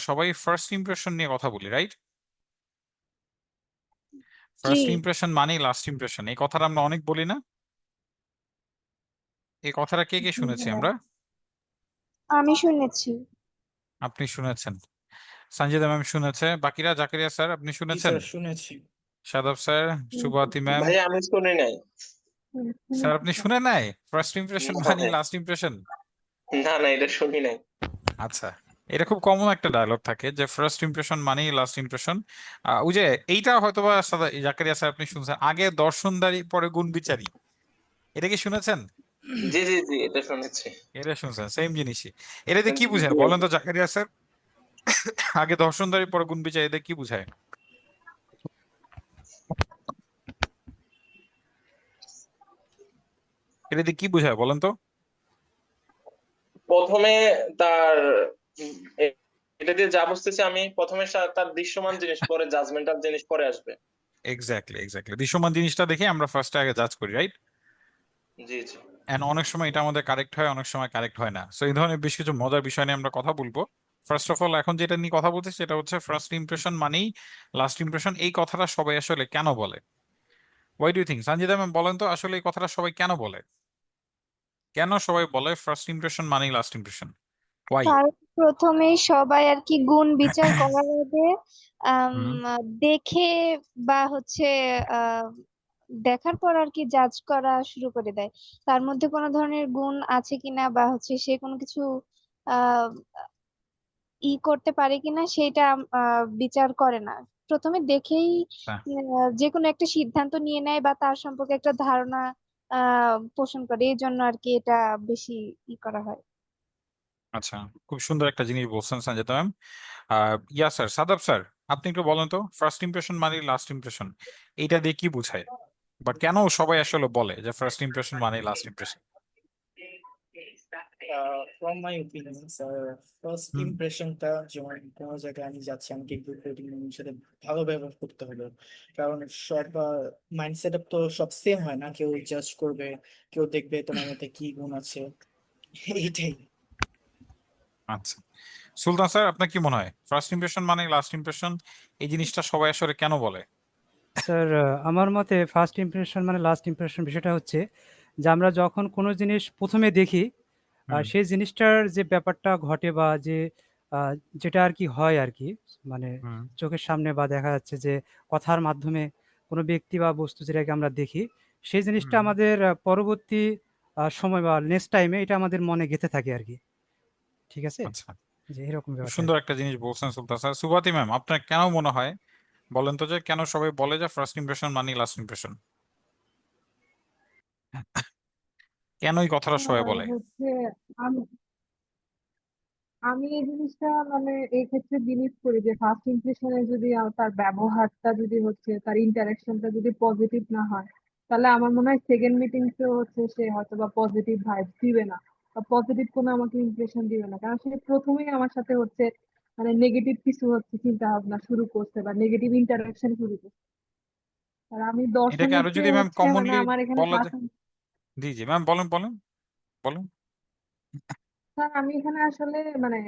সবাই first impression নিয়ে কথা বলি, রাইট? জি, ফার্স্ট ইমপ্রেশন মানেই লাস্ট ইমপ্রেশন, এই কথাটা আমরা অনেক বলি না? এই কথাটা কে কে জি শুনেছি ভাইয়া। আমরা? আমি শুনেছি। আপনি শুনেছেন, সঞ্জিদা ম্যাম শুনেছে, বাকিরা, জাকারিয়া স্যার আপনি জি শুনেছেন, স্যার, শুনেছি। সাদাব স্যার, হুম, সুভাতি ম্যাম। ভাই আমি শুনি নাই। স্যার শুনেছি আপনি স্যার। শুনে নাই ফার্স্ট ইমপ্রেশন না মানেই ভাই, লাস্ট ইমপ্রেশন? না না, এটা শুনি নাই। আচ্ছা, এটা খুব কমন একটা ডায়লগ থাকে যে ফার্স্ট ইমপ্রেশন মানেই লাস্ট ইমপ্রেশন। ওই যে এইটা হয়তোবা জাকারিয়া স্যার আপনি শুনছেন, আগে দর্শনদারি পরে গুণ বিচারি, এটা কি শুনেছেন? জি জি জি, এটা শুনেছি। এটা শুনছেন, সেম জিনিসই। এটা দিয়ে কি বুঝায় বলেন তো জাকারিয়া স্যার? আগে দর্শনদারি পরে গুণ বিচারি, এদের কি বুঝায়? এটা দিয়ে কি বুঝায় বলেন তো? প্রথমে তার উম, এ- এটা দিয়ে যা বুঝতেছি আমি, প্রথমে তার দৃশ্যমান জিনিস, পরে জাজমেন্টাল জিনিস পরে আসবে। এক্স্যাক্টলি এক্স্যাক্টলি, দৃশ্যমান জিনিসটা দেখে আমরা ফার্স্টে আগে জাজ করি, রাইট? G G. এন্ড অনেক সময় এটা আমাদের কারেক্ট হয়, অনেক সময় কারেক্ট হয় না। সো এই ধরনের বেশ কিছু মজার বিষয় নিয়ে আমরা কথা বলবো। ফার্স্ট অফ অল, এখন যেটা নিয়ে কথা বলছি সেটা হচ্ছে ফার্স্ট ইমপ্রেশন মানেই লাস্ট ইমপ্রেশন। এই কথাটা সবাই আসলে কেন বলে? Why do you think? Sanjida ma'am বলেন তো, আসলে এই কথাটা সবাই কেন বলে? কেন সবাই বলে ফার্স্ট ইমপ্রেশন মানেই লাস্ট ইমপ্রেশন? ওয়াই? কারণ প্রথমেই সবাই আর কি গুণ বিচার করার আগে আম, হুম। দেখে বা হচ্ছে আহ দেখার পর আর কি জাজ করা শুরু করে দেয়। তার মধ্যে কোনো ধরনের গুণ আছে কিনা বা হচ্ছে সে কোনো কিছু আহ করতে পারে কিনা সেটা বিচার করে না। প্রথমে দেখেই আচ্ছা যে কোনো একটা সিদ্ধান্ত নিয়ে নেয় বা তার সম্পর্কে একটা ধারণা পোষণ করে, এই জন্য আর কি এটা বেশি করা হয়। আচ্ছা, খুব সুন্দর একটা জিনিস বলছেন সঞ্জিদা ম্যাম। ইয়া স্যার, সাদাব স্যার, আপনি একটু বলেন তো ফার্স্ট ইমপ্রেশন মানে লাস্ট ইমপ্রেশন, এইটা দিয়ে কি বোঝায়? বা কেন সবাই আসলে বলে যে ফার্স্ট ইমপ্রেশন মানে last impression? From my opinion sir, first hmm. ইমপ্রেশনটা, যেমন কোনো জায়গায় আমি যাচ্ছি, আমাকে গ্রুপ রেটিং সাথে ভালো ব্যবহার করতে হবে। কারণ সব মাইন্ড সেট আপ তো সব সেম হয় না, কেউ জাজ করবে, কেউ দেখবে তোমার মধ্যে কি গুণ আছে। এইটাই। আচ্ছা, সুলতান স্যার আপনার কি মনে হয় ফার্স্ট ইমপ্রেশন মানে লাস্ট ইমপ্রেশন, এই জিনিসটা সবাই আসলে কেন বলে? স্যার, আমার মতে ফার্স্ট ইমপ্রেশন মানে লাস্ট ইমপ্রেশন বিষয়টা হচ্ছে যে আমরা যখন কোনো জিনিস প্রথমে দেখি, হুম। সেই জিনিসটার যে ব্যাপারটা ঘটে বা যে আহ, যেটা আর কি হয় আর কি, মানে হুম। চোখের সামনে বা দেখা যাচ্ছে যে কথার মাধ্যমে কোনো ব্যক্তি বা বস্তু যেটাকে আমরা দেখি, সেই জিনিসটা হুম। আমাদের পরবর্তী সময় বা নেক্সট টাইমে এটা আমাদের মনে গেঁথে থাকে আর কি। ঠিক আছে, আচ্ছা, যে এরকম খুব ব্যাপারটা আর সুন্দর কি। একটা জিনিস বলছেন সুলতান স্যার। সুবাতি ম্যাম, আপনার কেন মনে হয় বলেন তো, যে কেন সবাই বলে যে ফার্স্ট ইমপ্রেশন মানে লাস্ট ইমপ্রেশন? কেন এই কথাটা সবাই বলে? হচ্ছে আমি আমি এই জিনিসটা মানে এই ক্ষেত্রে বিলিভ করি যে ফার্স্ট ইমপ্রেশনে যদি তার ব্যবহারটা যদি হচ্ছে তার ইন্টারাকশনটা যদি পজিটিভ না হয়, তাহলে আমার মনে হয় সেকেন্ড মিটিংসেও হচ্ছে সে হয়তো বা পজিটিভ ভাইব দিবে না বা পজিটিভ কোনো আমাকে ইমপ্রেশন দিবে না, কারণ সে প্রথমেই আমার সাথে হচ্ছে মানে নেগেটিভ কিছু হচ্ছে চিন্তা ভাবনা শুরু করছে বা নেগেটিভ ইন্টারাকশন শুরু করছে। আর আমি এটাকে দর্শনের আরো যদি চেয়ে ম্যাম হচ্ছে মানে কমনলি আমার এখানে বলা যায়। ফার্স্ট, জি জি ম্যাম, বলেন বলেন বলেন। স্যার আমি এখানে আসলে মানে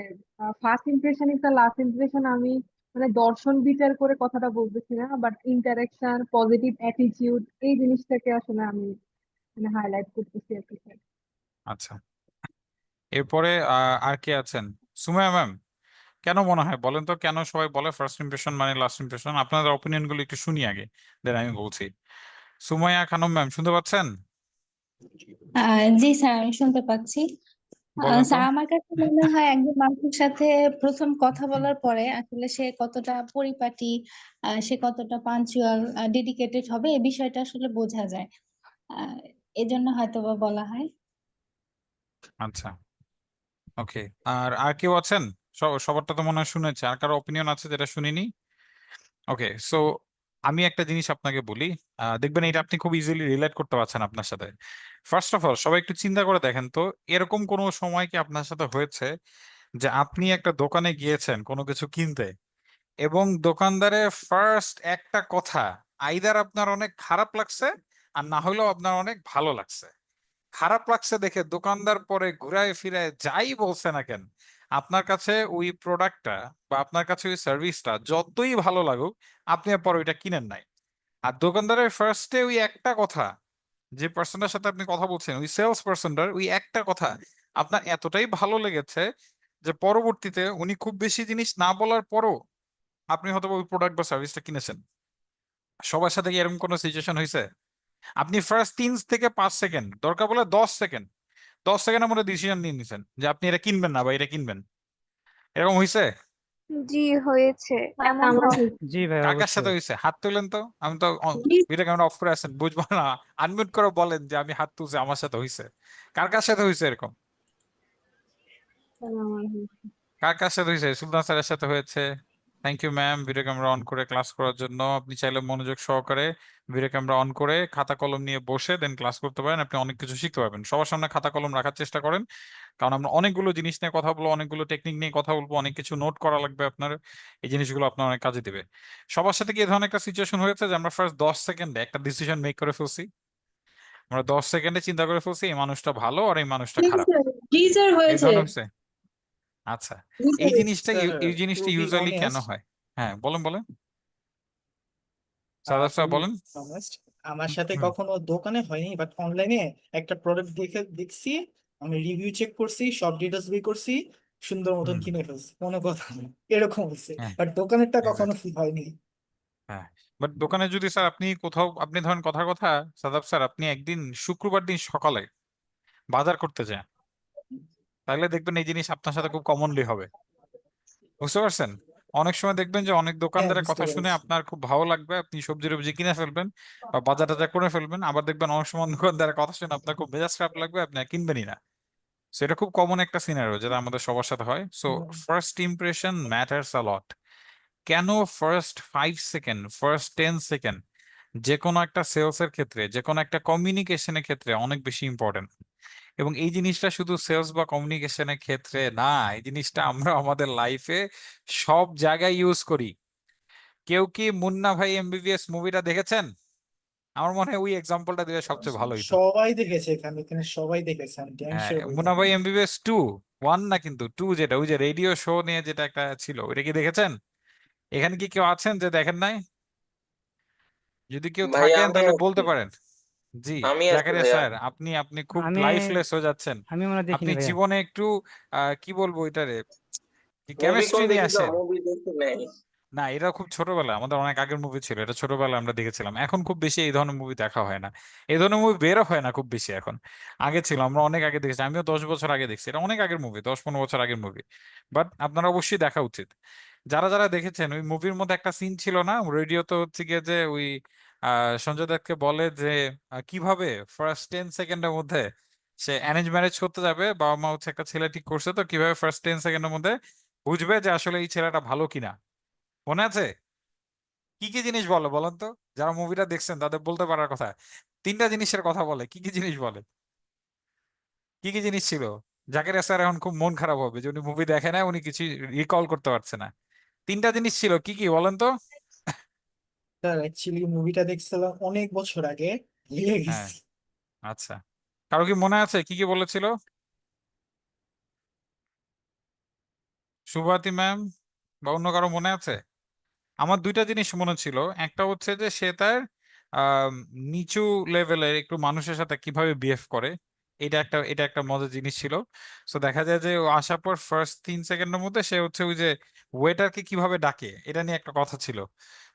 first impression is the last impression, আমি মানে দর্শন বিচার করে কথাটা বলতেছি না, বাট ইন্টারাকশন, পজিটিভ অ্যাটিটিউড, এই জিনিসটাকে আসলে আমি মানে হাইলাইট করতেছি আর কি স্যার। আচ্ছা, এরপরে আর কে আছেন? সুমাইয়া ম্যাম, কেন মনে হয় বলেন তো, কেন সবাই বলে ফার্স্ট ইমপ্রেশন মানে লাস্ট ইমপ্রেশন? আপনাদের অপিনিয়ন গুলো একটু শুনি আগে, দেন আমি বলছি। সুমাইয়া খানম ম্যাম, শুনতে পাচ্ছেন? জি স্যার, আমি শুনতে পাচ্ছি। বলেন তো। স্যার, আমার কাছে মনে হয় একজন মানুষের সাথে প্রথম কথা বলার পরে আসলে সে কতটা পরিপাটি, সে কতটা পাঞ্চুয়াল, ডেডিকেটেড হবে, এই বিষয়টা আসলে বোঝা যায়। আহ এজন্য হয়তো বা বলা হয়। আচ্ছা, ওকে। আর আর কেউ আছেন? সবারটা তো মনে হয় শুনেছে, আর কারো অপিনিয়ন আছে যেটা শুনিনি? ওকে, সো আমি একটা জিনিস আপনাকে বলি, দেখবেন এটা আপনি খুব ইজিলি রিলেট করতে পারছেন আপনার সাথে। ফার্স্ট অফ অল, সবাই একটু চিন্তা করে দেখেন তো, এরকম কোনো সময় কি আপনার সাথে হয়েছে যে আপনি একটা দোকানে গিয়েছেন কোনো কিছু কিনতে, এবং দোকানদারের ফার্স্ট একটা কথা আইদার আপনার অনেক খারাপ লাগছে, আর না হলেও আপনার অনেক ভালো লাগছে। খারাপ লাগছে দেখে দোকানদার পরে ঘুরায় ফিরায় যাই বলছে না কেন, আপনার কাছে ওই প্রোডাক্টটা বা আপনার কাছে ওই সার্ভিসটা যতই ভালো লাগুক, আপনি আর পরে ওইটা কিনেন নাই। আর দোকানদারের ফার্স্টে ওই একটা কথা, যে পার্সনটার সাথে আপনি কথা বলছেন, ওই সেলস পার্সনটার ওই একটা কথা আপনার এতটাই ভালো লেগেছে যে পরবর্তীতে উনি খুব বেশি জিনিস না বলার পরও আপনি হয়তো ওই প্রোডাক্ট বা সার্ভিসটা কিনেছেন। সবার সাথে কি এরকম কোনো সিচুয়েশন হয়েছে? আপনি ফার্স্ট 3 থেকে 5 সেকেন্ড, দরকার বলে 10 সেকেন্ড, 10 সেকেন্ডের মধ্যে ডিসিশন নিয়ে নিছেন যে আপনি এটা কিনবেন না বা এটা কিনবেন। এরকম হয়েছে? জি হয়েছে, হ্যাঁ, এমন আমার হয়। হয়েছে। জি ভাই, কার কার সাথে অবশ্যই। হয়েছে? হাত তুলেন তো। আমি তো জি ভিডিও ক্যামেরা অফ করে আছেন, বুঝবো না। আনমিউট করে বলেন যে আমি হাত তুলছি, আমার সাথে হয়েছে। কার কার সাথে হয়েছে এরকম? স্যার, আমার হয়েছে। কার কার সাথে হয়েছে? সুলতান স্যারের সাথে হয়েছে। Thank you ma'am video camera on করে ক্লাস করার জন্য। আপনি চাইলে মনোযোগ সহকারে ভিডিও ক্যামেরা অন করে খাতা কলম নিয়ে বসে দেন ক্লাস করতে পারেন। আপনি অনেক কিছু শিখতে পারবেন। সবার সামনে খাতা কলম রাখার চেষ্টা করেন, কারণ আমরা অনেকগুলো জিনিস নিয়ে কথা বলবো, অনেকগুলো টেকনিক নিয়ে কথা বলবো, অনেক কিছু নোট করা লাগবে আপনার। এই জিনিসগুলো আপনার অনেক কাজে দিবে। সবার সাথে কি এই ধরনের একটা সিচুয়েশন হয়েছে যে আমরা ফার্স্ট 10 সেকেন্ডে একটা ডিসিশন মেক করে ফেলছি? আমরা 10 সেকেন্ডে চিন্তা করে ফেলছি এই মানুষটা ভালো আর এই মানুষটা জি খারাপ। স্যার, জি স্যার এই হয়েছে। ধরনের হয়েছে? আচ্ছা, জি এই স্যার। জিনিসটা স্যার, এই জিনিসটা টু বি ইউজুয়ালি কেন অনেস্ট, হয়? হ্যাঁ, বলেন বলেন, সাদাব টু স্যার বি বলেন। অনেস্ট, আমার সাথে হুম, কখনো দোকানে হয়নি, বাট অনলাইনে একটা প্রোডাক্ট দেখছি, আমি রিভিউ চেক করছি, সব ডিটেলস বই করছি, সুন্দর মতন হুম, কিনে ফেলছি, কোনো কথা নেই, এরকম হয়েছে। হ্যাঁ, বাট দোকানেরটা কখনো exactly, হয়নি। হ্যাঁ। বাট দোকানে যদি স্যার আপনি কোথাও, আপনি ধরেন কথার কথা, সাদাব স্যার আপনি একদিন শুক্রবার দিন সকালে বাজার করতে যান, তাহলে দেখবেন এই জিনিস আপনার সাথে খুব কমনলি হবে। বুঝতে পারছেন? অনেক সময় দেখবেন যে অনেক হ্যাঁ, দোকানদারের বুঝতে কথা শুনে পেরেছি। আপনার খুব ভালো লাগবে, আপনি সবজি টবজি কিনে ফেলবেন বা বাজার টাজার করে ফেলবেন। আবার দেখবেন অনেক সময় দোকানদারের কথা শুনে আপনার খুব মেজাজ খারাপ লাগবে, আপনি আর কিনবেনই না। সো এটা খুব কমন একটা সিনারিও যেটা আমাদের সবার সাথে হয়। সো ফার্স্ট ইমপ্রেশন ম্যাটার্স আ লট। কেন ফার্স্ট 5 সেকেন্ড, ফার্স্ট 10 সেকেন্ড যে কোনো একটা সেলস এর ক্ষেত্রে, যে কোনো একটা কমিউনিকেশনের ক্ষেত্রে অনেক বেশি ইম্পর্টেন্ট। এবং এই জিনিসটা শুধু সেলস বা কমিউনিকেশনের ক্ষেত্রে না, এই জিনিসটা আমরা আমাদের লাইফে সব জায়গায় ইউজ করি। কেউ কি মুন্না ভাই এমবিবিএস মুভিটা দেখেছেন? আমার মনে হয় ওই এক্সাম্পলটা দিলে সবচেয়ে ভালো হতো। সবাই দেখেছে, এখানে এখানে সবাই দেখেছে, আমি ড্যাম হ্যাঁ, শিওর মুন্না বলতে ভাই পারি। এমবিবিএস 2, 1 না কিন্তু 2, যেটা ওই যে রেডিও শো নিয়ে যেটা একটা ছিল, ওইটা কি দেখেছেন? এখানে কি কেউ আছেন যে দেখেন নাই? যদি কেউ ভাই থাকেন আমি তাহলে বলতে আছি, পারেন। জি, আমি আছি জাকারিয়া ভাইয়া। স্যার, আপনি আপনি খুব আমি লাইফলেস হয়ে যাচ্ছেন। আমি মনে হয় আপনি দেখিনি ভাইয়া। জীবনে একটু কি বলবো এটারে, মুভি কোন কেমিস্ট্রি নিয়ে দেখি তো, আসেন। মুভি দেখি নাই। না, এটা খুব ছোটবেলা, আমাদের অনেক আগের মুভি ছিল, এটা ছোটবেলা আমরা দেখেছিলাম। এখন খুব বেশি এই ধরনের মুভি দেখা হয় না, এই ধরনের মুভি বেরও হয় না খুব বেশি এখন। আগে ছিল, আমরা অনেক আগে দেখেছি, আমিও 10 বছর আগে দেখছি, এটা অনেক আগের মুভি, 10-15 বছর আগের মুভি। বাট আপনারা অবশ্যই দেখা উচিত। যারা যারা দেখেছেন, ওই মুভির মধ্যে একটা সিন ছিল না, রেডিওতে হচ্ছে গিয়ে যে ওই সঞ্জয় দত্তকে বলে যে কিভাবে ফার্স্ট 10 সেকেন্ডের মধ্যে সে অ্যারেঞ্জ ম্যারেজ করতে যাবে, বাবা মা হচ্ছে একটা ছেলে ঠিক করছে, তো কিভাবে ফার্স্ট 10 সেকেন্ডের মধ্যে বুঝবে যে আসলে এই ছেলেটা ভালো কিনা। মনে আছে? কি কি জিনিস বলে বলেন তো, যারা মুভিটা দেখছেন তাদের বলতে পারার কথা। 3টা জিনিসের কথা বলে, কি কি জিনিস বলে? কি কি জিনিস ছিল? জাকের স্যার এখন খুব মন খারাপ হবে যে উনি মুভি দেখে না, উনি কিছু রিকল করতে পারছে না। 3টা জিনিস ছিল কি কি বলেন তো? স্যার, অ্যাকচুয়ালি মুভিটা দেখছিলাম অনেক বছর আগে, ভুলে হ্যাঁ, গেছি। আচ্ছা, কারো কি মনে আছে কি কি বলেছিল? সুভাতি ম্যাম বা অন্য কারো মনে আছে? আমার 2টা জিনিস মনে ছিল। একটা হচ্ছে যে সে তার আহ নিচু লেভেলের একটু মানুষের সাথে কিভাবে বিহেভ করে, এটা একটা মজার জিনিস ছিল। তো দেখা যায় যে ও আসার পর ফার্স্ট 3 সেকেন্ডের মধ্যে সে হচ্ছে ওই যে ওয়েটারকে কিভাবে ডাকে এটা নিয়ে একটা কথা ছিল।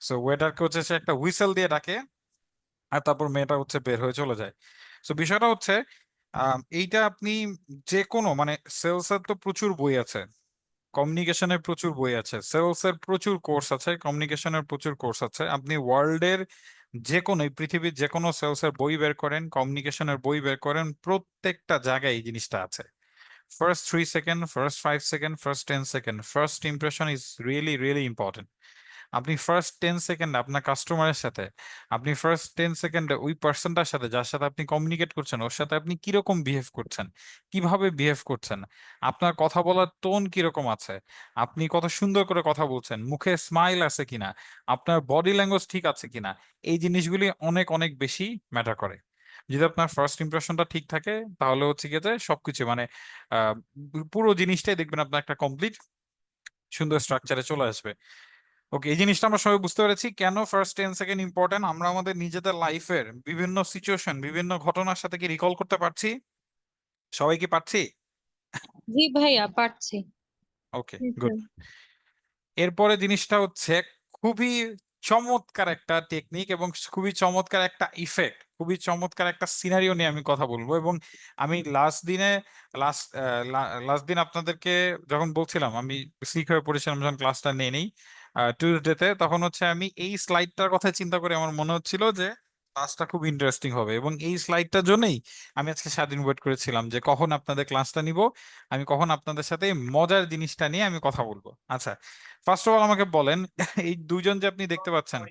সো ওয়েটারকে হচ্ছে সে একটা হুইসেল দিয়ে ডাকে, আর তারপর মেয়েটা হচ্ছে বের হয়ে চলে যায়। তো বিষয়টা হচ্ছে এইটা আপনি যে কোনো মানে সেলস এর তো প্রচুর বই আছে, কমিউনিকেশনের প্রচুর বই আছে, সেলস এর প্রচুর কোর্স আছে, কমিউনিকেশনের প্রচুর কোর্স আছে। আপনি ওয়ার্ল্ডের যে কোনো, এই পৃথিবীর যে কোনো সেলস এর বই বের করেন, কমিউনিকেশনের বই বের করেন, প্রত্যেকটা জায়গায় এই জিনিসটা আছে। First 3 second, first 5 second, first 10 second, first impression is really really important. আপনি ফার্স্ট 10 সেকেন্ড আপনার কাস্টমারের সাথে, আপনি ফার্স্ট 10 সেকেন্ডে ওই পার্সনটার সাথে যার সাথে আপনি কমিউনিকেট করছেন, ওর সাথে আপনি কিরকম বিহেভ করছেন, কিভাবে বিহেভ করছেন, আপনার কথা বলার টোন কিরকম আছে, আপনি কত সুন্দর করে কথা বলছেন, মুখে স্মাইল আছে কিনা, আপনার বডি ল্যাঙ্গুয়েজ ঠিক আছে কিনা, এই জিনিসগুলি অনেক অনেক বেশি ম্যাটার করে। যদি আপনার ফার্স্ট ইমপ্রেশনটা ঠিক থাকে তাহলে হচ্ছে গিয়ে যে সবকিছু মানে আহ পুরো জিনিসটাই দেখবেন আপনার একটা কমপ্লিট সুন্দর স্ট্রাকচারে চলে আসবে। ওকে, এই জিনিসটা আমরা সবাই বুঝতে পেরেছি কেন ফার্স্ট 10 সেকেন্ড ইম্পর্টেন্ট। আমরা আমাদের নিজেদের লাইফের বিভিন্ন সিচুয়েশন বিভিন্ন ঘটনার সাথে কি রিকল করতে পারছি? সবাই কি পারছি? জি ভাইয়া পারছি। ওকে, জি গুড। স্যার। এরপরে জিনিসটা হচ্ছে খুবই চমৎকার একটা টেকনিক এবং খুবই চমৎকার একটা ইফেক্ট, খুবই চমৎকার একটা সিনারিও নিয়ে আমি কথা বলবো। এবং আমি লাস্ট দিন আপনাদেরকে যখন বলছিলাম আমি সিক হয়ে পড়েছিলাম যখন ক্লাসটা নিয়ে নেই টিউসডেতে, তখন হচ্ছে আমি এই স্লাইডটার কথা চিন্তা করে আমার মনে হচ্ছিল যে ক্লাসটা খুব ইন্টারেস্টিং হবে, এবং এই স্লাইডটার জন্যই আমি আজকে সারাদিন ওয়েট করেছিলাম যে কখন আপনাদের ক্লাসটা নিব, আমি কখন আপনাদের সাথে এই মজার জিনিসটা নিয়ে আমি কথা বলবো। আচ্ছা, ফার্স্ট অফ অল আমাকে বলেন, এই দুজন যে আপনি দেখতে পাচ্ছেন,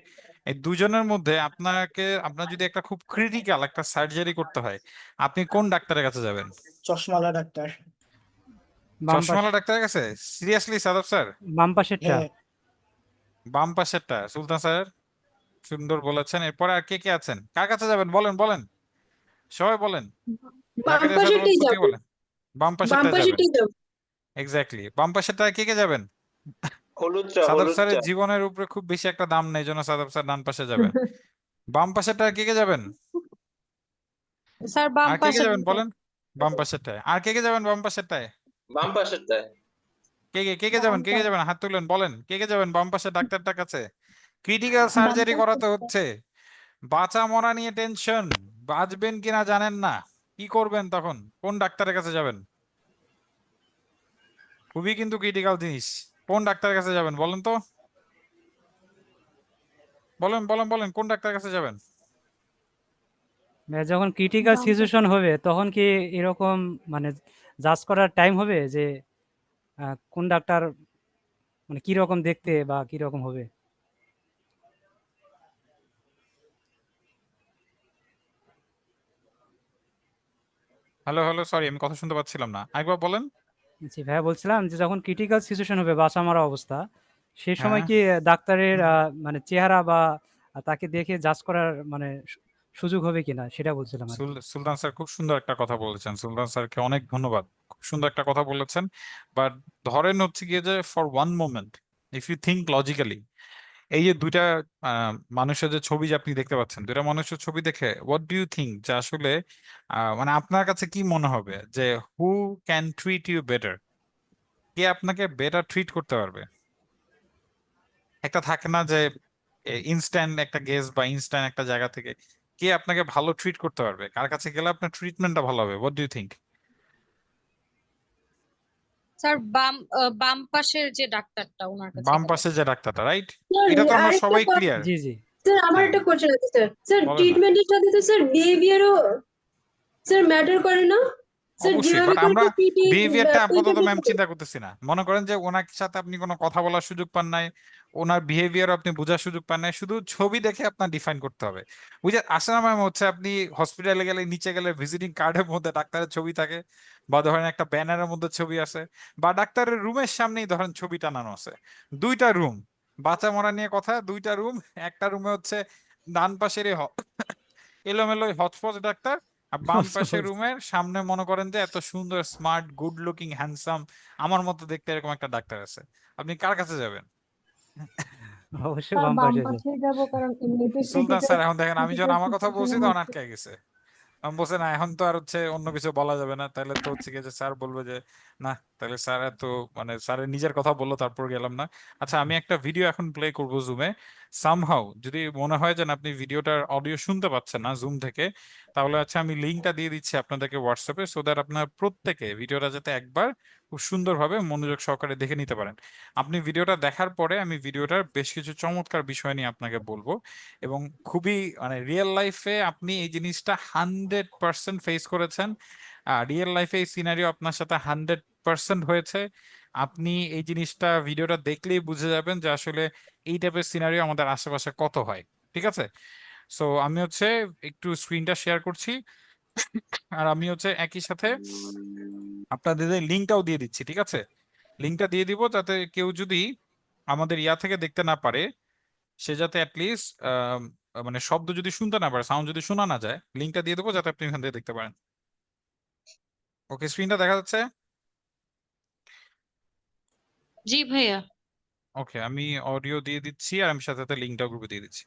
এই দুজনের মধ্যে আপনার যদি একটা খুব ক্রিটিক্যাল একটা সার্জারি করতে হয়, আপনি কোন ডাক্তারের কাছে যাবেন? চশমালা ডাক্তার। বাম পাশ চশমালা ডাক্তারের কাছে? Seriously Shadab sir? বাম পাশেরটা। হ্যাঁ, বাম পাশেরটা? সুলতান স্যার সুন্দর বলেছেন। এরপরে আর কে কে আছেন? কার কাছে যাবেন বলেন বলেন, সবাই বলেন, বাম ঢাকা রেসার পাশেরটাই প্রতি যাবো, বলেন। বাম বাম পাশেরটায় যাবেন? পাশেরটাই যাবো। এক্স্যাক্টলি, বাম পাশেরটা কে কে যাবেন? হলুদ চা সাদাব হলুদ স্যারের চা জীবনের উপরে খুব বেশি একটা দাম নেই, জন্য সাদাব স্যার ডান পাশে যাবেন। বাম পাশেরটা কে কে যাবেন? স্যার বাম আর কে কে পাশে যাবেন বলেন? বাম পাশেরটায়। আর কে কে যাবেন বাম পাশেরটায়? বাম পাশেরটায়। কে কে যাবেন? কে কে যাবেন? হাত তুলেন, বলেন কে কে যাবেন বাম পাশের ডাক্তারটার কাছে? ক্রিটিক্যাল সার্জারি করাতে হচ্ছে, বাঁচা মরা নিয়ে টেনশন, বাঁচবেন কিনা জানেন না, কি করবেন তখন? কোন ডাক্তারের কাছে যাবেন? খুবই কিন্তু ক্রিটিক্যাল জিনিস। কোন ডাক্তারের কাছে যাবেন বলেন তো? বলেন বলেন বলেন, কোন ডাক্তারের কাছে যাবেন? যখন ক্রিটিক্যাল বাম সিচুয়েশন হবে তখন কি এরকম মানে জাজ করার টাইম হবে যে কোন ডাক্তার মানে কি রকম দেখতে বা কি রকম হবে? হ্যালো হ্যালো, সরি আমি কথা শুনতে পাচ্ছিলাম না, আরেকবার বলেন। জি ভাইয়া, বলছিলাম যে যখন ক্রিটিক্যাল সিচুয়েশন হবে বাঁচা মরা অবস্থা, সেই সময় হ্যাঁ, কি ডাক্তারের মানে চেহারা বা তাকে দেখে জাজ করার মানে সুযোগ হবে কিনা সেটা বলছিলাম আর কি। সুলতান স্যার খুব সুন্দর একটা কথা বলেছেন, সুলতান স্যারকে অনেক ধন্যবাদ, খুব সুন্দর একটা কথা বলেছেন। বাট ধরেন হচ্ছে গিয়ে যে for one moment, if you think logically, এই যে দুইটা মানুষের যে ছবি যে আপনি দেখতে পাচ্ছেন, দুইটা মানুষের ছবি দেখে হোয়াট ডু ইউ থিঙ্ক যে আসলে মানে আপনার কাছে কি মনে হবে যে who can treat you better? কে আপনাকে বেটার ট্রিট করতে পারবে? একটা থাকে না যে ইনস্ট্যান্ট একটা গেস বা ইনস্ট্যান্ট একটা জায়গা থেকে কে আপনাকে ভালো ট্রিট করতে পারবে, কার কাছে গেলে আপনার ট্রিটমেন্টটা ভালো হবে? What do you think? Sir বাম পাশের যে ডাক্তারটা ওনার কাছে বাম গেলে। পাশে যে ডাক্তারটা, রাইট? স্যার এটা তো আমরা আরেকটা সবাই ক্লিয়ার। জি জি। স্যার আমার হ্যাঁ, একটা কোশ্চেন আছে স্যার। স্যার বলেন না। ট্রিটমেন্টের সাথে তো স্যার বিহেভিয়ারও স্যার ম্যাটার করে না? স্যার অবশ্যই, যেভাবে বাট করে আমরা পিটি বিহেভিয়ারটা আপাতত ওইভাবে ম্যাম চিন্তা করতেছি না। মনে করেন যে ওনার সাথে আপনি কোনো কথা বলার সুযোগ পান নাই, ওনার বিহেভিয়ার আপনি বোঝার সুযোগ পান নাই, শুধু ছবি দেখে আপনার ডিফাইন করতে হবে। ওই যে আসে না ম্যাম, হচ্ছে আপনি হসপিটালে গেলে নিচে গেলে ভিজিটিং কার্ডের মধ্যে ডাক্তারের ছবি থাকে, বা ধরেন একটা ব্যানারের মধ্যে ছবি আছে, বা ডাক্তারের রুমের সামনেই ধরেন ছবি টানানো আছে, দুইটা রুম, বাঁচা মরা নিয়ে কথা, দুইটা রুম, একটা রুমে হচ্ছে ডান পাশের এলোমেলো হচপচ ডাক্তার, আর বাম পাশে রুমের সামনে মনে করেন যে এত সুন্দর স্মার্ট গুড লুকিং হ্যান্ডসাম আমার মতো দেখতে এরকম একটা ডাক্তার আছে, আপনি কার কাছে যাবেন? অবশ্যই স্যার বাম বাম পাশে পাশে যাবো, কারণ এমনিতে সুলতান স্যার এখন দেখেন, আমি যখন ক্রিটিক্যাল আমার কথা বলছি সিচুয়েশনে তখন হচ্ছে। আটকে গেছে। আমি বলছি না, এখন তো আর হচ্ছে অন্য কিছু বলা যাবে না, তাহলে তো হচ্ছে গিয়ে যে স্যার বলবে যে না, তাহলে স্যার এত মানে স্যারের নিজের কথা বললো তারপর গেলাম না। আচ্ছা, আমি একটা ভিডিও এখন প্লে করবো জুমে, সামহাউ যদি মনে হয় যে না, আপনি ভিডিওটার অডিও শুনতে পাচ্ছেন না জুম থেকে, তাহলে আচ্ছা আমি লিঙ্কটা দিয়ে দিচ্ছি আপনাদেরকে হোয়াটসঅ্যাপে, সো দ্যাট আপনার প্রত্যেকে ভিডিওটা যাতে একবার খুব সুন্দরভাবে মনোযোগ সহকারে দেখে নিতে পারেন। আপনি ভিডিওটা দেখার পরে আমি ভিডিওটার বেশ কিছু চমৎকার বিষয় নিয়ে আপনাকে বলবো, এবং খুবই মানে রিয়েল লাইফে আপনি এই জিনিসটা 100% ফেস করেছেন, রিয়েল লাইফে এই সিনারিও আপনার সাথে 100% হয়েছে। আপনি এই জিনিসটা ভিডিওটা দেখলেই বুঝে যাবেন যে আসলে এই টাইপের সিনারিও আমাদের আশেপাশে কত হয়। ঠিক আছে, সো আমি হচ্ছে একটু স্ক্রিনটা শেয়ার করছি, আর আমি হচ্ছে একই সাথে আপনাদের লিঙ্কটাও দিয়ে দিচ্ছি। ঠিক আছে, লিঙ্কটা দিয়ে দিব যাতে কেউ যদি আমাদের ইয়া থেকে দেখতে না পারে, সে যাতে অ্যাটলিস্ট মানে শব্দ যদি শুনতে না পারে, সাউন্ড যদি শোনা না যায়, লিঙ্কটা দিয়ে দেবো যাতে আপনি এখান থেকে দেখতে পারেন। ওকে, স্ক্রিনটা দেখা যাচ্ছে? জি ভাইয়া। ওকে, আমি অডিও দিয়ে দিচ্ছি আর আমি সাথে সাথে লিঙ্কটা গ্রুপে দিয়ে দিচ্ছি।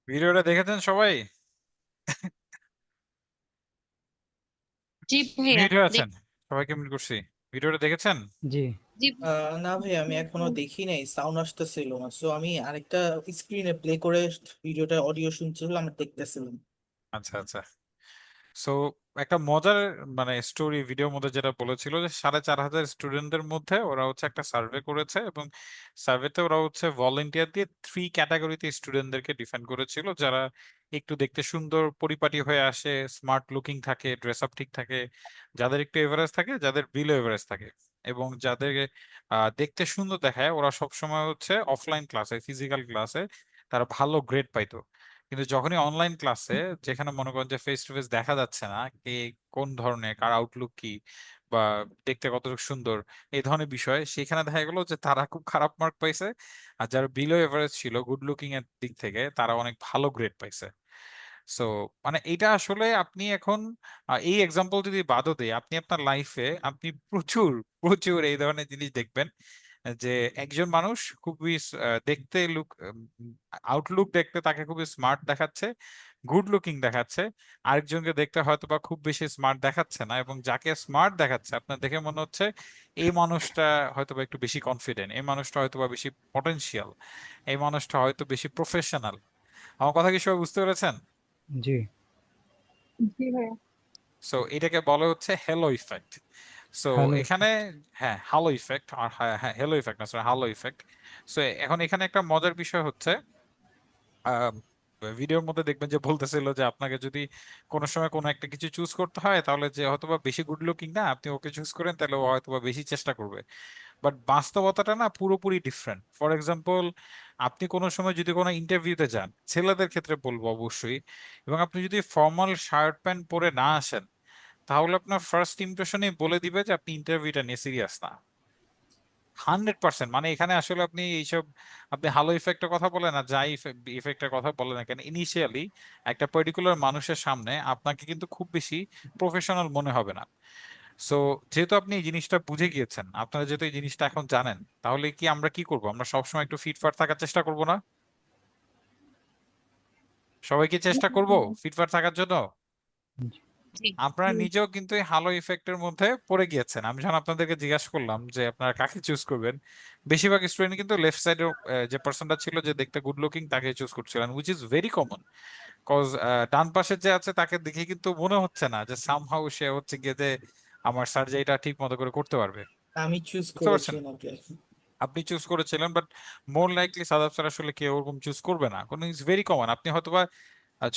ভিডিওটা দেখেছেন সবাই? জি ভাইয়া। মিউট হয়ে আছেন? সবাইকে মিউট করছি। ভিডিওটা দেখেছেন? জি। জি না ভাই, আমি এখনো দেখি নাই, সাউন্ড আসতেছিল না, সো আমি আরেকটা স্ক্রিনে প্লে করে ভিডিওটা অডিও শুনছিলাম, আমি দেখতেছিলাম। আচ্ছা আচ্ছা। সো একটা মজার মানে স্টোরি ভিডিওর মধ্যে যেটা বলেছিল যে 4,500 স্টুডেন্টদের মধ্যে ওরা হচ্ছে একটা সার্ভে করেছে, এবং সার্ভেতে ওরা হচ্ছে ভলেন্টিয়ার দিয়ে 3 ক্যাটাগরিতে স্টুডেন্টদেরকে ডিফাইন করেছিল, যারা একটু দেখতে সুন্দর পরিপাটি হয়ে আসে, স্মার্ট লুকিং থাকে, ড্রেস আপ ঠিক থাকে, যাদের একটু এভারেজ থাকে, যাদের বিলো এভারেজ থাকে, এবং যাদের দেখতে সুন্দর দেখায় ওরা সবসময় হচ্ছে অফলাইন ক্লাসে, ফিজিক্যাল ক্লাসে তারা ভালো গ্রেড পাইতো। কিন্তু যখনই অনলাইন ক্লাসে, যেখানে মনে করেন যে ফেস টু ফেস দেখা যাচ্ছে না কে কোন ধরনের, কার আউটলুক কি, বা দেখতে কতটুকু সুন্দর, এই ধরনের বিষয়, সেখানে দেখা গেলো যে তারা খুব খারাপ মার্ক পাইছে, আর যারা বিলো এভারেজ ছিল গুড লুকিং এর দিক থেকে তারা অনেক ভালো গ্রেড পাইছে। সো মানে এটা আসলে আপনি এখন এই এক্সাম্পল যদি বাদও দেয়, আপনি আপনার লাইফে আপনি প্রচুর প্রচুর এই ধরনের জিনিস দেখবেন যে একজন মানুষ খুবই দেখতে আউটলুক দেখতে তাকে খুবই স্মার্ট দেখাচ্ছে, গুড লুকিং দেখাচ্ছে, আরেকজনকে দেখতে হয়তো বা খুব বেশি স্মার্ট দেখাচ্ছে না, এবং যাকে স্মার্ট দেখাচ্ছে আপনার দেখে মনে হচ্ছে এই মানুষটা হয়তো বা একটু বেশি কনফিডেন্ট, এই মানুষটা হয়তো বা বেশি পটেনশিয়াল, এই মানুষটা হয়তো বেশি প্রফেশনাল। আমার কথা কি সবাই বুঝতে পেরেছেন? জি। জি ভাইয়া। সো এটাকে বলা হচ্ছে হ্যালো ইফেক্ট। সো হ্যালো এখানে হ্যাঁ হ্যালো ইফেক্ট, আর হ্যাঁ হ্যাঁ হ্যালো ইফেক্ট না সরি হ্যালো ইফেক্ট। সো এখন এখানে একটা মজার বিষয় হচ্ছে ভিডিওর মধ্যে দেখবেন যে বলতেছিল যে আপনাকে যদি কোনো সময় কোনো একটা কিছু চুজ করতে হয়, তাহলে যে হয়তোবা বেশি গুড লুকিং না আপনি ওকে চুজ করেন, তাহলে ও হয়তোবা বেশি চেষ্টা করবে। বাট বাস্তবতাটা না পুরোপুরি ডিফারেন্ট। ফর এক্সাম্পল, আপনি কোনো সময় যদি কোনো ইন্টারভিউতে যান, ছেলেদের ক্ষেত্রে বলবো অবশ্যই, এবং আপনি যদি ফর্মাল শার্ট প্যান্ট পরে না আসেন, তাহলে আপনার ফার্স্ট ইমপ্রেশনে বলে দিবে যে আপনি ইন্টারভিউটা নিয়ে সিরিয়াস না। 100%। মানে এখানে আসলে আপনি এইসব, আপনি হ্যালো ইফেক্টের কথা বলেন আর যাই ইফেক্টের কথা বলেন না কেন, ইনিশিয়ালি একটা পার্টিকুলার মানুষের সামনে আপনাকে কিন্তু খুব বেশি প্রফেশনাল মনে হবে না। সো যেহেতু আপনি এই জিনিসটা বুঝে গিয়েছেন, আপনারা যেহেতু এই জিনিসটা এখন জানেন, তাহলে কি আমরা কি করব? আমরা সবসময় একটু ফিটফাট থাকার চেষ্টা করব না? সবাই কি চেষ্টা করব ফিটফাট থাকার জন্য? জি আপনারা জি। নিজেও কিন্তু এই হালো ইফেক্টের মধ্যে পড়ে গিয়েছেন। আমি যখন আপনাদেরকে জিজ্ঞাসা করলাম যে আপনারা কাকে চুজ করবেন, বেশিরভাগ স্টুডেন্ট কিন্তু লেফট সাইডের যে পার্সনটা ছিল যে দেখতে গুড লুকিং তাকে চুজ করছিলেন, which is very common. Cause ডান পাশে যে আছে তাকে দেখে কিন্তু মনে হচ্ছে না যে সামহাউ সে হচ্ছে গিয়ে যে আমার সার্জারিটা ঠিক মতো করে করতে পারবে। আমি চুজ বুঝতে করেছি পারছেন? ওনাকে। আপনি চুজ করেছিলেন, but more likely Shadab sir আসলে কেউ ওরকম চুজ করবে না, কোনো ইজ ভেরি কমন। আপনি হয়তোবা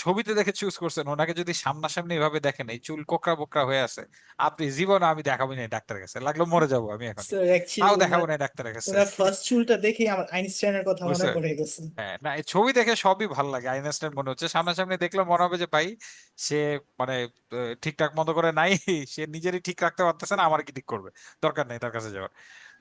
ছবিতে দেখে চুজ করছেন, ওনাকে যদি সামনাসামনি এভাবে দেখেন এই চুল কোকড়া বোকড়া হয়ে আছে, আপনি জীবনে আমি দেখাবো না ডাক্তারের কাছে, লাগলো মরে যাবো আমি এখন, স্যার অ্যাকচুয়ালি তাও দেখাবো ওনার না ডাক্তারের কাছে। ওনার ফার্স্ট চুলটা দেখেই আমার আইনস্টাইনের কথা মনে বুঝছেন? পড়ে গেছে। হ্যাঁ না, এই ছবি দেখে সবই ভালো লাগে, আইনস্টাইন মনে হচ্ছে, সামনাসামনি দেখলে মনে হবে যে ভাই সে মানে ঠিকঠাক মতো করে নাই, সে নিজেরই ঠিক রাখতে পারতেছে না, আমার কি ঠিক করবে, দরকার নেই তার কাছে যাওয়ার।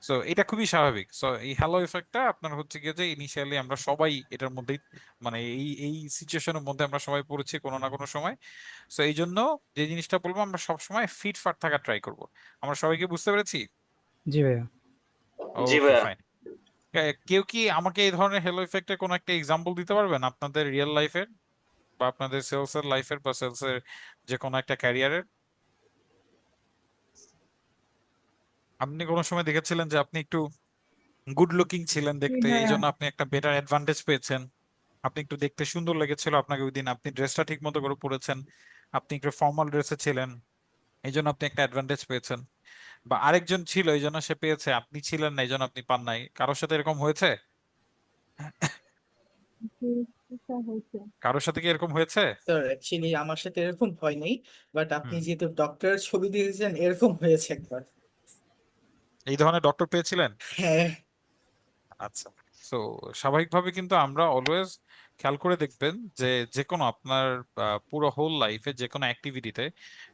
সো এটা খুবই স্বাভাবিক। সো এই হ্যালো ইফেক্টটা আপনার হচ্ছে গিয়ে যে ইনিশিয়ালি আমরা সবাই এটার মধ্যেই, মানে এই সিচুয়েশনের মধ্যে আমরা সবাই পড়েছি কোনো না কোনো সময়। সো এই জন্য যে জিনিসটা বলবো, আমরা সবসময় ফিটফাট থাকা ট্রাই করব। আমরা সবাইকে বুঝতে পেরেছি? জি ভাইয়া। জি ওকে ভাইয়া। ফাইন। কেউ কি আমাকে এই ধরনের হ্যালো ইফেক্টের কোনো একটা এক্সাম্পল দিতে পারবেন আপনাদের রিয়েল লাইফের, বা আপনাদের সেলস এর লাইফের, বা সেলস এর যে কোনো একটা ক্যারিয়ারের? আপনি কোনো সময় দেখেছিলেন যে আপনি একটু গুড লুকিং ছিলেন জি দেখতে, এই ভাইয়া। জন্য আপনি একটা বেটার অ্যাডভান্টেজ পেয়েছেন, আপনি একটু দেখতে সুন্দর লেগেছিল আপনাকে ওই দিন, আপনি ড্রেসটা ঠিক মতো করে পরেছেন, আপনি একটু ফর্মাল ড্রেসে ছিলেন, এই জন্য আপনি একটা অ্যাডভান্টেজ পেয়েছেন, বা আরেকজন ছিল এই জন্য সে পেয়েছে, আপনি ছিলেন না এই জন্য আপনি পান নাই। কারোর সাথে এরকম হয়েছে? জি, এটা হয়েছে। কারোর সাথে কি এরকম হয়েছে? স্যার অ্যাকচুয়ালি আমার সাথে এরকম হয় নাই, বাট আপনি হুম। যেহেতু ডক্টরের ছবি দিয়েছেন এরকম হয়েছে একবার। এই ধরনের ডক্টর পেয়েছিলেন? হ্যাঁ। আচ্ছা। সো স্বাভাবিকভাবে কিন্তু আমরা অলওয়েজ খেয়াল করে দেখবেন যে যে কোনো আপনার পুরো হোল লাইফে যে কোনো অ্যাক্টিভিটিতে,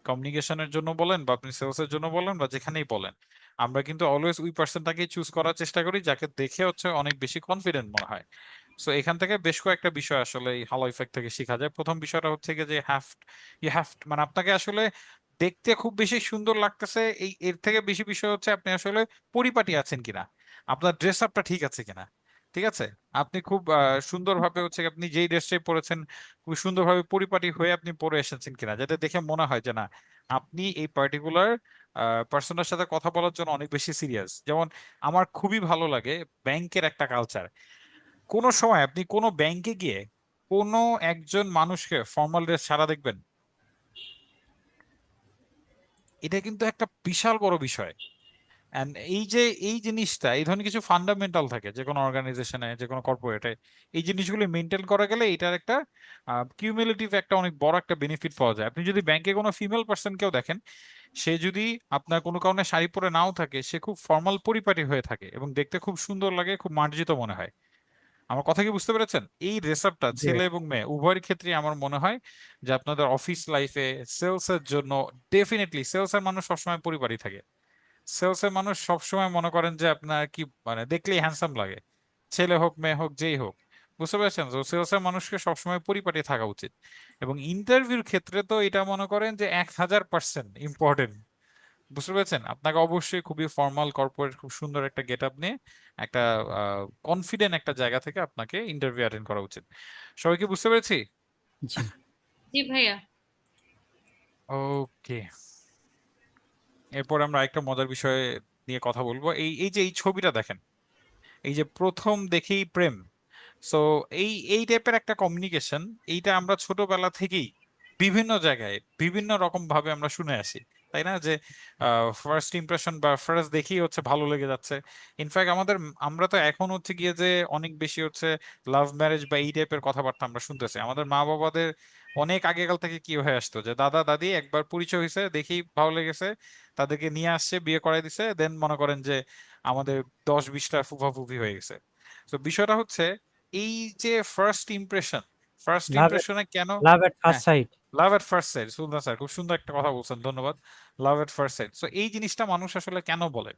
কমিউনিকেশনের জন্য বলেন বা আপনি সেলসের জন্য বলেন বা যেখানেই বলেন, আমরা কিন্তু অলওয়েজ ওই পার্সনটাকেই চুজ করার চেষ্টা করি যাকে দেখে হচ্ছে অনেক বেশি কনফিডেন্ট মনে হয়। সো এখান থেকে বেশ কয়েকটা বিষয় আসলে এই হ্যালো ইফেক্ট থেকে শেখা যায়। প্রথম বিষয়টা হচ্ছে গিয়ে যে ইউ হ্যাভ, মানে আপনাকে আসলে দেখতে খুব বেশি সুন্দর লাগতেছে, এই এর থেকে বেশি বিষয় হচ্ছে আপনি আসলে পরিপাটি আছেন কিনা, আপনার ড্রেস আপটা ঠিক আছে কিনা। ঠিক আছে, আপনি খুব সুন্দরভাবে হচ্ছে আপনি যেই ড্রেসটাই পরেছেন খুব সুন্দরভাবে পরিপাটি হয়ে আপনি পরে এসেছেন কিনা, যাতে দেখে মনে হয় যে না আপনি এই পার্টিকুলার পার্সনের সাথে কথা বলার জন্য অনেক বেশি সিরিয়াস। যেমন আমার খুবই ভালো লাগে ব্যাংকের একটা কালচার। কোনো সময় আপনি কোনো ব্যাংকে গিয়ে কোনো একজন মানুষকে ফর্মাল ড্রেস ছাড়া দেখবেন, এটা কিন্তু একটা বিশাল বড় বিষয়। এন্ড এই যে এই জিনিসটা, এই ধরনের কিছু ফান্ডামেন্টাল থাকে যে কোনো অর্গানাইজেশনে, যে কোনো কর্পোরেটে, এই জিনিসগুলো মেনটেন করা গেলে এটার একটা কিউমুলেটিভ একটা অনেক বড় একটা বেনিফিট পাওয়া যায়। আপনি যদি ব্যাংকে কোনো ফিমেল পার্সন কেউ দেখেন, সে যদি আপনার কোনো কারণে শাড়ি পরে নাও থাকে, সে খুব ফর্মাল পরিপাটি হয়ে থাকে এবং দেখতে খুব সুন্দর লাগে, খুব মার্জিত মনে হয়। আমার কথা কি বুঝতে পেরেছেন? এই রেসাপটা জি ছেলে ভাইয়া। এবং মেয়ে উভয়ের ক্ষেত্রে আমার মনে হয় যে আপনাদের অফিস লাইফে সেলস এর জন্য ডেফিনেটলি সেলস এর মানুষ সবসময় পরিপাটি থাকে। সেলস এর মানুষ সবসময় মনে করেন যে আপনার কি মানে দেখলেই হ্যান্ডসাম লাগে, ছেলে হোক মেয়ে হোক যেই হোক। বুঝতে পেরেছেন? তো সেলস এর মানুষকে সবসময় পরিপাটি থাকা উচিত। এবং ইন্টারভিউর ক্ষেত্রে তো এটা মনে করেন যে 1000% ইম্পর্টেন্ট। বুঝতে পেরেছেন? আপনাকে অবশ্যই খুবই ফর্মাল কর্পোরেট খুব সুন্দর একটা গেট আপ নিয়ে একটা কনফিডেন্ট একটা জায়গা থেকে আপনাকে ইন্টারভিউ অ্যাটেন্ড করা উচিত। সবাই কি বুঝতে পেরেছি? জি জি ভাইয়া। ওকে, এরপর আমরা একটা মজার বিষয় নিয়ে কথা বলবো। এই এই যে এই ছবিটা দেখেন, এই যে প্রথম দেখেই প্রেম। সো এই এই টাইপের একটা কমিউনিকেশন, এইটা আমরা ছোটবেলা থেকেই বিভিন্ন জায়গায় বিভিন্ন রকম ভাবে আমরা শুনে আসি, তাই না? যে ফার্স্ট ইমপ্রেশন বা ফার্স্ট দেখেই হচ্ছে ভালো লেগে যাচ্ছে। ইনফ্যাক্ট আমরা তো এখন হচ্ছে গিয়ে যে অনেক বেশি হচ্ছে লাভ ম্যারেজ বা এই টাইপের কথাবার্তা আমরা শুনতেছি। আমাদের মা বাবাদের অনেক আগেকাল থেকে কি হয়ে আসতো যে দাদা দাদি একবার পরিচয় হয়েছে, দেখেই ভালো লেগেছে, তাদেরকে নিয়ে আসছে, বিয়ে করাই দিছে, দেন মনে করেন যে আমাদের 10-20টা ফুফা ফুফি হয়ে গেছে। তো বিষয়টা হচ্ছে এই যে ফার্স্ট লাভ ইমপ্রেশনে কেন, লাভ এট ফার্স্ট হ্যাঁ, sight. Love at first sight, Sultan sir খুব সুন্দর একটা কথা বলছেন, ধন্যবাদ। Love at first sight, so এই জিনিসটা মানুষ আসলে কেন বলে,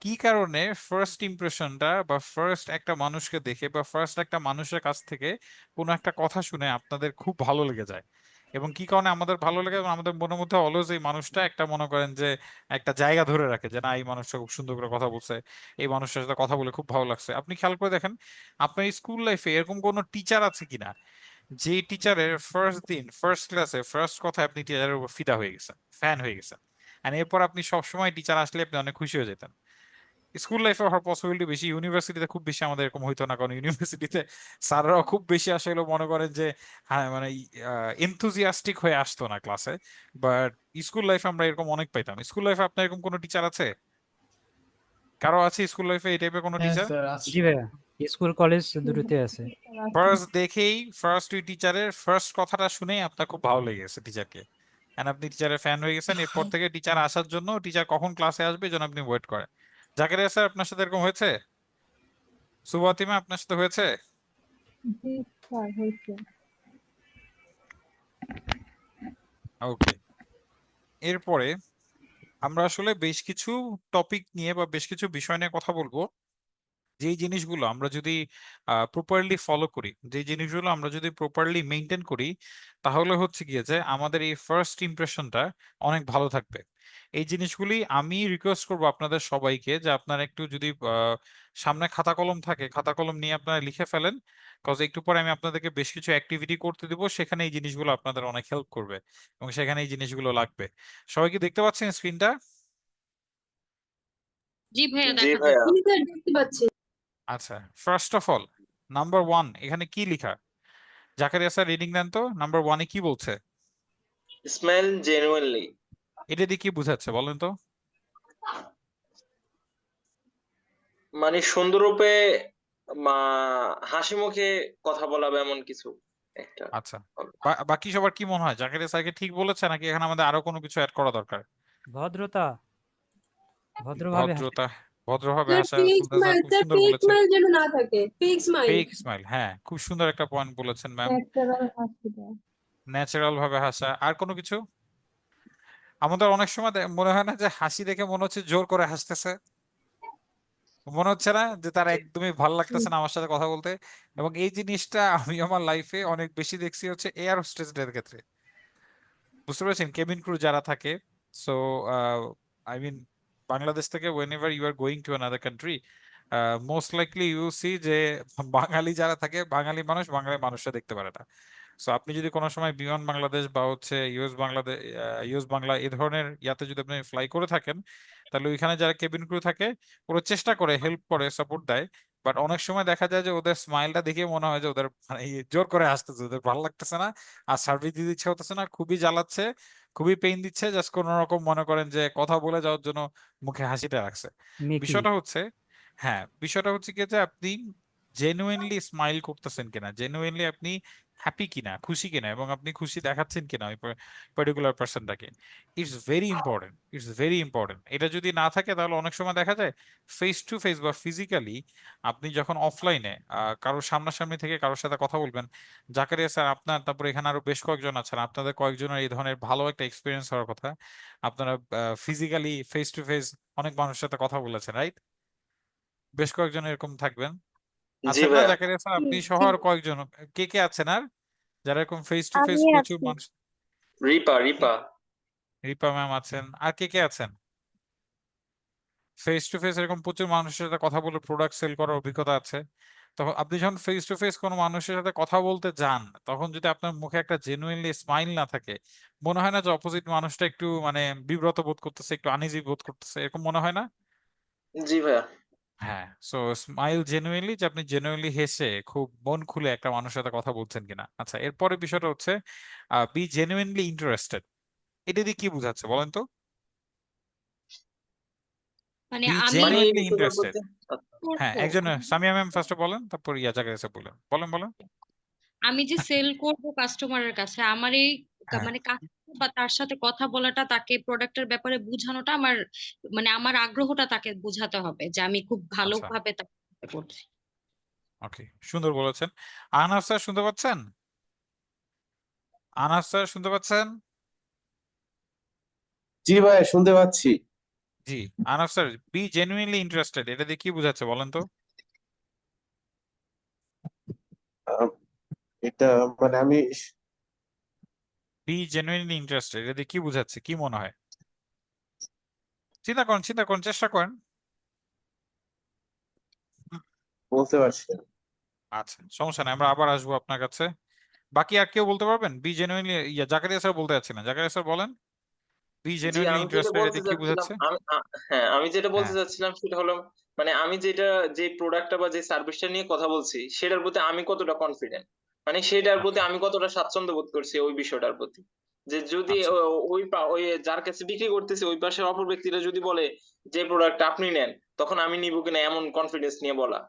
কি কারণে ফার্স্ট ইমপ্রেশনটা বা ফার্স্ট একটা মানুষকে দেখে বা ফার্স্ট একটা মানুষের কাছ থেকে কোনো একটা কথা শুনে আপনাদের খুব ভালো লেগে যায়, এবং কি কারণে আমাদের ভালো লাগে এবং আমাদের মনের মধ্যে অলওয়েজ এই মানুষটা একটা মনে করেন যে একটা জায়গা ধরে রাখে যে না এই মানুষটা খুব সুন্দর করে কথা বলছে, এই মানুষটার সাথে কথা বলে খুব ভালো লাগছে। আপনি খেয়াল করে দেখেন আপনার স্কুল লাইফে এরকম কোনো টিচার আছে কিনা যে টিচারের ফার্স্ট দিন ফার্স্ট ক্লাসে ফার্স্ট কথা আপনি টিচারের উপর ফিদা হয়ে গেছেন, ফ্যান হয়ে গেছেন, আর এরপর আপনি সবসময় টিচার আসলে আপনি অনেক খুশি হয়ে যেতেন। স্কুল লাইফে হওয়ার পসিবিলিটি বেশি, ইউনিভার্সিটিতে খুব বেশি আমাদের এরকম হইতো না, কারণ ইউনিভার্সিটিতে স্যাররাও খুব বেশি আসলে মনে করেন যে হ্যাঁ মানে এনথুজিয়াস্টিক হয়ে আসতো না ক্লাসে। বাট স্কুল লাইফে আমরা এরকম অনেক পাইতাম। স্কুল লাইফে আপনার এরকম কোনো টিচার আছে, কারো আছে স্কুল লাইফে এই টাইপের কোনো হ্যাঁ টিচার? স্যার আছে। জি ভাইয়া, স্কুল কলেজ দুটোতে আছে। ফার্স্ট দেখেই ফার্স্ট ওই টিচারের ফার্স্ট কথাটা শুনেই আপনার খুব ভালো লেগে গেছে টিচারকে, এন্ড আপনি টিচারের ফ্যান হয়ে গেছেন। এরপর থেকে টিচার আসার জন্য, টিচার কখন ক্লাসে আসবে যেন আপনি ওয়েট করেন। জাকারিয়া স্যার আপনার সাথে এরকম হয়েছে? সুবাতিমা আপনার সাথে হয়েছে? জি স্যার হয়েছে। ওকে, এরপরে আমরা আসলে বেশ কিছু টপিক নিয়ে বা বেশ কিছু বিষয় নিয়ে কথা বলবো, যেই জিনিসগুলো আমরা যদি প্রপারলি ফলো করি, যে জিনিসগুলো আমরা যদি প্রপারলি মেনটেন করি, তাহলে হচ্ছে গিয়ে যে আমাদের এই ফার্স্ট ইমপ্রেশনটা অনেক ভালো থাকবে। এই জিনিসগুলি আমি রিকোয়েস্ট করবো আপনাদের সবাইকে যে আপনারা একটু যদি সামনে খাতা কলম থাকে, খাতা কলম নিয়ে আপনারা লিখে ফেলেন, কজ একটু পরে আমি আপনাদেরকে বেশ কিছু অ্যাক্টিভিটি করতে দিব, সেখানে এই জিনিসগুলো আপনাদের অনেক হেল্প করবে এবং সেখানে এই জিনিসগুলো লাগবে। সবাই কি দেখতে পাচ্ছেন স্ক্রিনটা? জি ভাইয়া, জি দেখা ভাইয়া। যাচ্ছে। আমি স্যার দেখতে পাচ্ছি। আচ্ছা, ফার্স্ট অফ অল নাম্বার 1 এখানে কি লেখা? জাকারিয়া স্যার রিডিং দেন তো, নাম্বার 1 এ কি বলছে? স্মেল জেনুইনলি, এটা দিয়ে কি বোঝাচ্ছে বলেন তো? মানে সুন্দররূপে মা হাসি মুখে কথা বলাবে এমন কিছু একটা আচ্ছা, হবে। বাকি সবার কি মনে হয় জাকারিয়া স্যারকে ঠিক বলেছে নাকি এখানে আমাদের আরো কোনো কিছু অ্যাড করা দরকার? ভদ্রতা, ভদ্রভাবে হাসে। ভদ্রতা, ভদ্রভাবে স্যার হাসা, ফেক সুলতান স্যার স্মাইল, খুব স্যার সুন্দর ফেক বলেছেন। স্মাইল যেন না থাকে, ফেক স্মাইল। ফেক স্মাইল, হ্যাঁ খুব সুন্দর একটা পয়েন্ট বলেছেন ম্যাম। ন্যাচারাল হাসি দেয়। ন্যাচারাল ভাবে হাসা, আর কোনো কিছু? আমাদের অনেক সময় মনে হয় না যে হাসি দেখে মনে হচ্ছে জোর করে হাসতেছে, মনে হচ্ছে না যে তার একদমই ভালো লাগতেছে না আমার সাথে কথা বলতে? এবং এই জিনিসটা আমি আমার লাইফে অনেক বেশি দেখছি হচ্ছে এয়ার হোস্টেসদের ক্ষেত্রে। বুঝতে পেরেছেন? কেবিন ক্রু যারা থাকে, সো আই মিন বাংলাদেশ থেকে whenever you are going to another country, most likely you see যে বাঙালি যারা থাকে, বাঙালি মানুষ বাঙালি মানুষরা দেখতে পারে না। সো আপনি যদি কোনো সময় বিমান বাংলাদেশ বা হচ্ছে ইউএস বাংলা এই ধরনের ইয়াতে যদি আপনি ফ্লাই করে থাকেন, তাহলে ওইখানে যারা কেবিন ক্রু থাকে ওরা চেষ্টা করে, হেল্প করে, সাপোর্ট দেয়, বাট অনেক সময় দেখা যায় যে ওদের স্মাইলটা দেখে মনে হয় যে ওদের মানে জোর করে হাসতেছে, ওদের ভালো লাগতেছে না, আর সার্ভিস দিতে ইচ্ছে হতেছে না, খুবই জ্বালাচ্ছে, খুবই পেইন দিচ্ছে, জাস্ট কোন রকম মনে করেন যে কথা বলে যাওয়ার জন্য মুখে হাসিটা রাখছে। মেকি। বিষয়টা হচ্ছে, হ্যাঁ বিষয়টা হচ্ছে কি যে আপনি জেনুইনলি স্মাইল করতেছেন কিনা, জেনুইনলি আপনি হ্যাপি কিনা, খুশি কিনা, এবং আপনি খুশি দেখাচ্ছেন কিনা ওই পার্টিকুলার পার্সনটাকে। It's very important, it's very important. এটা যদি না থাকে তাহলে অনেক সময় দেখা যায় ফেস টু ফেস বা ফিজিক্যালি আপনি যখন অফলাইনে কারোর সামনাসামনি থেকে কারোর সাথে কথা বলবেন, জাকারিয়া স্যার আপনার, তারপর এখানে আরো বেশ কয়েকজন আছেন, আপনাদের কয়েকজনের এই ধরনের ভালো একটা এক্সপিরিয়েন্স হওয়ার কথা। আপনারা ফিজিক্যালি ফেস টু ফেস অনেক মানুষের সাথে কথা বলেছেন, রাইট? বেশ কয়েকজন এরকম থাকবেন, জি আছেন না ভাইয়া। জাকারিয়া স্যার? আপনি সহ জি, আর কয়েকজন, কে কে আছেন আর যারা এরকম ফেস টু ফেস আমি প্রচুর আছি। মানুষ? রিপা। রিপা ম্যাম আছেন, আর কে কে আছেন ফেস টু ফেস এরকম প্রচুর মানুষের সাথে কথা বলে প্রোডাক্ট সেল করার অভিজ্ঞতা আছে? তখন আপনি যখন ফেস টু ফেস কোনো মানুষের সাথে কথা বলতে যান, তখন যদি আপনার মুখে একটা জেনুইনলি স্মাইল না থাকে, মনে হয় না যে অপোজিট মানুষটা একটু মানে বিব্রত বোধ করতেছে, একটু আনইজি বোধ করতেছে, এরকম মনে হয় না? জি ভাইয়া। হ্যাঁ, সো স্মাইল জেনুইনলি, যে আপনি জেনুইনলি হেসে খুব মন খুলে একটা মানুষের সাথে কথা বলছেন কিনা। আচ্ছা, এরপরে বিষয়টা হচ্ছে বি জেনুইনলি ইন্টারেস্টেড। এটা দিয়ে কি বোঝাচ্ছে বলেন তো? মানে বি আমি মানে এই জেনুইনলি বিষয়টার ইন্টারেস্টেড। প্রতি হ্যাঁ, করবো একজন সামিয়া ম্যাম ফার্স্টে বলেন, তারপর জাকারিয়া স্যার বলেন, বলেন বলেন। আমি যে সেল করব কাস্টমারের কাছে, আমার এই হ্যাঁ, মানে কাস্টমার বা তার সাথে কথা বলাটা, তাকে প্রোডাক্টের ব্যাপারে বোঝানোটা আমার, মানে আমার আগ্রহটা তাকে বোঝাতে হবে যে আমি খুব আচ্ছা, ভালোভাবে তাকে সাহায্য করছি। ওকে, সুন্দর বলেছেন। আনাফ স্যার শুনতে পাচ্ছেন? আনাফ স্যার শুনতে পাচ্ছেন? জি ভাই, শুনতে পাচ্ছি। জি, Anaf sir, be genuinely interested এটা দিয়ে কি বোঝাচ্ছে বলেন তো? আহ, এটা মানে আমি বি জেনুইনলি ইন্টারেস্টেড এটা দিয়ে কি বোঝাচ্ছে, কি মনে হয়? চিন্তা করেন, চিন্তা করেন, চেষ্টা করেন। বলতে পারছি না। আচ্ছা, সমস্যা নাই, আমরা আবার আসবো আপনার কাছে। বাকি আর কেউ বলতে পারবেন? বি জেনুইনলি, জাকারিয়া স্যার বলতে যাচ্ছিলেন, জাকারিয়া স্যার বলেন, বি জি, জেনুইনলি আমি যেটা ইন্টারেস্টেড বলতে এতে কি চাচ্ছিলাম, বোঝাচ্ছে? হ্যাঁ, আমি যেটা বলতে হ্যাঁ, চাচ্ছিলাম সেটা হলো, মানে আমি যে প্রোডাক্টটা বা যে সার্ভিসটা নিয়ে কথা বলছি সেটার প্রতি আমি কতটা কনফিডেন্ট, মানে সেটার প্রতি আচ্ছা, আমি কতটা স্বাচ্ছন্দ্য বোধ করছি ওই বিষয়টার প্রতি। যে যদি আচ্ছা, ওই যার কাছে বিক্রি করতেছি ওই পাশের অপর ব্যক্তিরা যদি বলে যে প্রোডাক্ট আপনি নেন, তখন আমি নিব কিনা এমন কনফিডেন্স নিয়ে বলা।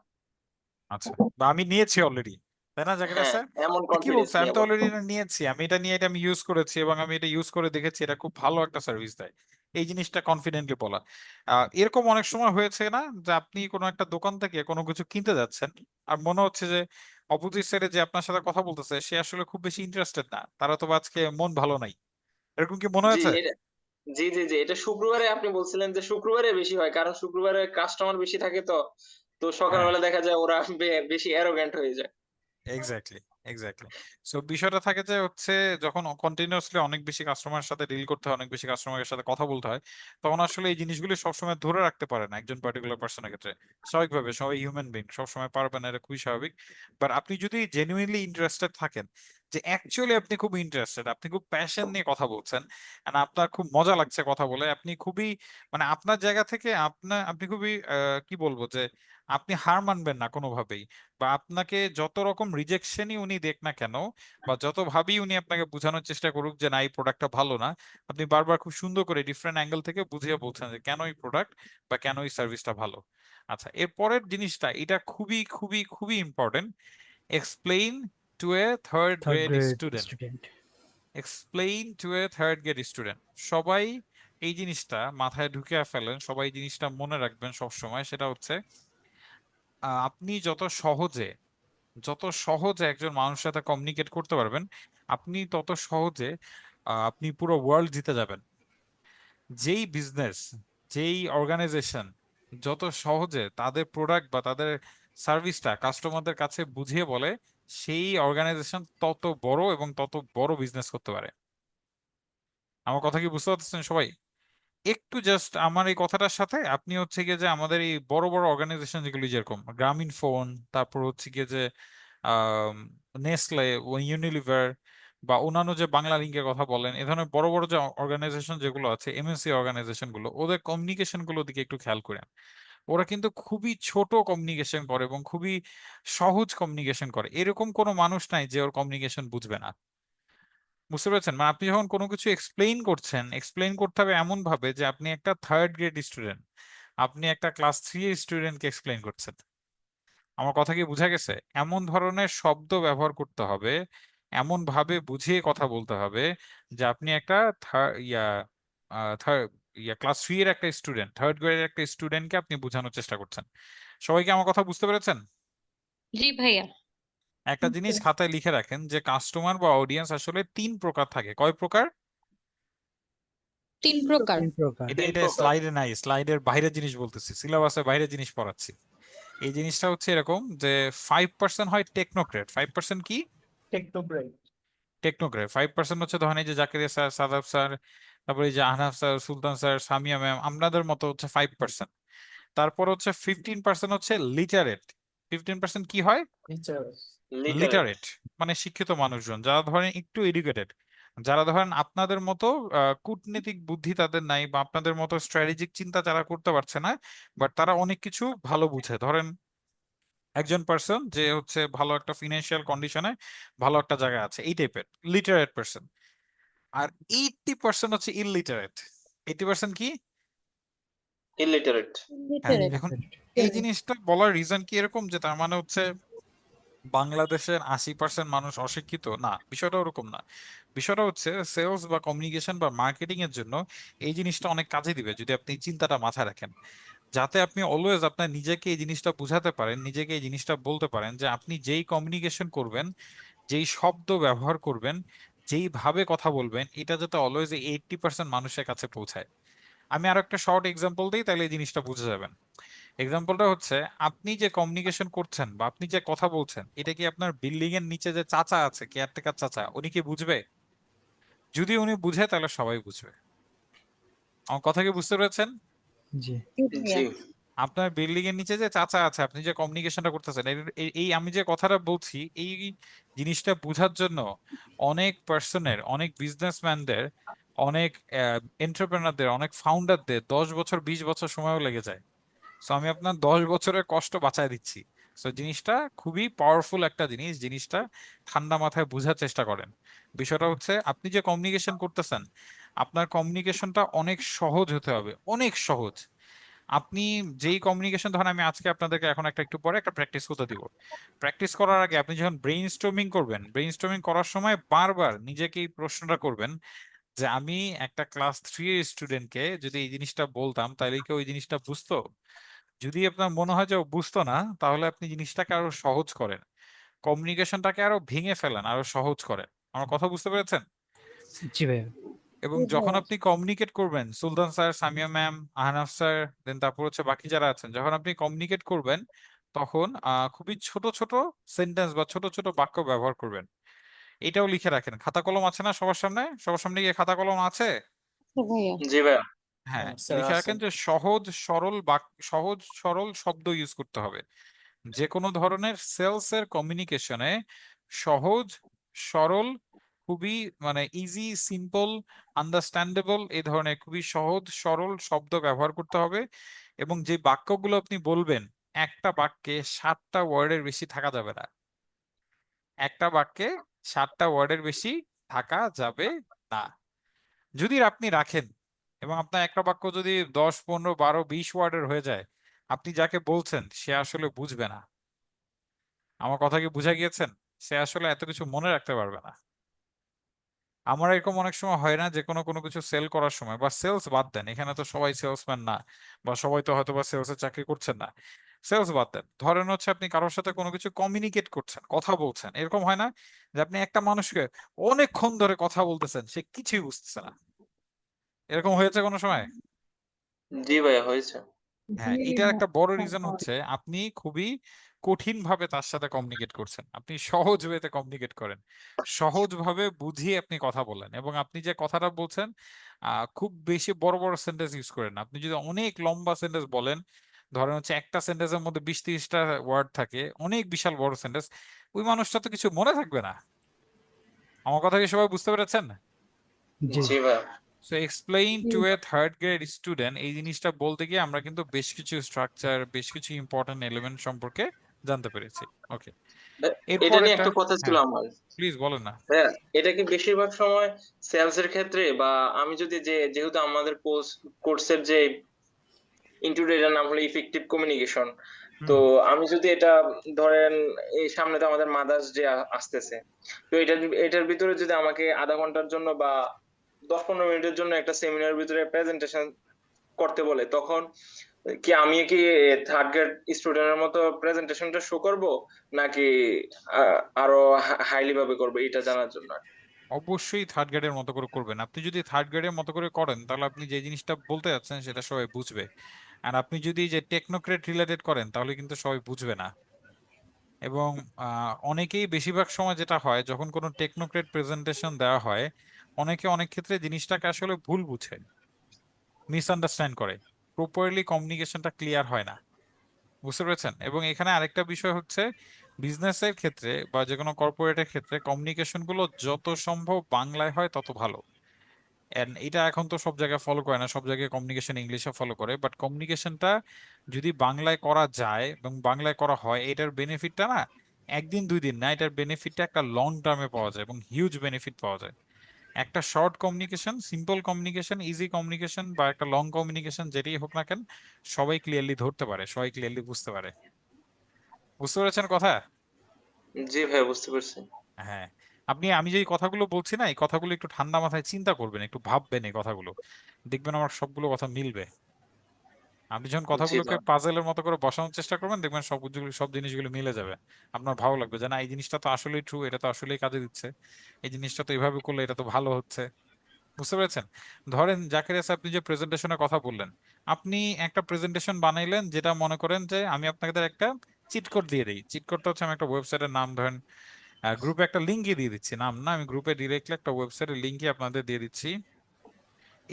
আচ্ছা, বা আমি নিয়েছি অলরেডি, তাই না জাকারিয়া হ্যাঁ, স্যার? এমন কি কনফিডেন্স বলছে, আমি নিয়ে তো বলা। অলরেডি নিয়েছি, আমি এটা নিয়ে, এটা আমি ইউজ করেছি এবং আমি এটা ইউজ করে দেখেছি, এটা খুব ভালো একটা সার্ভিস দেয়, এই জিনিসটা কনফিডেন্টলি বলা। এরকম অনেক সময় হয়েছে না যে আপনি কোনো একটা দোকান থেকে কোনো কিছু কিনতে যাচ্ছেন, আর মনে হচ্ছে যে অপোজিট সাইডে যে আপনার সাথে কথা বলতেছে সে আসলে খুব বেশি ইন্টারেস্টেড না, তারা তো আজকে মন ভালো নাই, এরকম কি মনে জি হয়েছে? এটা জি, এটা শুক্রবারে আপনি বলছিলেন যে শুক্রবারে বেশি হয়, কারণ শুক্রবারে কাস্টমার বেশি থাকে, তো তো হ্যাঁ, সকালবেলা দেখা যায় ওরা বেশি অ্যারোগ্যান্ট হয়ে যায়। Exactly, exactly. সো বিষয়টা থাকে যে হচ্ছে যখন কন্টিনিউয়াসলি অনেক বেশি কাস্টমারের সাথে ডিল করতে হয়, অনেক বেশি কাস্টমারের সাথে কথা বলতে হয়, তখন আসলে এই জিনিসগুলি সবসময় ধরে রাখতে পারে না একজন পার্টিকুলার পার্সনের ক্ষেত্রে। স্বাভাবিকভাবে সবাই হিউম্যান বিং, সবসময় পারবে না, এটা খুবই স্বাভাবিক। বাট আপনি যদি জেনুইনলি ইন্টারেস্টেড থাকেন, যে অ্যাকচুয়ালি আপনি খুব ইন্টারেস্টেড, আপনি খুব প্যাশন নিয়ে কথা বলছেন, and আপনার খুব মজা লাগছে কথা বলে, আপনি খুবই মানে আপনার জায়গা থেকে আপনি খুবই কি বলবো যে আপনি হার মানবেন না কোনোভাবেই, বা আপনাকে যত রকম রিজেকশনই উনি দেখ না কেন, বা যত ভাবেই উনি আপনাকে বোঝানোর চেষ্টা করুক যে না এই প্রোডাক্টটা ভালো না, আপনি বারবার খুব সুন্দর করে ডিফারেন্ট অ্যাঙ্গেল থেকে বুঝিয়ে বলছেন যে কেন এই প্রোডাক্ট বা কেন এই সার্ভিসটা ভালো। আচ্ছা, এর পরের জিনিসটা, এটা খুবই খুবই খুবই important. Explain to a third third grade grade student. Student. Explain to a third grade student. সবাই এই জিনিসটা মাথায় ঢুকিয়ে ফেলেন, সবাই এই জিনিসটা মনে রাখবেন সব সময়। সেটা হচ্ছে আপনি যত সহজে একজন মানুষের সাথে কমিউনিকেট করতে পারবেন, আপনি তত সহজে আপনি পুরো ওয়ার্ল্ড জিতে যাবেন। যেই বিজনেস, যেই অর্গানাইজেশন যত সহজে তাদের প্রোডাক্ট বা তাদের সার্ভিসটা কাস্টমারদের কাছে বুঝিয়ে বলে, সেই অর্গানাইজেশন তত বড় এবং তত বড় বিজনেস করতে পারে। আমার কথা কি বুঝতে পারতেছেন সবাই? একটু জাস্ট আমার এই কথাটার সাথে আপনি হচ্ছে গিয়ে যে আমাদের এই বড় বড় অর্গানাইজেশন যেগুলি, যেরকম গ্রামীণ ফোন, তারপর হচ্ছে গিয়ে যে নেসলে, ইউনিলিভার, বা অন্যান্য যে বাংলা লিঙ্কের কথা বলেন, এ ধরনের বড় বড় যে অর্গানাইজেশন যেগুলো আছে, এমএনসি অর্গানাইজেশন গুলো, ওদের কমিউনিকেশন গুলো দিকে একটু খেয়াল করেন। ওরা কিন্তু খুবই ছোট কমিউনিকেশন করে এবং খুবই সহজ কমিউনিকেশন করে, এরকম কোনো মানুষ নাই যে ওর কমিউনিকেশন বুঝবে না। বুঝতে পেরেছেন? মানে আপনি যখন কোনো কিছু এক্সপ্লেইন করছেন, এক্সপ্লেইন করতে হবে এমন ভাবে যে আপনি একটা থার্ড গ্রেড স্টুডেন্ট, আপনি একটা ক্লাস 3 এর স্টুডেন্টকে এক্সপ্লেইন করছেন। আমার কথা কি বোঝা গেছে? এমন ধরনের শব্দ ব্যবহার করতে হবে, এমন ভাবে বুঝিয়ে কথা বলতে হবে যে আপনি একটা ক্লাস 3 এর একটা স্টুডেন্ট, 3rd গ্রেডের একটা স্টুডেন্টকে আপনি বোঝানোর চেষ্টা করছেন। সবাই কি আমার কথা বুঝতে পেরেছেন? জি ভাইয়া। একটা জিনিস খাতায় লিখে রাখেন যে কাস্টমার বা অডিয়েন্স আসলে 3 প্রকার থাকে। কয় প্রকার? 3 প্রকার। 3 প্রকার। এটা 3 এটা প্রকার। স্লাইডে নাই, স্লাইডের বাইরের জিনিস বলতেছি, সিলেবাসের বাইরের জিনিস পড়াচ্ছি। এই জিনিসটা হচ্ছে এরকম যে 5% হয় টেকনোক্রেট। 5% কি? টেকনোক্রেট। টেকনোক্রেট। 5% হচ্ছে ধরেন এই যে জাকিরিয়া স্যার, সাদাব স্যার, তারপরে এই যে আহনাফ স্যার, সুলতান স্যার, সামিয়া ম্যাম, আপনাদের মতো হচ্ছে 5%। তারপর হচ্ছে 15% হচ্ছে লিটারেট। 15% কি হয়? টিচার্স। লিটারেট। লিটারেট মানে শিক্ষিত মানুষজন, যারা ধরেন একটু এডুকেটেড, যারা ধরেন আপনাদের মতো কূটনীতিক বুদ্ধি তাদের নাই, বা আপনাদের মতো স্ট্র্যাটেজিক চিন্তা যারা করতে পারছে না, বাট তারা অনেক কিছু ভালো বুঝে। ধরেন একজন পার্সন যে হচ্ছে ভালো একটা ফিনান্সিয়াল কন্ডিশনে ভালো একটা জায়গায় আছে, এই টাইপের লিটারেট পার্সন। আর 80% হচ্ছে ইললিটারেট। 80% কি? ইলিটারেট। হ্যাঁ, লিটারেট। এখন এই জিনিসটা বলার রিজন কি এরকম যে তার মানে হচ্ছে বাংলাদেশের 80% মানুষ অশিক্ষিত? না, বিষয়টা ওরকম না। বিষয়টা হচ্ছে সেলস বা কমিউনিকেশন বা মার্কেটিং এর জন্য এই জিনিসটা অনেক কাজে দিবে যদি আপনি এই চিন্তাটা মাথায় রাখেন, যাতে আপনি অলওয়েজ আপনার নিজেকে এই জিনিসটা বুঝাতে পারেন, নিজেকে এই জিনিসটা বলতে পারেন যে আপনি যেই কমিউনিকেশন করবেন, যেই শব্দ ব্যবহার করবেন, যেই ভাবে কথা বলবেন, এটা যাতে অলওয়েজ 80% মানুষের কাছে পৌঁছায়। আমি আরো একটা শর্ট এক্সাম্পল দিই, তাহলে এই জিনিসটা বুঝে যাবেন। এক্সাম্পলটা হচ্ছে আপনি যে কমিউনিকেশন করছেন বা আপনি যে কথা বলছেন, এটা কি আপনার বিল্ডিং এর নিচে যে চাচা আছে, কেয়ারটেকার চাচা, উনি কি বুঝবে? যদি উনি বুঝে তাহলে সবাই বুঝবে। আমার কথা কি বুঝতে পেরেছেন? জি। জি ভাইয়া। জি। আপনার বিল্ডিং এর নিচে যে চাচা আছে, আপনি যে কমিউনিকেশনটা করতেছেন, এই আমি যে কথাটা বলছি, এই জিনিসটা বোঝার জন্য অনেক পার্সনের, অনেক বিজনেসম্যানদের, অনেক এন্টারপ্রেনারদের, অনেক ফাউন্ডারদের 10 বছর 20 বছর সময়ও লেগে যায়। সো আমি আপনার 10 বছরের কষ্ট বাঁচায় দিচ্ছি। সো জিনিসটা খুবই পাওয়ারফুল একটা জিনিস, জিনিসটা ঠান্ডা মাথায় বোঝার চেষ্টা করেন। বিষয়টা হচ্ছে আপনি যে কমিউনিকেশন করতেছেন, আপনার কমিউনিকেশনটা অনেক সহজ হতে হবে, অনেক সহজ। আপনি যেই কমিউনিকেশন, ধরেন আমি আজকে আপনাদেরকে এখন একটু পরে একটা প্র্যাকটিস করতে দিব। প্র্যাকটিস করার আগে আপনি যখন ব্রেইন স্টর্মিং করবেন, ব্রেইন স্টর্মিং করার সময় বারবার নিজেকে এই প্রশ্নটা করবেন যে আমি একটা ক্লাস 3 এর স্টুডেন্টকে যদি এই জিনিসটা বলতাম, তাহলে কি ওই জিনিসটা বুঝতো? যদি আপনার মনে হয় যে ও বুঝতো না, তাহলে আপনি জিনিসটাকে আরো সহজ করেন, কমিউনিকেশনটাকে আরো ভেঙে ফেলেন, আরো সহজ করেন। আমার কথা বুঝতে পেরেছেন? জি ভাইয়া। এবং জি যখন ভাইয়া। আপনি কমিউনিকেট করবেন, Sultan sir, Samia ma'am, Ahnaf sir, then তারপর হচ্ছে বাকি যারা আছেন, যখন আপনি কমিউনিকেট করবেন, তখন খুবই ছোট ছোট সেন্টেন্স বা ছোট ছোট বাক্য ব্যবহার করবেন। এটাও লিখে রাখেন। খাতা কলম আছে না সবার সামনে? সবার সামনে গিয়ে খাতা কলম আছে? আচ্ছা ভাইয়া। জি ভাইয়া। হ্যাঁ, স্যার লিখে আছে। রাখেন যে সহজ সরল সহজ সরল শব্দ ইউজ করতে হবে। যে কোনো ধরনের সেলস এর কমিউনিকেশনে সহজ সরল, খুবই মানে ইজি, সিম্পল, আন্ডারস্ট্যান্ডেবল, এই ধরনের খুবই সহজ সরল শব্দ ব্যবহার করতে হবে। এবং যে বাক্যগুলো আপনি বলবেন, একটা বাক্যে 7টা ওয়ার্ডের বেশি থাকা যাবে না। একটা বাক্যে 7টা ওয়ার্ডের বেশি থাকা যাবে না। যদি আপনি রাখেন এবং আপনার একটা বাক্য যদি 10, 15, 12, 20 ওয়ার্ডের হয়ে যায়, আপনি যাকে বলছেন সে আসলে বুঝবে না। আমার কথা কি বুঝা গিয়েছেন? সে আসলে এত কিছু মনে রাখতে পারবে না। আমার এরকম অনেক সময় হয় না যে কোনো কোনো কিছু সেল করার সময়, বা সেলস বাদ দেন, এখানে তো সবাই সেলসম্যান না, বা সবাই তো হয়তো বা সেলসের চাকরি করছেন না। সেলস বাদ দেন, ধরেন হচ্ছে আপনি কারোর সাথে কোনো কিছু কমিউনিকেট করছেন, কথা বলছেন, এরকম হয় না যে আপনি একটা মানুষকে অনেকক্ষণ ধরে কথা বলতেছেন, সে কিছুই বুঝতেছে না? এরকম হয়েছে কোনো সময়? জি ভাইয়া, হয়েছে। হ্যাঁ, জি এটার একটা বড় হ্যাঁ, রিজন হয়। হচ্ছে আপনি খুবই কঠিন ভাবে তার সাথে কমিউনিকেট করছেন। আপনি সহজ ওয়েতে কমিউনিকেট করেন, সহজ ভাবে বুঝিয়ে আপনি কথা বলেন, এবং আপনি যে কথাটা বলছেন খুব বেশি বড় বড় সেন্টেন্স ইউজ করেন না। আপনি যদি অনেক লম্বা সেন্টেন্স বলেন, ধরেন হচ্ছে একটা সেন্টেন্সের মধ্যে 20-30টা ওয়ার্ড থাকে, অনেক বিশাল বড় সেন্টেন্স, ওই মানুষটা তো কিছু মনে থাকবে না। আমার কথা কি সবাই বুঝতে পেরেছেন? জি। জি ভাইয়া। সো এক্সপ্লেইন জি টু এ 3rd গ্রেড স্টুডেন্ট, এই জিনিসটা বলতে গিয়ে আমরা কিন্তু বেশ কিছু স্ট্রাকচার, বেশ কিছু ইম্পর্টেন্ট এলিমেন্ট সম্পর্কে জানতে পেরেছি। ওকে, এরপর এটা নিয়ে একটা, একটা কথা ছিল হ্যাঁ আমার। প্লিজ বলেন না। ভাইয়া, এটা কি বেশিরভাগ সময় সেলস এর ক্ষেত্রে, বা আমি যদি যেহেতু আমাদের কোর্সের যে ইন্ট্রোডাক্টর নাম হলো ইফেক্টিভ কমিউনিকেশন, তো হুম আমি যদি এটা ধরেন এই সামনে তো আমাদের মাদার্স ডে আসতেছে, তো এটার ভিতরে যদি আমাকে আধা ঘন্টার জন্য বা 10-15 মিনিটের জন্য একটা সেমিনার ভিতরে প্রেজেন্টেশন করতে বলে, তখন কি আমি কি থার্ড গ্রেড স্টুডেন্টের মতো প্রেজেন্টেশনটা শো করব, নাকি আরো হাইলি ভাবে করবো, এটা জানার জন্য। অবশ্যই থার্ড গ্রেডের মতো করে করবেন। আপনি যদি থার্ড গ্রেডের মতো করে করেন তাহলে আপনি যে জিনিসটা বলতে যাচ্ছেন সেটা সবাই বুঝবে। আর আপনি যদি যে টেকনোক্রেট রিলেটেড করেন তাহলে কিন্তু সবাই বুঝবে না। এবং অনেকেই বেশিরভাগ সময় যেটা হয় যখন কোনো টেকনোক্রেট প্রেজেন্টেশন দেওয়া হয়, অনেকে অনেক ক্ষেত্রে জিনিসটাকে আসলে ভুল বুঝে, মিসআন্ডারস্ট্যান্ড করে, প্রপারলি কমিউনিকেশনটা ক্লিয়ার হয় না। বুঝতে পেরেছেন? এবং এখানে আরেকটা বিষয় হচ্ছে, বিজনেসের ক্ষেত্রে বা যে কোনো কর্পোরেটের ক্ষেত্রে কমিউনিকেশন গুলো যত সম্ভব বাংলায় হয় তত ভালো। এন্ড এটা এখন তো সব জায়গায় ফলো করে না, সব জায়গায় কমিউনিকেশন ইংলিশে ফলো করে, বাট কমিউনিকেশনটা যদি বাংলায় করা যায় এবং বাংলায় করা হয়, এটার বেনিফিটটা না একদিন দুই দিন না, এটার বেনিফিটটা একটা লং টার্মে পাওয়া যায় এবং হিউজ বেনিফিট পাওয়া যায়। একটা short communication, simple communication, easy communication বা একটা লং কমিউনিকেশন যেটাই হোক না কেন, সবাই ক্লিয়ারলি ধরতে পারে, সবাই ক্লিয়ারলি বুঝতে পারে। বুঝতে পেরেছেন কথা? জি ভাই, বুঝতে পারছি। হ্যাঁ। আমি যে কথাগুলো বলছি না, এই কথাগুলো একটু ঠান্ডা মাথায় চিন্তা করবেন, একটু ভাববেন এই কথাগুলো, দেখবেন আমার সবগুলো কথা মিলবে। আপনি যখন জি কথাগুলোকে ভাই। পাজেলের মতো করে বসানোর চেষ্টা করবেন, দেখবেন সব জিনিসগুলো মিলে যাবে। আপনার ভালো লাগবে যে না, এই জিনিসটা তো আসলেই ট্রু, এটা তো আসলেই কাজে দিচ্ছে, এই জিনিসটা তো এইভাবে করলে এটা তো ভালো হচ্ছে। বুঝতে পেরেছেন? ধরেন জাকারিয়া স্যার, আপনি যে প্রেজেন্টেশনের কথা বললেন, আপনি একটা প্রেজেন্টেশন বানাইলেন যেটা মনে করেন যে আমি আপনাদের একটা চিট কোড দিয়ে দিই। চিট কোডটা হচ্ছে, আমি একটা ওয়েবসাইটের নাম ধরেন গ্রুপে একটা লিঙ্কই দিয়ে দিচ্ছি, নাম না, আমি গ্রুপে ডিরেক্টলি একটা ওয়েবসাইটের লিঙ্কই আপনাদের দিয়ে দিচ্ছি।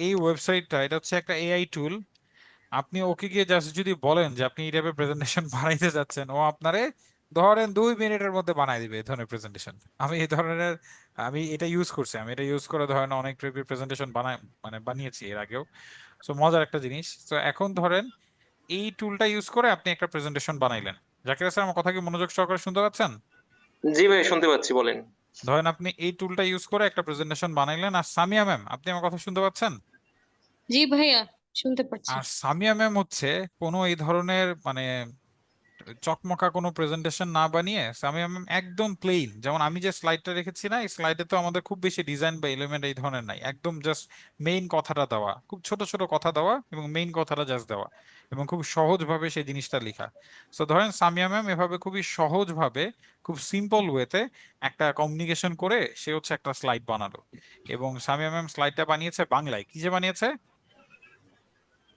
এই ওয়েবসাইটটা, এটা হচ্ছে একটা এআই টুল। আপনি ওকে গিয়ে জাস্ট যদি বলেন যে আপনি এই টাইপের প্রেজেন্টেশন বানাইতে যাচ্ছেন, ও আপনারে ধরেন 2 মিনিটের মধ্যে বানাই দিবে এই ধরনের প্রেজেন্টেশন। আমি এটা ইউজ করছি, আমি এটা ইউজ করে ধরেন অনেক টাইপের প্রেজেন্টেশন বানিয়েছি এর আগেও। সো মজার একটা জিনিস। তো এখন ধরেন এই টুলটা ইউজ করে আপনি একটা প্রেজেন্টেশন বানাইলেন। জাকির স্যার, আমার কথা কি মনোযোগ সহকারে শুনতে পাচ্ছেন? জি ভাই, শুনতে পাচ্ছি, বলেন। ধরেন আপনি এই টুলটা ইউজ করে একটা প্রেজেন্টেশন বানাইলেন। আর সামিয়া ম্যাম, আপনি আমার কথা শুনতে পাচ্ছেন? জি ভাইয়া, শুনতে পাচ্ছি। আর সামিয়া ম্যাম হচ্ছে কোনো এই ধরনের চকমকা কোনো প্রেজেন্টেশন না বানিয়ে, সামিয়া ম্যাম একদম প্লেন, যেমন আমি যে স্লাইডটা রেখেছি না, এই স্লাইডে তো আমাদের খুব বেশি ডিজাইন বা এলিমেন্ট এই ধরনের নাই, একদম জাস্ট মেইন কথাটা দেওয়া, খুব ছোট ছোট কথা দেওয়া এবং মেইন কথাটা জাস্ট দেওয়া, এবং খুব সহজভাবে সেই জিনিসটা লেখা। সো ধরেন সামিয়া ম্যাম এভাবে খুবই সহজভাবে, খুব সিম্পল ওয়েতে একটা কমিউনিকেশন করে সে হচ্ছে একটা স্লাইড বানালো। এবং সামিয়া ম্যাম স্লাইডটা বানিয়েছে বাংলায়। কি যে বানিয়েছে?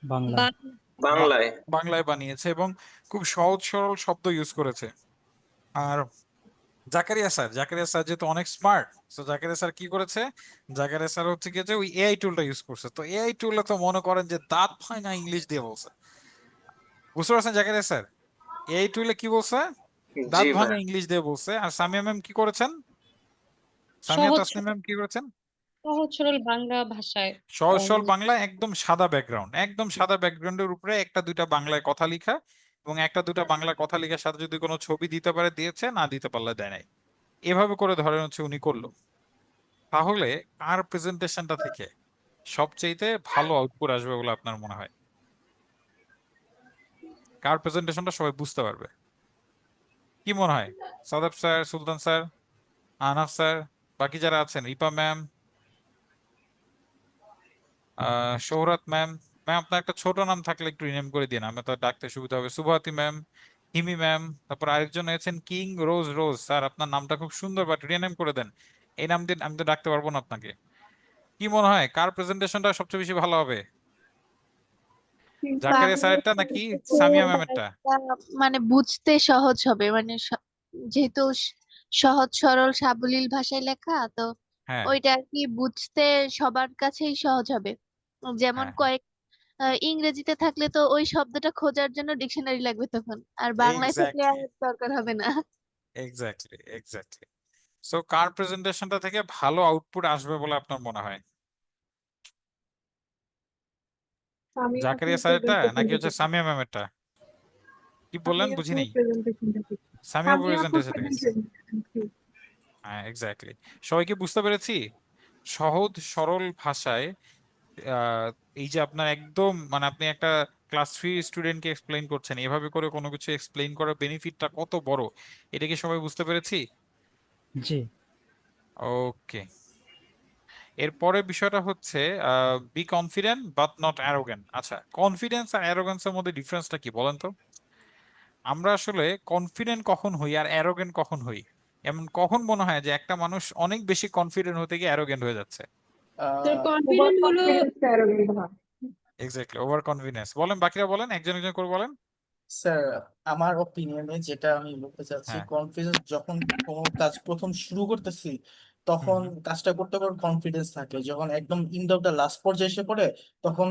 বাংলা। বা- বা- বাংলায়। বাংলায় বানিয়েছে এবং খুব সহজ সরল শব্দ ইউজ করেছে। আর জাকারিয়া স্যার যেহেতু অনেক স্মার্ট, তো জাকারিয়া স্যার কি করেছে, জাকারিয়া স্যার হচ্ছে কি যে ওই এআই টুলটা ইউজ করছে। তো এআই টুলে তো মনে করেন যে দাঁত ভাঙা ইংলিশ দিয়ে বলছে। বুঝতে পারছেন জাকারিয়া স্যার? এআই টুলে কি বলছে? জি দাঁত ভাই। ভাঙা ইংলিশ দিয়ে বলছে। আর সামিয়া ম্যাম কি করেছেন, সামিয়া সহজ তাসনিম ম্যাম কি করেছেন? সহজ সরল বাংলা ভাষায় সহজ আম, সরল বাংলা, একদম সাদা ব্যাকগ্রাউন্ড, একদম সাদা ব্যাকগ্রাউন্ডের উপরে একটা দুইটা বাংলায় কথা লিখা, এবং একটা দুইটা বাংলা কথা লেখার সাথে যদি কোনো ছবি দিতে পারে দিয়েছে, না দিতে পারলে দেয় নাই। এভাবে করে ধরেন হচ্ছে উনি করলো। তাহলে কার প্রেজেন্টেশনটা থেকে সবচেয়ে ভালো আউটপুট আসবে বলে আপনার মনে হয়? কার প্রেজেন্টেশনটা সবাই বুঝতে পারবে? কি মনে হয়? সাদাব স্যার, সুলতান স্যার, আহনাফ স্যার, বাকি যারা আছেন, রিপা ম্যাম, শোহরাত ম্যাম। ম্যাম, আপনার একটা ছোট নাম থাকলে একটু রিনেম করে দিন, আমি তো ডাকতে সুবিধা হবে। সুভাতি ম্যাম, হিমি ম্যাম, তারপর আরেকজন আছেন কিং রোজ রোজ স্যার, আপনার নামটা খুব সুন্দর, বাট রিনেম করে দেন। এই নাম দিয়ে আমি তো ডাকতে পারবো না আপনাকে। কি মনে হয় কার প্রেজেন্টেশনটা সবচেয়ে বেশি ভালো হবে? জাকারিয়া বাংলায় স্যারেরটা নাকি হচ্ছে সামিয়া ম্যামেরটা? মানে বুঝতে সহজ হবে, মানে যেহেতু সহজ সরল সাবলীল ভাষায় লেখা, তো হ্যাঁ, ওইটা আর কি বুঝতে সবার কাছেই সহজ হবে। যেমন হ্যাঁ, হ্যাঁ, ইংরেজিতে থাকলে তো ওই শব্দটা খোঁজার জন্য ডিকশনারি লাগবে তখন, আর বাংলায় থাকলে আর এক্স্যাক্টলি, দরকার হবে না। Exactly, exactly. সো কার প্রেজেন্টেশনটা থেকে ভালো আউটপুট আসবে বলে আপনার মনে হয়? আমি জাকারিয়া আপুর স্যারেরটা নাকি প্রেজেন্টেশনটা হচ্ছে থেকে সামিয়া ম্যামেরটা? কি আমি বললেন, বুঝিনি। আপুর প্রেজেন্টেশনটা থেকে সামিয়া আমি আপুর প্রেজেন্টেশন থেকে। প্রেজেন্টেশন। হ্যাঁ, এক্স্যাক্টলি। সবাইকে বুঝতে পেরেছি? সহজ সরল ভাষায়, আহ, এই যে আপনার একদম আপনি একটা ক্লাস 3 স্টুডেন্টকে এক্সপ্লেইন করছেন, এভাবে করে কোনো কিছু এক্সপ্লেইন করার বেনিফিটটা কত বড়, এটা কি সবাই বুঝতে পেরেছি? জি। ওকে, এরপরে বিষয়টা হচ্ছে be confident but not arrogant. আচ্ছা, কনফিডেন্স আর অ্যারোগেন্সের মধ্যে ডিফারেন্সটা কি বলেন তো? আমরা আসলে কনফিডেন্ট কখন হই আর অ্যারোগেন্ট কখন হই? এমন কখন মনে হয় যে একটা মানুষ অনেক বেশি কনফিডেন্ট হতে গিয়ে অ্যারোগেন্ট হয়ে যাচ্ছে? স্যার আহ ওভার কনফিডেন্ট হলো কনফিডেন্স অ্যারোগেন্ট হয়। Exactly, over confidence. বলেন, বাকিরা বলেন, একজন একজন করে বলেন। স্যার আমার ওপিনিয়নে যেটা আমি বলতে চাচ্ছি, হ্যাঁ। কনফিডেন্স যখন কোনো কাজ প্রথম শুরু করতেছি হুম তখন হুম। কাজটা করতে করে কনফিডেন্স থাকে, যখন একদম ইন দ্য লাস্ট পর্যায়ে এসে পড়ে তখন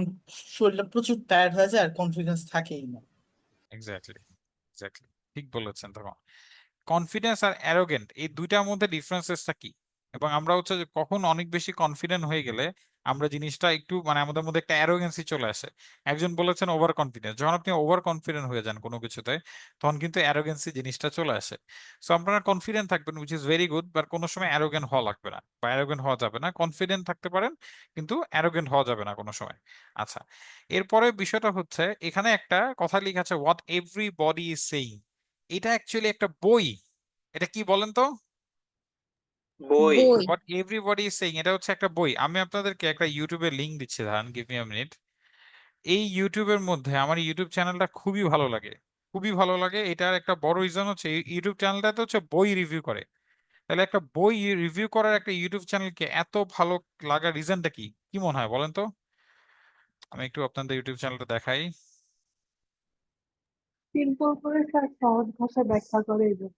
শরীরটা প্রচুর টায়ার্ড হয়ে যায় আর কনফিডেন্স থাকেই না। এক্স্যাক্টলি, এক্স্যাক্টলি, ঠিক বলেছেন। তখন কনফিডেন্স আর অ্যারোগেন্ট এই দুইটার মধ্যে ডিফারেন্সেসটা কি? এবং আমরা হচ্ছে যে কখন অনেক বেশি কনফিডেন্ট হয়ে গেলে আমরা জিনিসটা একটু মানে আমাদের মধ্যে একটা অ্যারোগেন্সি চলে আসে। একজন বলেছেন ওভার কনফিডেন্স, যখন আপনি ওভার কনফিডেন্ট হয়ে যান কোনো কিছুতে তখন কিন্তু অ্যারোগেন্সি জিনিসটা চলে আসে। সো আপনারা কনফিডেন্ট থাকবেন, which is very good, but কোনো সময় অ্যারোগেন্ট হওয়া লাগবে না বা অ্যারোগেন্ট হওয়া যাবে না। কনফিডেন্ট থাকতে পারেন কিন্তু অ্যারোগেন্ট হওয়া যাবে না কোনো সময়। আচ্ছা, এরপরে বিষয়টা হচ্ছে এখানে একটা কথা লেখা আছে, হোয়াট এভরিবডি ইজ সেইং। এটা অ্যাকচুয়ালি একটা বই। এটা কি বলেন তো? বই। বই। হোয়াট এভরিবডি ইজ সেইং এটা হচ্ছে একটা বই। আমি আপনাদেরকে একটা ইউটিউবের লিংক দিচ্ছি, দাঁড়ান, গিভ মি আ মিনিট। এই ইউটিউবের মধ্যে আমার ইউটিউব চ্যানেলটা খুবই ভালো লাগে, খুবই ভালো লাগে। এটার একটা বড় রিজন হচ্ছে এই ইউটিউব চ্যানেলটাতে হচ্ছে বই রিভিউ করে। তাহলে একটা বই রিভিউ করার একটা ইউটিউব চ্যানেলকে এত ভালো লাগার রিজনটা কি, কি মনে হয় বলেন তো? আমি একটু আপনাদের ইউটিউব চ্যানেলটা দেখাই। সিম্পল করে স্যার সহজ ভাষায় ব্যাখ্যা করে এই জন্য।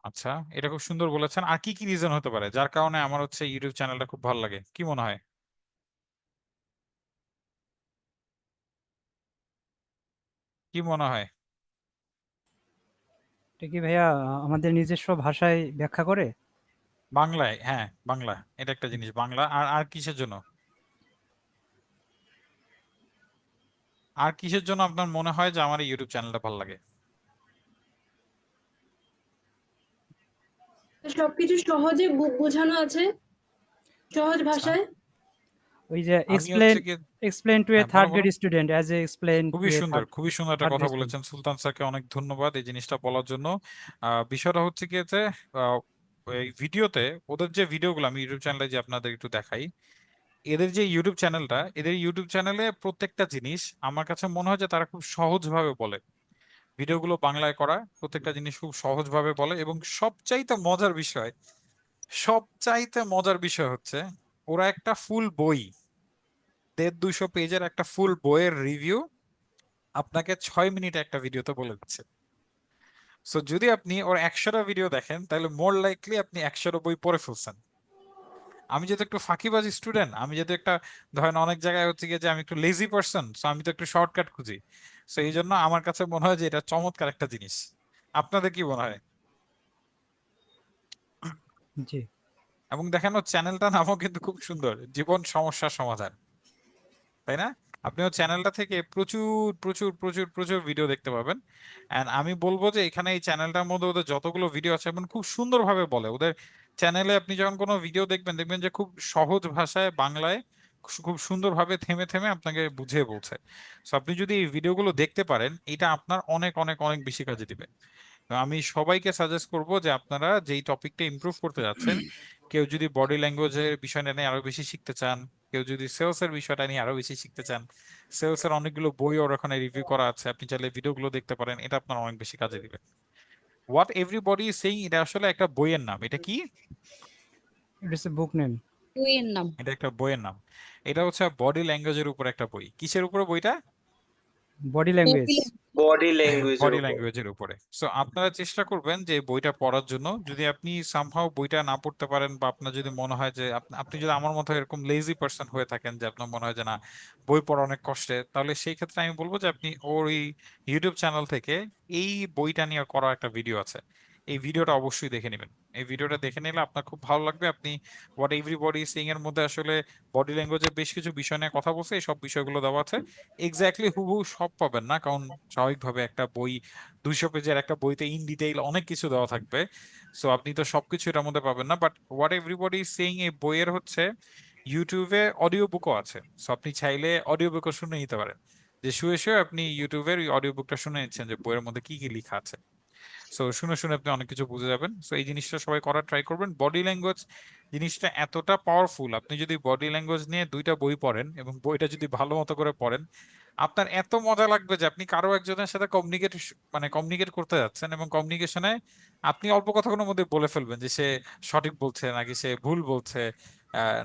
আচ্ছা, এটা খুব সুন্দর বলেছেন। আর কি কি রিজন হতে পারে যার কারণে আমার হচ্ছে ইউটিউব চ্যানেলটা খুব ভালো লাগে, কি মনে হয়? কি মনে হয়? এটা কি ভাইয়া আমাদের নিজস্ব ভাষায় ব্যাখ্যা করে? বাংলায়, হ্যাঁ বাংলা, এটা একটা জিনিস বাংলা। আর আর কিসের জন্য, আর কিসের জন্য আপনার মনে হয় যে আমার এই ইউটিউব চ্যানেলটা ভালো লাগে? সবকিছু সহজে বোঝানো আছে, সহজ আচ্ছা, ভাষায়। ওই যে আমি হচ্ছে কি, এক্সপ্লেন টু এ হ্যাঁ বলো থার্ড বলো। Grade student as a explain to খুবই এ সুন্দর, খুবই সুন্দর একটা থার্ড কথা গ্রেড স্টুডেন্ট। বলেছেন। সুলতান স্যারকে অনেক ধন্যবাদ এই জিনিসটা বলার জন্য। বিষয়টা হচ্ছে কি যে আহ, এই ভিডিওতে ওদের যে ভিডিওগুলো আমি ইউটিউব চ্যানেলে যে আপনাদের একটু দেখাই, এদের যে ইউটিউব চ্যানেলটা, এদের ইউটিউব চ্যানেলে প্রত্যেকটা জিনিস আমার কাছে মনে হয় যে তারা খুব সহজভাবে বলে। ভিডিওগুলো বাংলায় করা, প্রত্যেকটা জিনিস খুব সহজভাবে বলে। এবং সবচাইতে মজার বিষয় হচ্ছে ওরা একটা ফুল বই, 150-200 পেজের একটা ফুল বইয়ের রিভিউ আপনাকে 6 মিনিটে একটা ভিডিওতে বলে দিচ্ছে। সো যদি আপনি ওর 100টা ভিডিও দেখেন তাহলে মোর লাইকলি আপনি 100টা বই পড়ে ফেলছেন। আমি যেহেতু একটু ফাঁকিবাজ স্টুডেন্ট, আমি যেহেতু একটা, ধরেন অনেক জায়গায় হচ্ছে গিয়ে যে আমি একটু লেজি পার্সন, সো আমি তো একটু শর্টকাট খুঁজি। সো এই জন্য আমার কাছে মনে হয় যে এটা চমৎকার একটা জিনিস। আপনাদের কি মনে হয়? জি। এবং দেখেন ওর চ্যানেলটা নামও কিন্তু খুব সুন্দর, জীবন সমস্যার সমাধান, তাই না? আপনি ওর চ্যানেলটা থেকে প্রচুর প্রচুর প্রচুর প্রচুর ভিডিও দেখতে পাবেন। এন্ড আমি বলবো যে এখানে এই চ্যানেলটার মধ্যে ওদের যতগুলো ভিডিও আছে এবং খুব সুন্দরভাবে বলে। ওদের চ্যানেলে আপনি যখন কোনো ভিডিও দেখবেন দেখবেন যে খুব সহজ ভাষায় বাংলায় খুব সুন্দরভাবে থেমে থেমে আপনাকে বুঝিয়ে বলছে। সো আপনি যদি এই ভিডিওগুলো দেখতে পারেন এটা আপনার অনেক অনেক অনেক বেশি কাজে দিবে। তো আমি সবাইকে সাজেস্ট করব যে আপনারা যেই টপিকটা ইমপ্রুভ করতে যাচ্ছেন, কেউ যদি বডি ল্যাঙ্গুয়েজের বিষয়টা নিয়ে আরো বেশি শিখতে চান, কেউ যদি সেলস এর বিষয়টা নিয়ে আরো বেশি শিখতে চান, সেলস এর অনেকগুলো বই ওর ওখানে রিভিউ করা আছে, আপনি চাইলে ভিডিওগুলো দেখতে পারেন, এটা আপনার অনেক বেশি কাজে দিবে। হোয়াট এভরিবডি ইজ সেইং এটা আসলে একটা বইয়ের নাম। এটা কি? It's a book name. বইয়ের নাম। এটা একটা বইয়ের নাম। এটা হচ্ছে বডি ল্যাঙ্গুয়েজের উপর একটা বই। কিসের উপরে বইটা? Body language. বডি ল্যাঙ্গুয়েজের বডি উপর। ল্যাঙ্গুয়েজের উপরে। সো আপনারা চেষ্টা করবেন যে এই বইটা পড়ার জন্য। যদি আপনি সামহাও বইটা না পড়তে পারেন বা আপনার যদি মনে হয় যে আপনি যদি আমার মতো এরকম লেজি পার্সন হয়ে থাকেন যে আপনার মনে হয় যে না বই পড়া অনেক কষ্টের, তাহলে সেই ক্ষেত্রে আমি বলবো যে আপনি ওর এই ইউটিউব চ্যানেল থেকে এই বইটা নিয়ে করা একটা ভিডিও আছে, এই ভিডিওটা অবশ্যই দেখে নেবেন। এই ভিডিওটা দেখে নিলে আপনার খুব ভালো লাগবে। আপনি হোয়াট এভরিবডি সিং এর মধ্যে আসলে বডি ল্যাঙ্গুয়েজের বেশ কিছু বিষয় নিয়ে কথা বলছে, এই সব বিষয়গুলো দেওয়া আছে। এক্স্যাক্টলি হুবহু সব পাবেন না, কারণ স্বাভাবিকভাবে একটা বই 200 পেজের একটা বইতে ইন ডিটেইল অনেক কিছু দেওয়া থাকবে। সো আপনি তো সবকিছু এটার মধ্যে পাবেন না। বাট হোয়াট এভরিবডি সেইং এই বইয়ের হচ্ছে ইউটিউবে অডিও বুকও আছে। সো আপনি চাইলে অডিও বুকও শুনে নিতে পারেন। যে শুয়ে শুয়ে আপনি ইউটিউবের অডিও বুকটা শুনে নিচ্ছেন যে বইয়ের মধ্যে কি কি লেখা আছে। সো শুনে শুনে আপনি অনেক কিছু বুঝে যাবেন। সো এই জিনিসটা সবাই করার ট্রাই করবেন। বডি ল্যাঙ্গুয়েজ জিনিসটা এতটা পাওয়ারফুল, আপনি যদি বডি ল্যাঙ্গুয়েজ নিয়ে 2টা বই পড়েন এবং বইটা যদি ভালো মতো করে পড়েন, আপনার এত মজা লাগবে যে আপনি কারো একজনের সাথে কমিউনিকেট করতে যাচ্ছেন, এবং কমিউনিকেশনে আপনি অল্প কথাগুলোর মধ্যে বলে ফেলবেন যে সে সঠিক বলছে নাকি সে ভুল বলছে,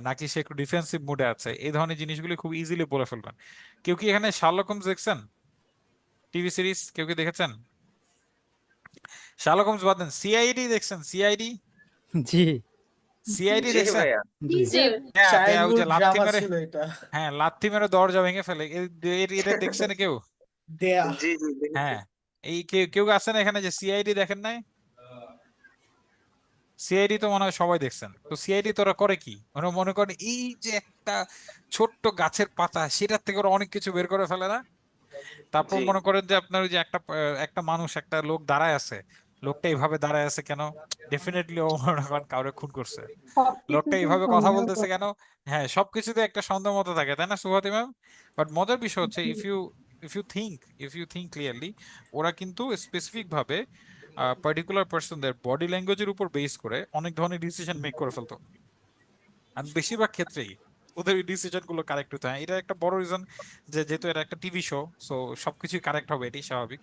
নাকি সে একটু ডিফেন্সিভ মুডে আছে। এই ধরনের জিনিসগুলি খুব ইজিলি বলে ফেলবেন। কেউ কি এখানে শার্লক হোমস দেখছেন? টিভি সিরিজ কেউ কি দেখেছেন? শার্লক হোমস বাদ দেন, সিআইডি দেখছেন? সিআইডি জি সিআইডি জি দেখছেন? ভাইয়া। জি জি স্যার হ্যাঁ, ওই চাইল্ডহুড যে লাথি ড্রামা মেরে, ছিল এটা। হ্যাঁ লাথি মেরে দরজা ভেঙে ফেলে, এটা দেখছেন কেউ? দেয়া। জি জি দেখেছি। হ্যাঁ, এই কেউ কেউ আছেন এখানে যে সিআইডি দেখেন নাই? সিআইডি তো মনে হয় সবাই দেখছেন। তো সিআইডি তোরা করে কি, ওরা মনে করেন এই যে একটা ছোট্ট গাছের পাতা, সেটার থেকে ওরা অনেক কিছু বের করে ফেলে না? তারপর জি মনে করেন যে আপনার ওই যে একটা মানুষ, একটা লোক দাঁড়ায় আছে, লোকটা এইভাবে দাঁড়ায় আছে কেন? ডেফিনেটলি ও মনে করেন কাউরে খুন করছে। লোকটা সবকিছুতেই এইভাবে কথা সন্দেহ বলতেছে করে। কেন? হ্যাঁ, সবকিছুতে একটা সন্দেহ মতো থাকে, তাই না সুহাতি ম্যাম? বাট মজার বিষয় হচ্ছে, জি। ইফ ইউ থিঙ্ক ক্লিয়ারলি, ওরা কিন্তু স্পেসিফিক ভাবে পার্টিকুলার পার্সনদের বডি ল্যাঙ্গুয়েজের উপর বেস করে অনেক ধরনের ডিসিশন মেক করে ফেলতো। আর বেশিরভাগ ক্ষেত্রেই ওদের ডিসিশন গুলো কারেক্ট হতো। হ্যাঁ, এটা একটা বড় রিজন যে যেহেতু এটা একটা টিভি শো, সো সবকিছুই কারেক্ট হবে, এটাই স্বাভাবিক।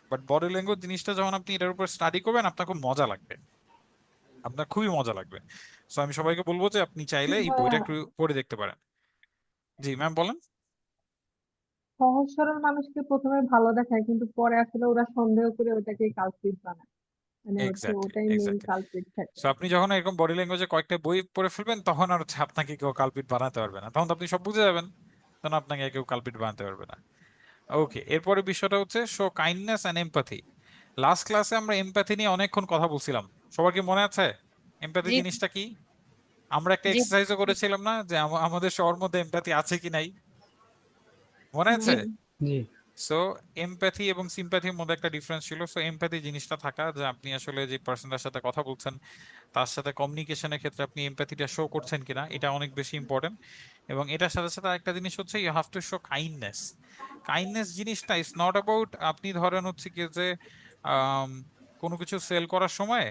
বাট বডি ল্যাঙ্গুয়েজ জিনিসটা যখন আপনি এটার উপর স্টাডি করবেন, আপনার খুব মজা লাগবে, আপনার খুবই মজা লাগবে। সো আমি সবাইকে বলবো যে আপনি চাইলে এই বইটা ভাইয়া, একটু পড়ে দেখতে পারেন। জি ম্যাম বলেন। সহজ সরল মানুষকে প্রথমে ভালো দেখায় কিন্তু পরে আসলে ওরা সন্দেহ করে ওটাকে কালপ্রিট বানায়, মানে হচ্ছে এক্স্যাক্টলি, ওটাই মেইন এক্স্যাক্টলি। কালপ্রিট থাকে। সো আপনি যখন এরকম বডি ল্যাঙ্গুয়েজে কয়েকটা বই পড়ে ফেলবেন, তখন আর হচ্ছে আপনাকে কেউ কালপিট বানাতে পারবে না, তখন তো আপনি সব বুঝে যাবেন, তখন আপনাকে কেউ কালপিট বানাতে পারবে না। ওকে, এরপরে বিষয়টা হচ্ছে show kindness and empathy. Last ক্লাসে আমরা এমপ্যাথি নিয়ে অনেকক্ষণ কথা বলছিলাম, সবার কি মনে আছে এমপ্যাথি জি জিনিসটা কি? আমরা একটা জি এক্সারসাইজও করেছিলাম না যে আমাদের সবার মধ্যে এমপ্যাথি আছে কি নাই, মনে জি আছে? জি সো এমপ্যাথি এবং সিম্প্যাথির মধ্যে একটা ডিফারেন্স ছিল। সো এমপ্যাথি জিনিসটা থাকা যে আপনি আসলে যে পার্সনটার সাথে কথা বলছেন, তার সাথে কমিউনিকেশনের ক্ষেত্রে আপনি এমপ্যাথিটা শো করছেন কিনা, এটা অনেক বেশি ইম্পর্টেন্ট। এবং এটার সাথে সাথে আরেকটা জিনিস হচ্ছে you have to show kindness. Kindness জিনিসটা ইজ নট অ্যাবাউট আপনি ধরেন হচ্ছে কি যে আম, কোনো কিছু সেল করার সময়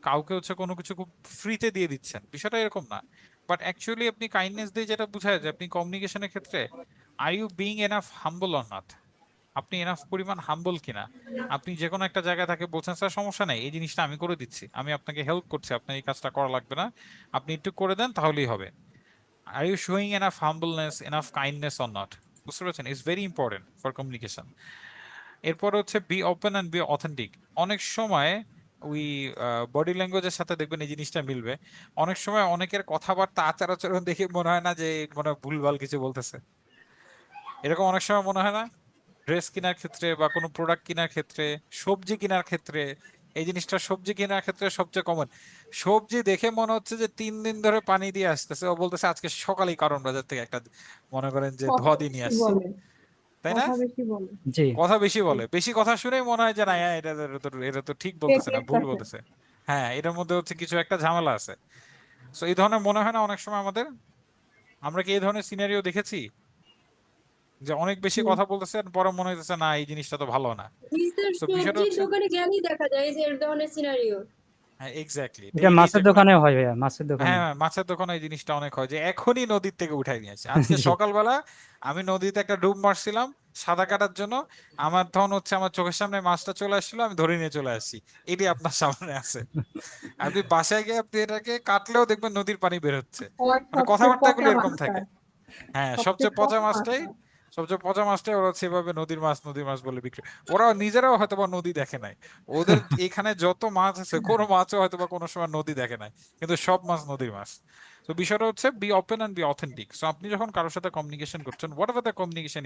কাউকে হচ্ছে কোনো কিছু খুব ফ্রিতে দিয়ে দিচ্ছেন, বিষয়টা এরকম না। বাট অ্যাকচুয়ালি আপনি কাইন্ডনেস দিয়ে যেটা বোঝায় যে আপনি কমিউনিকেশনের ক্ষেত্রে are you being enough humble or not, আপনি এনাফ পরিমাণ হাম্বল কিনা। আপনি যে কোনো একটা জায়গায় তাকে বলছেন স্যার সমস্যা নেই, এই জিনিসটা আমি করে দিচ্ছি, আমি আপনাকে হেল্প করছি, আপনার এই কাজটা করা লাগবে না, আপনি একটু করে দেন তাহলেই হবে। Are you showing enough humbleness, enough kindness or not? বুঝতে পারছেন? It's very important for communication. এরপর হচ্ছে be open and be authentic. অনেক সময় ওই বডি ল্যাঙ্গুয়েজের সাথে দেখবেন এই জিনিসটা মিলবে। অনেক সময় অনেকের কথাবার্তা আচার আচরণ দেখে মনে হয় না যে মনে হয় ভুলভাল কিছু বলতেছে, এরকম অনেক সময় মনে হয় না? ড্রেস কেনার ক্ষেত্রে বা কোনো প্রোডাক্ট কেনার ক্ষেত্রে, সবজি কেনার ক্ষেত্রে, এই জিনিসটা সবজি কেনার ক্ষেত্রে সবচেয়ে কমন। সবজি দেখে মনে হচ্ছে যে 3 দিন ধরে পানি দিয়ে আসতেছে, ও বলতেছে আজকে সকালেই কারণ বাজার থেকে একটা মনে করেন যে কথা ধোয়া দিয়ে নিয়ে বেশি আসছি, বলে, তাই না? কথা বেশি বলে। জি কথা বেশি বলে, বেশি কথা শুনেই মনে হয় যে না হ্যাঁ, এটা তো ঠিক বলতেছে না, টেকনিক ভুল আছে। বলতেছে। হ্যাঁ, এটার মধ্যে হচ্ছে কিছু একটা ঝামেলা আছে। তো এই ধরনের মনে হয় না অনেক সময় আমাদের? আমরা কি এই ধরনের সিনারিও দেখেছি যে অনেক বেশি হুম। কথা বলতেছে আর পরে মনে হইতেছে না এই জিনিসটা তো ভালো না? জি স্যার তো বিষয়টা সবজির হচ্ছে, দোকানে গেলেই দেখা যায় যে এর ধরনের সিনারিও। হ্যাঁ এক্স্যাক্টলি, এটা ডেইলি মাছের যেগুলা। দোকানে হয় ভাইয়া, মাছের দোকানে। হ্যাঁ হ্যাঁ, মাছের দোকানে এই জিনিসটা অনেক হয় যে এখনই নদীর থেকে উঠাই নিয়ে আসে। আজকে জি সকালবেলা আমি নদীতে একটা ডুব মারছিলাম সাদা কাটার জন্য, আমার তখন হচ্ছে আমার চোখের সামনে মাছটা চলে আসছিল, আমি ধরে নিয়ে চলে আসছি, এটি আপনার সামনে আছে। আপনি বাসায় গিয়ে আপনি এটাকে কাটলেও দেখবেন নদীর পানি বের হচ্ছে। হয় মানে সবচেয়ে কথাবার্তাগুলো পচা এরকম মাছটা, থাকে। হ্যাঁ, সবচেয়ে সবচেয়ে পচা পচা মাছটাই, মাছটা। সবচেয়ে পচা মাছটাই ওরা সেভাবে নদীর মাছ বলে বিক্রি। ওরা নিজেরাও হয়তোবা নদী দেখে নাই, ওদের এখানে যত মাছ আছে কোনো মাছও হয়তোবা কোনো সময় নদী দেখে নাই, কিন্তু সব মাছ নদীর মাছ। তো বিষয়টা হচ্ছে be open and be authentic. So আপনি যখন কারোর সাথে কমিউনিকেশন করছেন, whatever the communication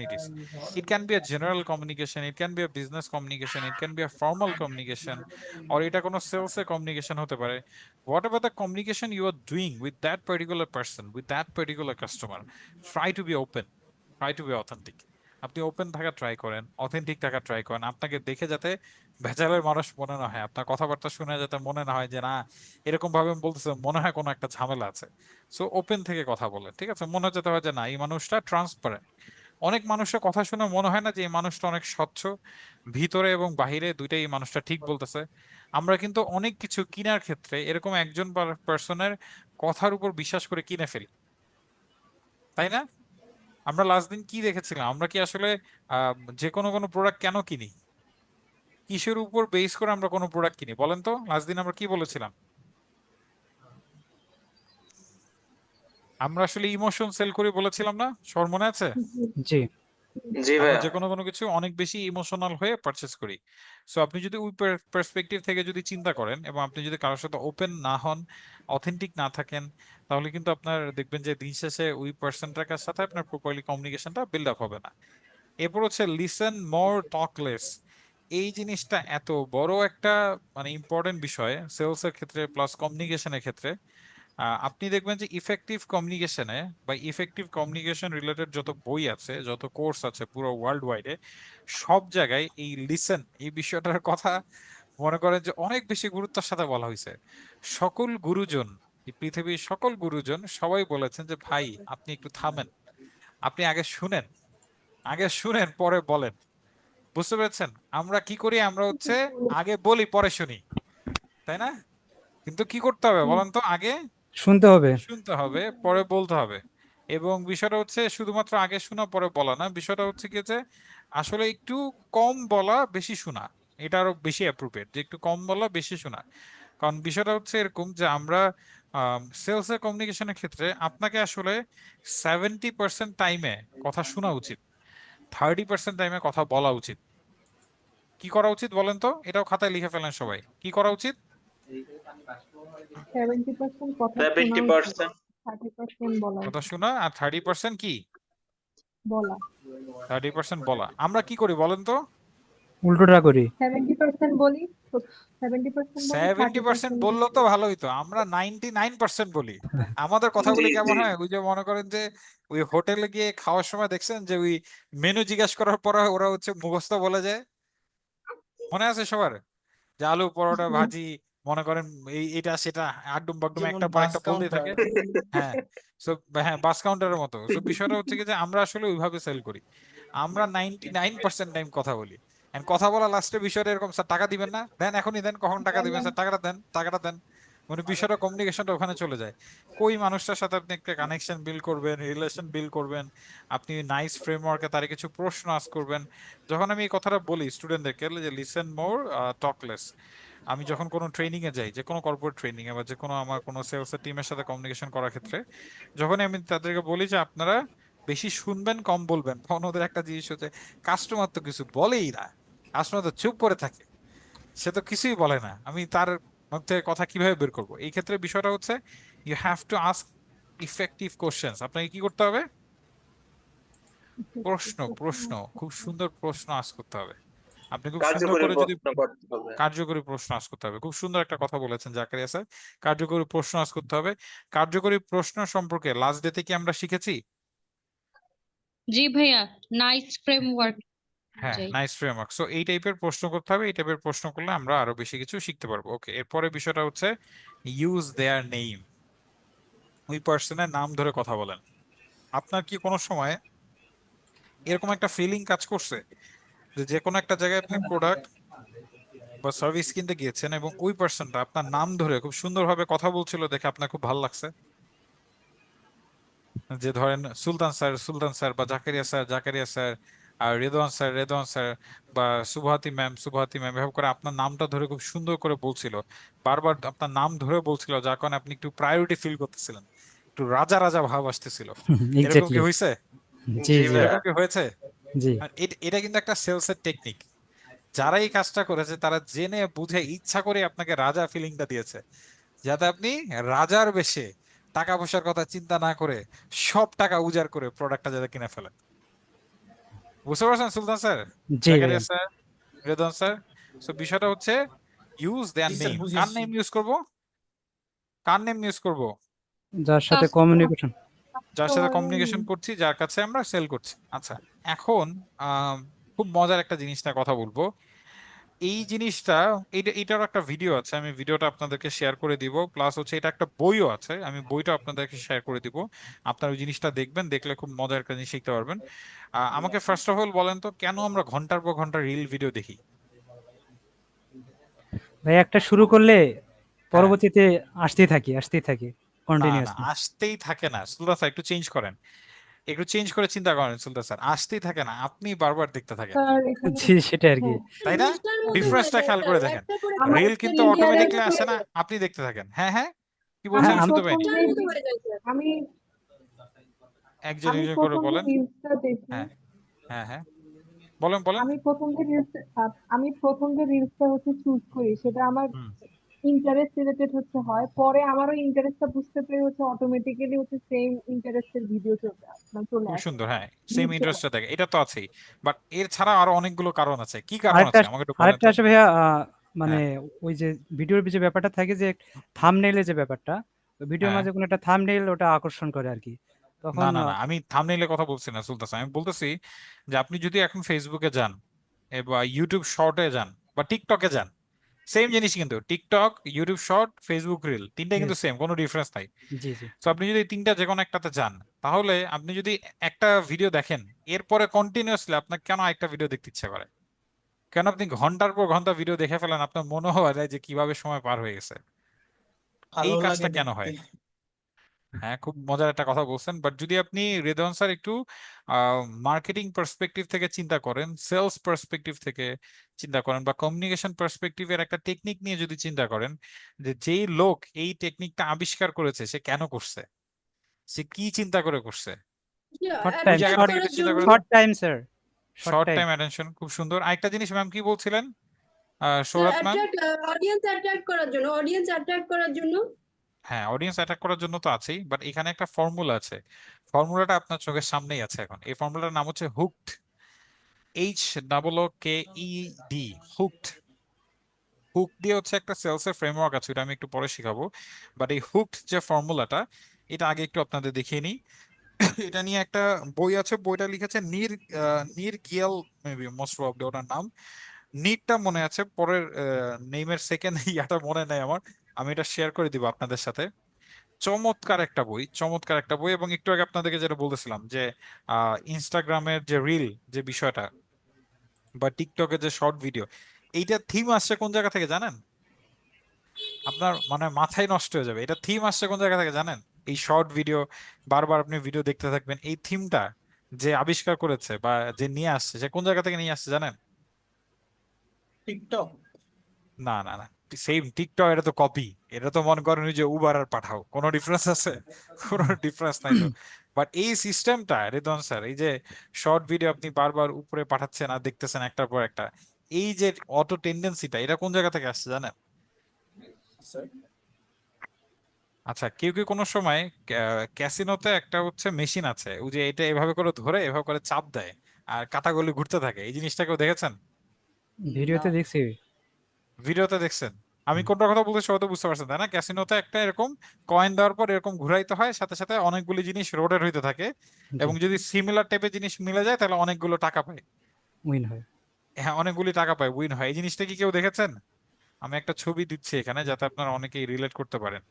it can be a general communication, it can be a business communication, it can be a formal communication, or এটা কোনো সেলস এর communication হতে পারে। Whatever the communication you are doing with that particular person, with that particular customer, try to be open, try to be authentic. আপনি open থাকা try করেন, authentic থাকা try করেন, আপনাকে দেখে যাতে ভেজালের মানুষ মনে না হয়, আপনার কথাবার্তা শুনে যাতে মনে না হয় যে না এরকম ভাবে বলতেছে, মনে হয় কোনো একটা ঝামেলা আছে। সো ওপেন থেকে কথা বলেন, ঠিক আছে? মনে হচ্ছে হয় যে না এই মানুষটা ট্রান্সপারেন্ট, অনেক মানুষের কথা শুনে মনে হয় না যে এই মানুষটা অনেক স্বচ্ছ, ভিতরে এবং বাহিরে দুইটাই এই মানুষটা ঠিক বলতেছে। আমরা কিন্তু অনেক কিছু কেনার ক্ষেত্রে এরকম একজন পার্সনের কথার উপর বিশ্বাস করে কিনে ফেলি, তাই না? আমরা লাস্ট দিন কি দেখেছিলাম? আমরা কি আসলে যে কোনো প্রোডাক্ট কেন কিনি? কিসের উপর বেস করে আমরা কোনো প্রোডাক্ট কিনি বলেন তো? লাস্ট দিন আমরা কি বলেছিলাম? আমরা আসলে ইমোশন সেল করি বলেছিলাম না? সবার মনে আছে? জি জি আমরা ভাইয়া। যে কোনো কিছু অনেক বেশি ইমোশনাল হয়ে পারচেস করি। সো আপনি যদি ওই পার্সপেক্টিভ থেকে যদি চিন্তা করেন এবং আপনি যদি কারোর সাথে ওপেন না হন, অথেন্টিক না থাকেন, তাহলে কিন্তু আপনার দেখবেন যে দিন শেষে ওই পার্সনটার সাথে আপনার প্রপারলি কমিউনিকেশনটা বিল্ড আপ হবে না। এরপর হচ্ছে লিসেন মোর টক লেস। এই জিনিসটা এত বড় একটা মানে ইম্পর্টেন্ট বিষয় সেলস এর ক্ষেত্রে প্লাস কমিউনিকেশনের ক্ষেত্রে। আপনি দেখবেন যে ইফেক্টিভ কমিউনিকেশনে বা ইফেক্টিভ কমিউনিকেশন রিলেটেড যত বই আছে, যত কোর্স আছে পুরো ওয়ার্ল্ড ওয়াইডে, সব জায়গায় এই লিসেন এই বিষয়টার কথা মনে করেন যে অনেক বেশি গুরুত্বের সাথে বলা হয়েছে। সকল গুরুজন, এই পৃথিবীর সকল গুরুজন সবাই বলেছেন যে ভাই আপনি একটু থামেন, আপনি আগে শুনেন পরে বলেন। বুঝতে পেরেছেন? আমরা কি করি? আমরা হচ্ছে আগে বলি পরে শুনি, তাই না? কিন্তু কি করতে হবে বলেন তো? আগে শুনতে হবে। শুনতে হবে পরে বলতে হবে। এবং বিষয়টা হচ্ছে শুধুমাত্র আগে শোনা পরে বলা না, বিষয়টা হচ্ছে কি যে আসলে একটু কম বলা বেশি শোনা, এটা আরো বেশি অ্যাপ্রোপ্রিয়েট যে একটু কম বলা বেশি শোনা। কারণ বিষয়টা হচ্ছে এরকম যে আমরা সেলস এর কমিউনিকেশনের ক্ষেত্রে আপনাকে আসলে 70% টাইমে কথা শোনা উচিত, 30% টাইমে কথা বলা উচিত। কি করা উচিত বলেন তো? এটাও খাতায় লিখে ফেলেন সবাই, কি করা উচিত? 70% কথা শোনা উচিত, 70%। 30% বলা কথা উচিত। শোনা আর 30% কি? বলা। 30% বলা। আমরা কি করি বলেন তো? উল্টোটা করি। 70% বলি, 70% বলি, 70% 30% বললেও তো ভালোই তো, আমরা 99% বলি। আমাদের জি কথাগুলি কেমন জি। হয়? ওই যে মনে করেন যে ওই হোটেলে গিয়ে খাওয়ার সময় দেখছেন যে ওই মেনু জিজ্ঞাসা করার পরে ওরা হচ্ছে মুখস্থ বলে যায়, মনে আছে সবার? যে আলু পরোটা ভাজি, মনে করেন এটা সেটা আড্ডুম বাড্ডুম যেমন একটা পর বাস একটা বলতেই কাউন্টার। থাকে। হ্যাঁ। সো হ্যাঁ, বাস কাউন্টারের মতো। সো বিষয়টা হচ্ছে কি যে আমরা আসলে ওইভাবে সেল করি। আমরা 99% টাইম কথা বলি। এন্ড কথা বলা লাস্টে বিষয়টা এরকম, স্যার টাকা দিবেন না? দেন এখনই দেন, কখন টাকা দিবেন স্যার? টাকাটা দেন। মানে বিষয়টা কমিউনিকেশনটা ওখানে চলে যায়। কই মানুষটার সাথে আপনি একটা কানেকশন বিল্ড করবেন, রিলেশন বিল্ড করবেন, আপনি নাইস ফ্রেমওয়ার্কে তার কিছু প্রশ্ন আস্ক করবেন। যখন আমি এই কথাটা বলি স্টুডেন্টদেরকে যে লিসেন মোর টক লেস, আমি যখন কোনো ট্রেনিং এ যাই, যে কোনো কর্পোরেট ট্রেনিং এ বা যে কোনো আমার কোনো সেলস এর টিমের সাথে কমিউনিকেশন করার ক্ষেত্রে, যখনই আমি তাদেরকে বলি যে আপনারা বেশি শুনবেন কম বলবেন, তখন ওদের একটা জিনিস হচ্ছে কাস্টমার তো কিছু বলেই না, কাস্টমার তো চুপ করে থাকে, সে তো কিছুই বলে না, আমি তার মধ্যে কথা কিভাবে বের করবো? এই ক্ষেত্রে বিষয়টা হচ্ছে you have to ask effective questions. আপনাকে কি করতে হবে? প্রশ্ন, খুব সুন্দর প্রশ্ন আস্ক করতে হবে। আপনি খুব সুন্দর কার্যকরী করে যদি প্রশ্ন করতে হবে। কার্যকরী প্রশ্ন আস করতে হবে। খুব সুন্দর একটা কথা বলেছেন জাকারিয়া স্যার, কার্যকরী প্রশ্ন আস করতে হবে। কার্যকরী প্রশ্ন সম্পর্কে লাস্ট ডেতে কি আমরা শিখেছি? জি ভাইয়া, নাইস ফ্রেমওয়ার্ক হ্যাঁ, চাই। Nice framework. সো এই টাইপের প্রশ্ন করতে হবে, এই টাইপের প্রশ্ন করলে আমরা আরো বেশি কিছু শিখতে পারবো। ওকে, এরপরে বিষয়টা হচ্ছে ইউজ দেয়ার নেম। ওই পার্সনের নাম ধরে কথা বলেন। আপনার কি কোনো সময় এরকম একটা ফিলিং কাজ করছে যে যে কোনো একটা জায়গায় আপনি প্রোডাক্ট বা সার্ভিস কিনতে গিয়েছেন এবং ওই পার্সনটা আপনার নাম ধরে খুব সুন্দরভাবে কথা বলছিল দেখে আপনার খুব ভালো লাগছে? যে ধরেন সুলতান স্যার বা জাকারিয়া স্যার আর রেদওয়ান স্যার বা সুবহাতি ম্যাম এভাবে করে আপনার নামটা ধরে খুব সুন্দর করে বলছিল, বারবার আপনার নাম ধরে বলছিল, যার কারণে আপনি একটু প্রায়োরিটি ফিল করতেছিলেন, একটু রাজা রাজা ভাব আসতেছিল। এরকম কি এক্স্যাক্টলি। হয়েছে? জি জি জি ভাইয়া। এরকম কি হয়েছে? জি। আর এটা কিন্তু একটা সেলসের টেকনিক। যারা এই কাজটা করেছে তারা জেনে বুঝে ইচ্ছা করে আপনাকে রাজা ফিলিংটা দিয়েছে, যাতে আপনি রাজার বেশে টাকা পয়সার কথা চিন্তা না করে সব টাকা উজাড় করে প্রোডাক্টটা যাতে কিনে ফেলেন। বুঝতে পারছেন সুলতান স্যার, জি জাকারিয়া ভাইয়া। Sir, Redwan sir? সো বিষয়টা হচ্ছে ইউজ দেয়ার জি স্যার, নেম। কার বুঝেছি। নেম ইউজ করব? কার নেম ইউজ করব? যার সাথে কাস্টমার। কমিউনিকেশন। যার সাথে কাস্টমারের কমিউনিকেশন করছি, যার কাছে আমরা সেল করছি। আচ্ছা, এখন খুব মজার একটা জিনিস নিয়ে কথা বলবো। এই জিনিসটা, এটারও একটা ভিডিও আছে, আমি ভিডিওটা আপনাদেরকে শেয়ার করে দিব, প্লাস হচ্ছে এটা একটা বইও আছে, আমি বইটা আপনাদেরকে শেয়ার করে দিব। আপনারা ওই জিনিসটা দেখবেন, দেখলে খুব মজার একটা জিনিস শিখতে পারবেন। আমাকে ফার্স্ট অফ অল বলেন তো, কেন আমরা ঘন্টার পর ঘন্টা রিল ভিডিও দেখি? ভাই একটা শুরু করলে হ্যাঁ। পরবর্তীতে আসতেই থাকি না কন্টিনিউয়াসলি। আসতেই থাকে না সুলতান স্যার, একটু চেঞ্জ করেন, একটু চেঞ্জ করে চিন্তা করেন সুলতান স্যার, আসতেই থাকে না, আপনি বারবার দেখতে থাকেন, স্যার এখানে জি সেটা আর কি। হ্যাঁ তাই না? নেশার মতো হয়ে ডিফারেন্সটা যায় খেয়াল স্যার, করে দেখেন, একটার পরে আমার রিল একটা কিন্তু রিল অটোমেটিকলি দেখতে আসে না, থাকে। আপনি দেখতে থাকেন। হ্যাঁ হ্যাঁ, কি বলছেন, আমি আমি শুনতে প্রথম পাইনি। যে নেশার মতো হয়ে যায় স্যার। আমি একজন আমি একজন করে প্রথম যে বলেন। রিলসটা দেখি হ্যাঁ হ্যাঁ হ্যাঁ, বলেন বলেন। আমি প্রথম যে রিলস আমি প্রথম যে রিলসটা হচ্ছে চুজ করি সেটা আমার হুম, ইন্টারেস্ট রিলেটেড হচ্ছে হয়, পরে আমারও ইন্টারেস্টটা বুঝতে পেরে হচ্ছে অটোমেটিক্যালি হচ্ছে সেম ইন্টারেস্টের ভিডিও চলে খুব আসে সুন্দর, হ্যাঁ, সেম ভিউজ চলে ইন্টারেস্টটা আসে। থাকে, এটা তো আছেই। বাট এর ছাড়া আরো অনেকগুলো কারণ আছে, কি কারণ আরেকটা আছে আমাকে একটু বলেন আরেকটা তো। আসে ভাইয়া, মানে হ্যাঁ, ওই যে ভিডিওর যে ব্যাপারটা থাকে, যে থাম্বনেইলের যে ব্যাপারটা, ভিডিওর হ্যাঁ, মাঝে কোনো একটা থাম্বনেইল ওটা আকর্ষণ করে আর কি, না তখন না না, আমি থাম্বনেইলের কথা বলছি না সুলতান, আমি বলতেছি যে আপনি যদি এখন ফেসবুকে যান, বা ইউটিউব শর্টে যান, বা টিকটকে যান, সেম জিনিস কিন্তু, TikTok, YouTube short, Facebook reel, তিনটা কিন্তু Yes, সেম, কোনো ডিফারেন্স নাই। জি জি তো আপনি যদি এই তিনটা যে কোনো একটাতে যান, তাহলে আপনি যদি একটা ভিডিও দেখেন, এরপরে কন্টিনিউয়াসলি আপনার কেন একটা ভিডিও দেখতে ইচ্ছে করে? কেন আপনি ঘন্টার পর ঘন্টা ভিডিও দেখে ফেলেন, আপনার মনে হয় যে কিভাবে সময় পার হয়ে গেছে? এই ভালো কাজটা লাগে কেন দেখতে। হয়? হ্যাঁ, খুব মজার একটা কথা বলছেন, বাট যদি আপনি রেদওয়ান স্যার একটু মার্কেটিং পার্সপেক্টিভ থেকে চিন্তা করেন, সেলস পার্সপেক্টিভ থেকে চিন্তা করেন, বা কমিউনিকেশন পার্সপেক্টিভের একটা টেকনিক নিয়ে যদি চিন্তা করেন, যে যেই লোক এই টেকনিকটা আবিষ্কার করেছে সে কেন করছে, সে কি চিন্তা করে করছে, শর্ট ওই টাইম অ্যাট্রাক্ট জায়গাটা শর্ট থেকে করার একটু চিন্তা জন্য। করেন তো। Short time sir, short short time. Time attention, খুব সুন্দর। আরেকটা জিনিস ম্যাম কি বলছিলেন, sir Sourav ma'am? Attract audience attract করার জন্য। হ্যাঁ, অডিয়েন্স অ্যাটাক করার জন্য তো আছেই, বাট এখানে একটা ফর্মুলা আছে, ফর্মুলাটা আপনার চোখের সামনেই আছে এখন। এই ফর্মুলার নাম হচ্ছে হুকড, HOOKED, হুকড। হুক দিয়ে হচ্ছে একটা সেলসের ফ্রেমওয়ার্ক আছে, এটা আমি একটু পরে শিখাবো। বাট এই হুকড যে ফর্মুলাটা, এটা আগে একটু আপনাদের দেখিয়ে নিই। এটা নিয়ে একটা বই আছে, বইটা লিখেছে নীর গিয়াল, মেবি মোস্ট প্রবাবলি ওটার নাম। নিটটা মনে আছে, পরের নেইমের সেকেন্ড ইয়াটা মনে নাই আমার, আমি এটা শেয়ার করে দিব আপনাদের সাথে। চমৎকার একটা বই, চমৎকার একটা বই। এবং একটু আগে আপনাদেরকে যেটা বলতেছিলাম যে ইনস্টাগ্রামের যে রিল, যে বিষয়টা, বা টিকটকের যে শর্ট ভিডিও, এইটা থিম আসছে কোন জায়গা থেকে জানেন? আপনার মানে মাথায় নষ্ট হয়ে যাবে, এটা থিম আসছে কোন জায়গা থেকে জানেন? এই শর্ট ভিডিও, বারবার আপনি ভিডিও দেখতে থাকবেন, এই থিমটা যে আবিষ্কার করেছে বা যে নিয়ে আসছে, সে কোন জায়গা থেকে নিয়ে আসছে জানেন? টিকটক। না না না, সেম টিকটক, এটা তো কপি। এটা তো মনে করেন ওই যে উবার আর পাঠাও, কোনো ডিফারেন্স আছে? কোনো ডিফারেন্স নাই তো। বাট এই সিস্টেমটা রেদন স্যার, এই যে শর্ট ভিডিও আপনি বারবার উপরে পাঠাচ্ছেন আর দেখতেছেন একটার পর একটা, এই যে অটো টেন্ডেন্সিটা, এটা কোন জায়গা থেকে আসছে জানেন? স্যার আচ্ছা, কেউ কেউ কোনো সময় ক্যাসিনোতে একটা হচ্ছে মেশিন আছে, ওই যে এটা এভাবে করে ধরে এভাবে করে চাপ দেয়, আর কাটাগুলি ঘুরতে থাকে, এই জিনিসটা কেউ দেখেছেন? না ভিডিওতে দেখছি। ভিডিওতে দেখছেন? আমি হুম, কোনটা কথা বলতে সবাই তো বুঝতে পারছেন তাই না? ক্যাসিনোতে একটা এরকম কয়েন দেওয়ার পর এরকম ঘুরাইতে হয়, সাথে সাথে অনেকগুলি জিনিস রোটেট হইতে থাকে, জি এবং যদি সিমিলার টাইপের জিনিস মিলে যায় তাহলে অনেকগুলো টাকা পায়। উইন হয়। হ্যাঁ, অনেকগুলি টাকা পায়, উইন হয়। এই জিনিসটা কি কেউ দেখেছেন? আমি একটা ছবি দিচ্ছি এখানে যাতে আপনারা অনেকেই রিলেট করতে পারেন।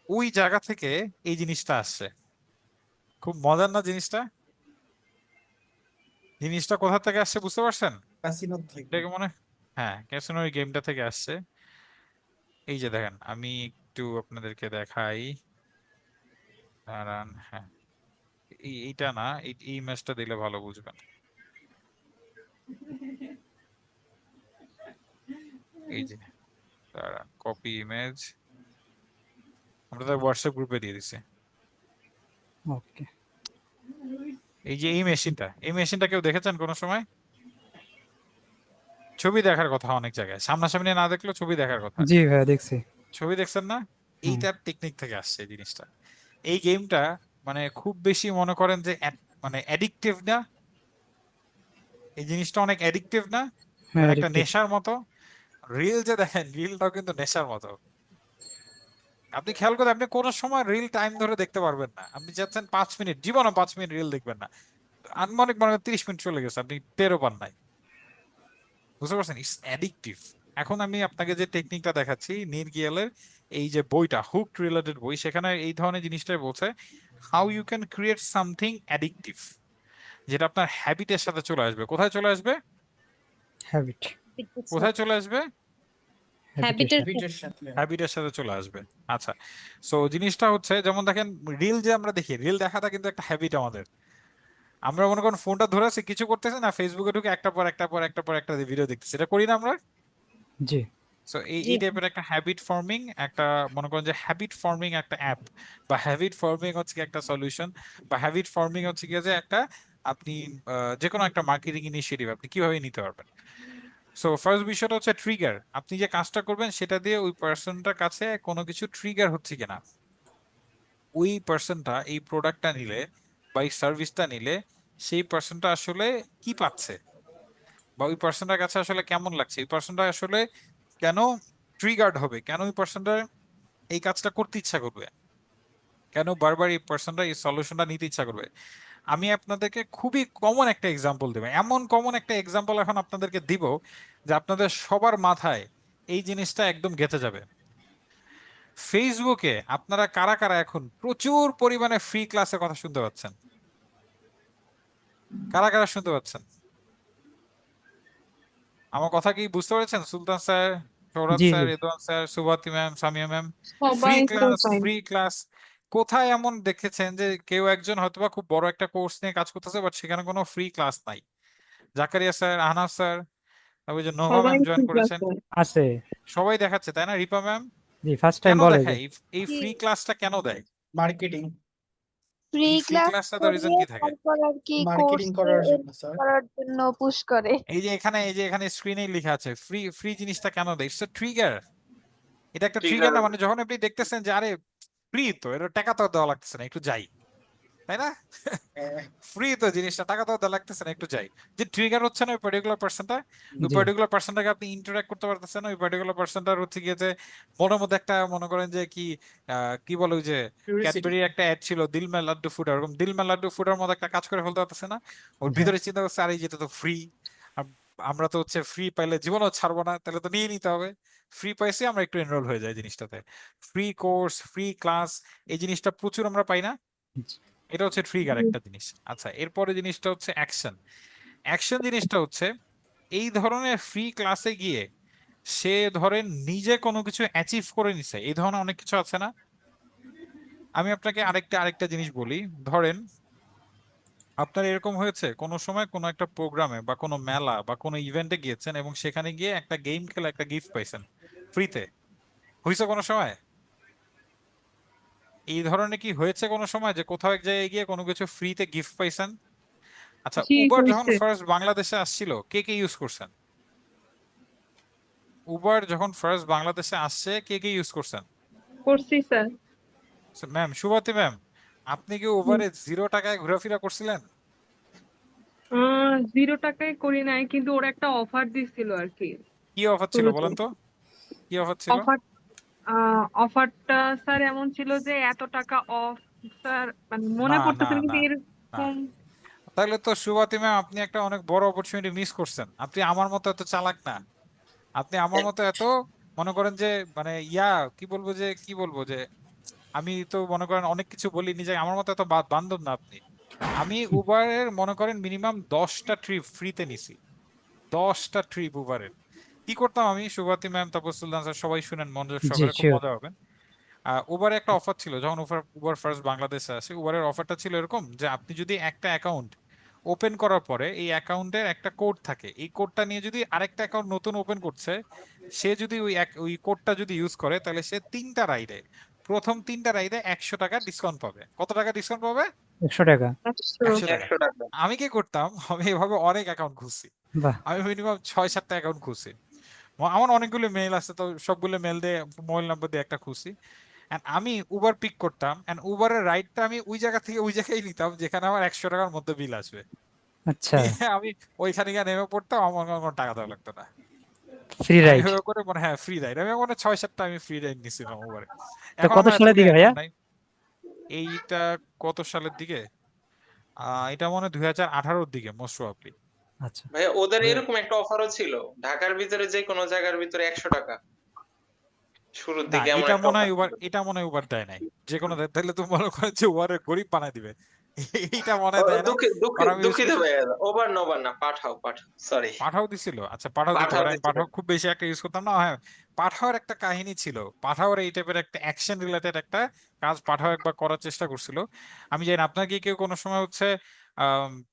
ওই জায়গা থেকে এই জিনিসটা আসছে। খুব মজার না জিনিসটা? জিনিসটা কোথা থেকে আসছে বুঝতে পারছেন? কাসিনো থেকে। এটাকে মনে, হ্যাঁ, ক্যাসিনো ওই গেমটা থেকে আসছে। এই যে দেখেন, আমি একটু আপনাদেরকে দেখাই, দাঁড়ান, হ্যাঁ, এইটা না, এই ম্যাচটা দিলে ভালো বুঝবেন। এই যে, দাঁড়ান, কপি ইমেজ, আমরা তো হোয়াটসঅ্যাপ গ্রুপে দিয়ে দিছি। ওকে, এই যে এই মেশিনটা কেউ দেখেছেন কোনো সময়? ছবি দেখার কথা, অনেক জায়গায় সামনাসামনি না দেখলেও ছবি দেখার কথা। জি ভাইয়া দেখছি। ছবি দেখছেন না? হুম, এইটার টেকনিক থেকে আসছে এই জিনিসটা। এই গেমটা মানে খুব বেশি মনে করেন যে মানে অ্যাডিকটিভ না? এই জিনিসটা অনেক অ্যাডিকটিভ না? হ্যাঁ মানে একটা অ্যাডিক্টিভ। নেশার মতো। রিল যে দেখেন, রিলটাও কিন্তু নেশার মতো। আপনি খেয়াল করে আপনি কোনো সময় রিল টাইম ধরে দেখতে পারবেন না, আপনি যাচ্ছেন 5 মিনিট, জীবনে 5 মিনিট রিল দেখবেন না, আনুমানিক মনে হয় 30 মিনিট চলে গেছে, আপনি টেরও পান নাই। বুঝতে পারছেন? It's addictive. এখন আমি আপনাকে যে টেকনিকটা দেখাচ্ছি নীর গিয়ালের এই যে বইটা হুক রিলেটেড বই, সেখানে এই ধরনের জিনিসটাই বলছে how you can create something addictive, যেটা আপনার হ্যাবিটের সাথে চলে আসবে। কোথায় চলে আসবে? হ্যাবিট, কোথায় চলে আসবে? হ্যাবিটেশন। ভিডিওর সাথে হ্যাবিটের সাথে চলে আসবে। আচ্ছা, সো জিনিসটা হচ্ছে যেমন দেখেন রিল যে আমরা দেখি, রিল দেখাটা কিন্তু একটা হ্যাবিট আমাদের। আমরা মনে করেন ফোনটা ধরে আছি, কিছু করতেছি না, ফেসবুকে ঢুকে একটা পর একটা পর একটা পর একটা ভিডিও দেখতেছি, এটা করি না আমরা? জি, সো এই টাইপের একটা হ্যাবিট ফর্মিং, একটা মনে করেন যে হ্যাবিট ফর্মিং একটা অ্যাপ, বা হ্যাবিট ফর্মিং হচ্ছে কি একটা সলিউশন, বা হ্যাবিট ফর্মিং হচ্ছে কি যে একটা আপনি যে কোনো একটা মার্কেটিং ইনিশিয়েটিভ আপনি কিভাবে নিতে পারবেন। সো ফার্স্ট বিষয়টা হচ্ছে ট্রিগার। আপনি যে কাজটা করবেন সেটা দিয়ে ওই পার্সনটার কাছে কোনো কিছু ট্রিগার হচ্ছে কিনা, ওই পার্সনটা এই প্রোডাক্টটা নিলে বা এই সার্ভিসটা নিলে সেই পার্সনটা আসলে কি পাচ্ছে, বা ওই পার্সনটার কাছে আসলে কেমন লাগছে, ওই পার্সনটা আসলে কেন ট্রিগার্ড হবে, কেন ওই পার্সনটা এই কাজটা করতে ইচ্ছা করবে, কেন বারবার এই পার্সনটা এই সলিউশনটা নিতে ইচ্ছা করবে। আমি আপনাদেরকে খুবই কমন একটা এক্সাম্পল দেবো, এমন কমন একটা এক্সাম্পল এখন আপনাদেরকে দিব যে আপনাদের সবার মাথায় এই জিনিসটা একদম গেঁথে যাবে। ফেসবুকে আপনারা কারা কারা এখন প্রচুর পরিমাণে ফ্রি ক্লাসের কথা শুনতে পাচ্ছেন? কারা কারা শুনতে পাচ্ছেন? আমার কথা কি বুঝতে পেরেছেন? সুলতান স্যার, সৌরভ জি, স্যার, জি। Redwan sir, Subhati ma'am, Samia ma'am, free সবাই তো ক্লাস, পাই। Free class. কোথায় এমন দেখেছেন যে কেউ একজন হয়তোবা খুব বড় একটা কোর্স নিয়ে কাজ করতেছে বাট সেখানে কোনো ফ্রি ক্লাস নাই? জাকারিয়া স্যার, আহনাফ স্যার, তারপর যে নোভা সবাই ম্যাম জয়েন ঠিক করেছেন, আছে। আছে। সবাই দেখাচ্ছে তাই না? রিপা ম্যাম জি, ফার্স্ট টাইম কেন বলে যে দেখায় এই জি, ফ্রি ক্লাসটা কেন দেয়? মার্কেটিং ফ্রি এই ফ্রি ক্লাস ক্লাসটা তো রিজন করিয়ে কি থাকে? তারপর আর কি মার্কেটিং কোর্সে করার জন্য স্যার। করার জন্য পুশ করে। এই যে এখানে স্ক্রিনে লেখা আছে ফ্রি, ফ্রি জিনিসটা কেন দেয়? It's trigger. এটা একটা ট্রিগার ট্রিগার। না? মানে যখন আপনি দেখতেছেন যে আরে ফ্রি তো, এটা টাকা তো দেওয়া লাগতেছে না, একটু যাই, তাই না? ফ্রি তো জিনিসটা, টাকা তো দেওয়া লাগতেছে না, একটু যাই। যে ট্রিগার হচ্ছে না ওই পার্টিকুলার পার্সনটা, ওই জি, পার্টিকুলার পার্সনটাকে আপনি ইন্টারঅ্যাক্ট করতে পারতেছেন না, ওই পার্টিকুলার পার্সনটার হচ্ছে গিয়ে যে মনের মধ্যে একটা মনে করেন যে কি কি বলে ওই যে কিউরিওসিটি ক্যাডবেরি একটা অ্যাড ছিল দিল মে লাড্ডু ফুড, এরকম দিল মে লাড্ডু ফুডের মধ্যে একটা কাজ করে ফেলতে পারতেছে না? ওর হ্যাঁ, ভিতরে চিন্তা করছে আরে যেটা তো ফ্রি, আমরা তো হচ্ছে ফ্রি পাইলে জীবনও ছাড়বো না, তাহলে তো নিয়ে নিতে হবে। ফ্রি পাইছি আমরা একটু এনরোল হয়ে যায় জিনিসটাতে। ফ্রি কোর্স, ফ্রি ক্লাস, এই জিনিসটা প্রচুর আমরা পাই না? জি, এটা হচ্ছে ট্রিগার একটা জিনিস। আচ্ছা, এরপরে জিনিসটা হচ্ছে অ্যাকশন। অ্যাকশন জিনিসটা হচ্ছে এই ধরনের ফ্রি ক্লাসে গিয়ে সে ধরেন নিজে কোনো কিছু অ্যাচিভ করে নিছে, এই ধরনের অনেক কিছু আছে না? আমি আপনাকে আরেকটা জিনিস বলি। ধরেন আপনার এরকম হয়েছে কোনো সময় কোনো একটা প্রোগ্রামে বা কোনো মেলা বা কোনো ইভেন্টে গিয়েছেন এবং সেখানে গিয়ে একটা গেম খেলে একটা গিফট পাইছেন ফ্রিতে, হয়েছে কোনো সময়? এই ধরনের কি হয়েছে কোনো সময় যে কোথাও এক জায়গায় গিয়ে কোনো কিছু ফ্রিতে গিফট পাইছেন? আচ্ছা, জি উবার যখন হয়েছে। ফার্স্ট বাংলাদেশে আসছিল কে কে ইউজ করছেন? উবার যখন ফার্স্ট বাংলাদেশে আসছে কে কে ইউজ করছেন? করছি স্যার। ম্যাম, সুভাতি ম্যাম, আপনি কি উবারে 0 টাকায় ঘোরাফেরা করছিলেন? 0 টাকায় করি নাই, কিন্তু ওরা একটা অফার দিছিল আর কি কি অফার ছিল শুরুতে। বলেন তো, কি অফার ছিল? অফার অফারটা স্যার এমন ছিল যে এত টাকা অফ, স্যার মানে না মনে না পড়তেছে না, না কিন্তু না, এরকম। তাহলে তো সুভাতি ম্যাম আপনি একটা অনেক বড় অপরচুনিটি মিস করছেন। আপনি আমার মতো এত চালাক না, আপনি আমার মতো এত মনে করেন যে মানে কি বলবো যে আমি তো মনে করেন অনেক কিছু বলি নিজে, আমার মতো এত বান্ধব না আপনি। আমি উবারের মনে করেন মিনিমাম 10টা ট্রিপ ফ্রিতে নিছি, 10টা ট্রিপ উবারের। কি করতাম আমি, সুভাতি ম্যাম, তারপর সুলতান স্যার, সবাই শুনেন মনোযোগ জি, সহকারে, খুব শিওর। মজা হবে। উবারে একটা অফার ছিল যখন উবার ফার্স্ট বাংলাদেশে আসে। উবারের অফারটা ছিল এরকম যে আপনি যদি একটা অ্যাকাউন্ট ওপেন করার পরে এই অ্যাকাউন্টের একটা কোড থাকে, এই কোডটা নিয়ে যদি আরেকটা অ্যাকাউন্ট নতুন ওপেন করছে, সে যদি ওই কোডটা যদি ইউজ করে তাহলে সে প্রথম 3টা রাইডে 100 টাকা ডিসকাউন্ট পাবে। কত টাকা ডিসকাউন্ট পাবে? 100 টাকা। 100 টাকা। 100 টাকা। আমি কি করতাম, আমি এভাবে অনেক অ্যাকাউন্ট খুঁজছি, বাহ, আমি মিনিমাম 6-7টা অ্যাকাউন্ট খুঁজছি। আমার অনেকগুলো মেইল আছে, তো সবগুলো মেল দিয়ে মোবাইল নাম্বার দিয়ে একটা খুঁজছি। And আমি উবার পিক করতাম, এন্ড উবারের রাইডটা আমি ওই জায়গা থেকে ওই জায়গায় নিতাম যেখানে আমার 100 টাকার মধ্যে বিল আসবে। আচ্ছা, আমি ওইখানে গিয়ে নেমে পড়তাম, আমার কোনো টাকা দেওয়া লাগতো না। ফ্রি আমি রাইড। এভাবে করে মানে হ্যাঁ ফ্রি রাইড, আমি মানে 6-7টা আমি ফ্রি রাইড নিছিলাম উবারে। তো এখন কত আমার সালের এতগুলো দিকে ভাইয়া? অ্যাকাউন্ট নাই। এইটা কত সালের দিকে? এটা মনে হয় 2018-র দিকে মোস্ট প্রবাবলি। আচ্ছা ভাইয়া ওদের যে এরকম একটা অফারও ছিল, ঢাকার ভিতরে যে কোনো জায়গার ভিতরে 100 টাকা শুরুর না, দিকে এমন এটা একটা মনে অফার হয় উবার, ছিল। এটা মনে হয় উবার দেয় নাই। যে কোনো তাহলে তো মনে করেন যে উবারের গরিব বানাই দিবে। এইটা মনে হয় দেয় নাই। আর আমি ইউজ দুঃখিত করছি, ভাইয়া, ওভার নোভার না, পাঠাও সরি, পাঠাও দিছিল। আচ্ছা, পাঠাও দিতে পাঠাও পারে, আমি দিচ্ছিল। পাঠাও খুব বেশি একটা ইউজ করতাম না। হ্যাঁ, পাঠাওয়ার একটা কাহিনী ছিল, পাঠাওয়ার এই টাইপের একটা অ্যাকশন রিলেটেড একটা কাজ পাঠাও একবার করার চেষ্টা করছিল। আমি জানি না, আপনার কি কেউ কোনো সময় হচ্ছে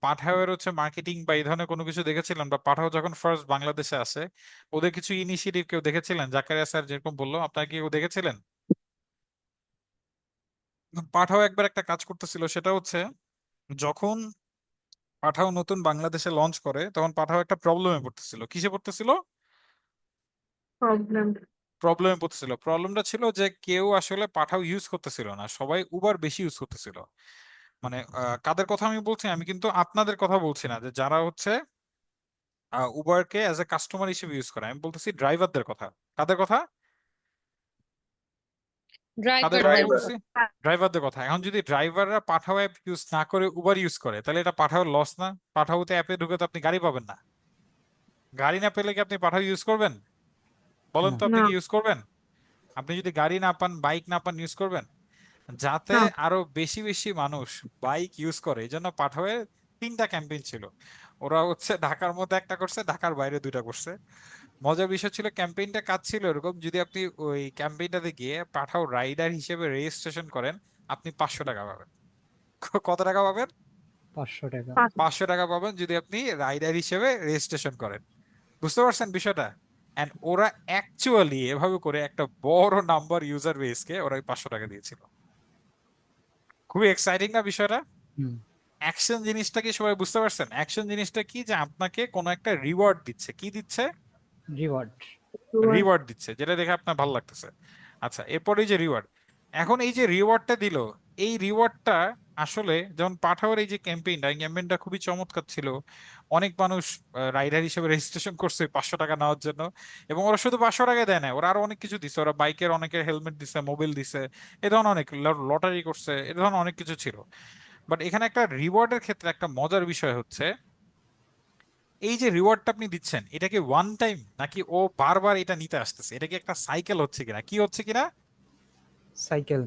পাঠাওয়ের হচ্ছে মার্কেটিং বা এই ধরনের কোনো কিছু দেখেছিলেন, বা পাঠাও যখন ফার্স্ট বাংলাদেশে আসে ওদের কিছু ইনিশিয়েটিভ কেউ দেখেছিলেন? জাকারিয়া স্যার যেরকম বললো, আপনার কি কেউ দেখেছিলেন? পাঠাও একবার একটা কাজ করতেছিল, সেটা হচ্ছে যখন পাঠাও নতুন বাংলাদেশে লঞ্চ করে তখন পাঠাও একটা প্রবলেমে পড়তেছিল। কিসে পড়তেছিল? প্রবলেম। প্রবলেমে পড়তেছিল। প্রবলেমটা ছিল যে কেউ আসলে পাঠাও ইউজ করতেছিল না, সবাই উবার বেশি ইউজ করতেছিল। মানে কাদের কথা আমি বলছি, আমি কিন্তু আপনাদের কথা বলছি না, যে যারা হচ্ছে উবারকে অ্যাজ এ কাস্টমার হিসেবে ইউজ করে, আমি বলতেছি ড্রাইভারদের কথা। কাদের কথা? কাদের কথা ড্রাইভারদের ড্রাইভার। বলতেছি? ড্রাইভারদের কথা। এখন যদি ড্রাইভাররা পাঠাও অ্যাপ ইউজ না করে উবার ইউজ করে, তাহলে এটা পাঠাও লস না? পাঠাওতে অ্যাপে ঢুকে তো আপনি গাড়ি পাবেন না। গাড়ি না পেলে কি আপনি পাঠাও ইউজ করবেন? বলেন না তো, আপনি না কি ইউজ করবেন? আপনি যদি গাড়ি না পান, বাইক না পান, ইউজ করবেন? যাতে না আরো বেশি বেশি মানুষ বাইক ইউজ করে, এই জন্য পাঠাওয়ে 3টা ক্যাম্পেইন ছিল। ওরা হচ্ছে ঢাকার মধ্যে একটা করছে, ঢাকার বাইরে 2টা করছে। মজার বিষয় ছিল, ক্যাম্পেইনটা কাজ ছিল এরকম, যদি আপনি ওই ক্যাম্পেইনটাতে গিয়ে পাঠাও রাইডার হিসেবে রেজিস্ট্রেশন করেন, আপনি 500 টাকা পাবেন। কত টাকা পাবেন? 500 টাকা। 500 টাকা পাবেন যদি আপনি রাইডার হিসেবে রেজিস্ট্রেশন করেন। বুঝতে পারছেন বিষয়টা? এন্ড ওরা অ্যাকচুয়ালি এভাবে করে একটা বড় নাম্বার ইউজার বেসকে ওরা 500 টাকা দিয়েছিল। খুবই এক্সাইটিং না বিষয়টা? হুম অ্যাকশন জিনিসটা কি সবাই বুঝতে পারছেন? অ্যাকশন জিনিসটা কি, যে আপনাকে কোনো একটা রিওয়ার্ড দিচ্ছে। কি দিচ্ছে? রিওয়ার্ড। রিওয়ার্ড দিচ্ছে, যেটা দেখে আপনার ভালো লাগতেছে। আচ্ছা, এরপর এই যে রিওয়ার্ড, এখন এই যে রিওয়ার্ডটা দিল, এই রিওয়ার্ডটা আসলে যেমন পাঠাওয়ার এই যে ক্যাম্পেইনটা, এই ক্যাম্পেইনটা খুবই চমৎকার ছিল। অনেক মানুষ রাইডার হিসেবে রেজিস্ট্রেশন করছে 500 টাকা নেওয়ার জন্য। এবং ওরা শুধু 500 টাকা দেয় না, ওরা আরো অনেক কিছু দিচ্ছে। ওরা বাইকের অনেকের হেলমেট দিছে, মোবাইল দিছে, এ ধরনের অনেক লটারি করছে, এ ধরনের অনেক কিছু ছিল। বাট এখানে একটা রিওয়ার্ডের ক্ষেত্রে একটা মজার বিষয় হচ্ছে, এই যে রিওয়ার্ডটা আপনি দিচ্ছেন, এটা কি ওয়ান টাইম, নাকি ও বারবার এটা নিতে আসতেছে? এটা কি একটা সাইকেল হচ্ছে কিনা, কি হচ্ছে কিনা? সাইকেল।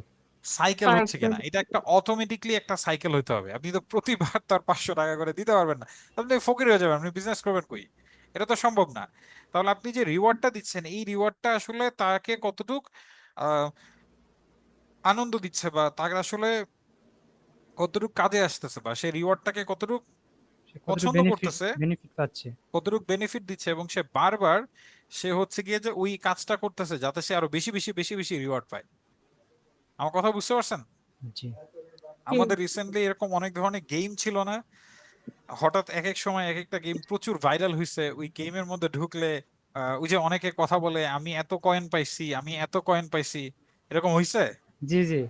সাইকেল হচ্ছে কিনা, এটা একটা অটোমেটিকলি একটা সাইকেল হইতে হবে। আপনি তো প্রতিবার তার 500 টাকা করে দিতে পারবেন না, আপনি ফকির হয়ে যাবেন, আপনি বিজনেস করবেন কই? এটা তো সম্ভব না। তাহলে আপনি যে রিওয়ার্ডটা দিচ্ছেন, এই রিওয়ার্ডটা আসলে তাকে কতটুক আহ আনন্দ দিচ্ছে, বা তাকে আসলে কতটুক কাজে আসতেছে, বা সেই রিওয়ার্ডটাকে কতটুক সে কতটুকু পছন্দ বেনিফিট করতেছে, বেনিফিট পাচ্ছে। কতটুক বেনিফিট দিচ্ছে, এবং সে বারবার সে হচ্ছে গিয়ে যে ওই কাজটা করতেছে যাতে সে আরো বেশি বেশি বেশি বেশি রিওয়ার্ড পায়। আমার কথা বুঝতে পারছেন? জি আমাদের রিসেন্টলি এরকম অনেক ধরনের গেম ছিল না? হঠাৎ এক এক সময় এক একটা গেম প্রচুর ভাইরাল হয়েছে। ওই গেমের মধ্যে ঢুকলে ওই যে অনেকে কথা বলে, আমি এত কয়েন পাইছি, আমি এত কয়েন পাইছি, এরকম হইছে? জি জি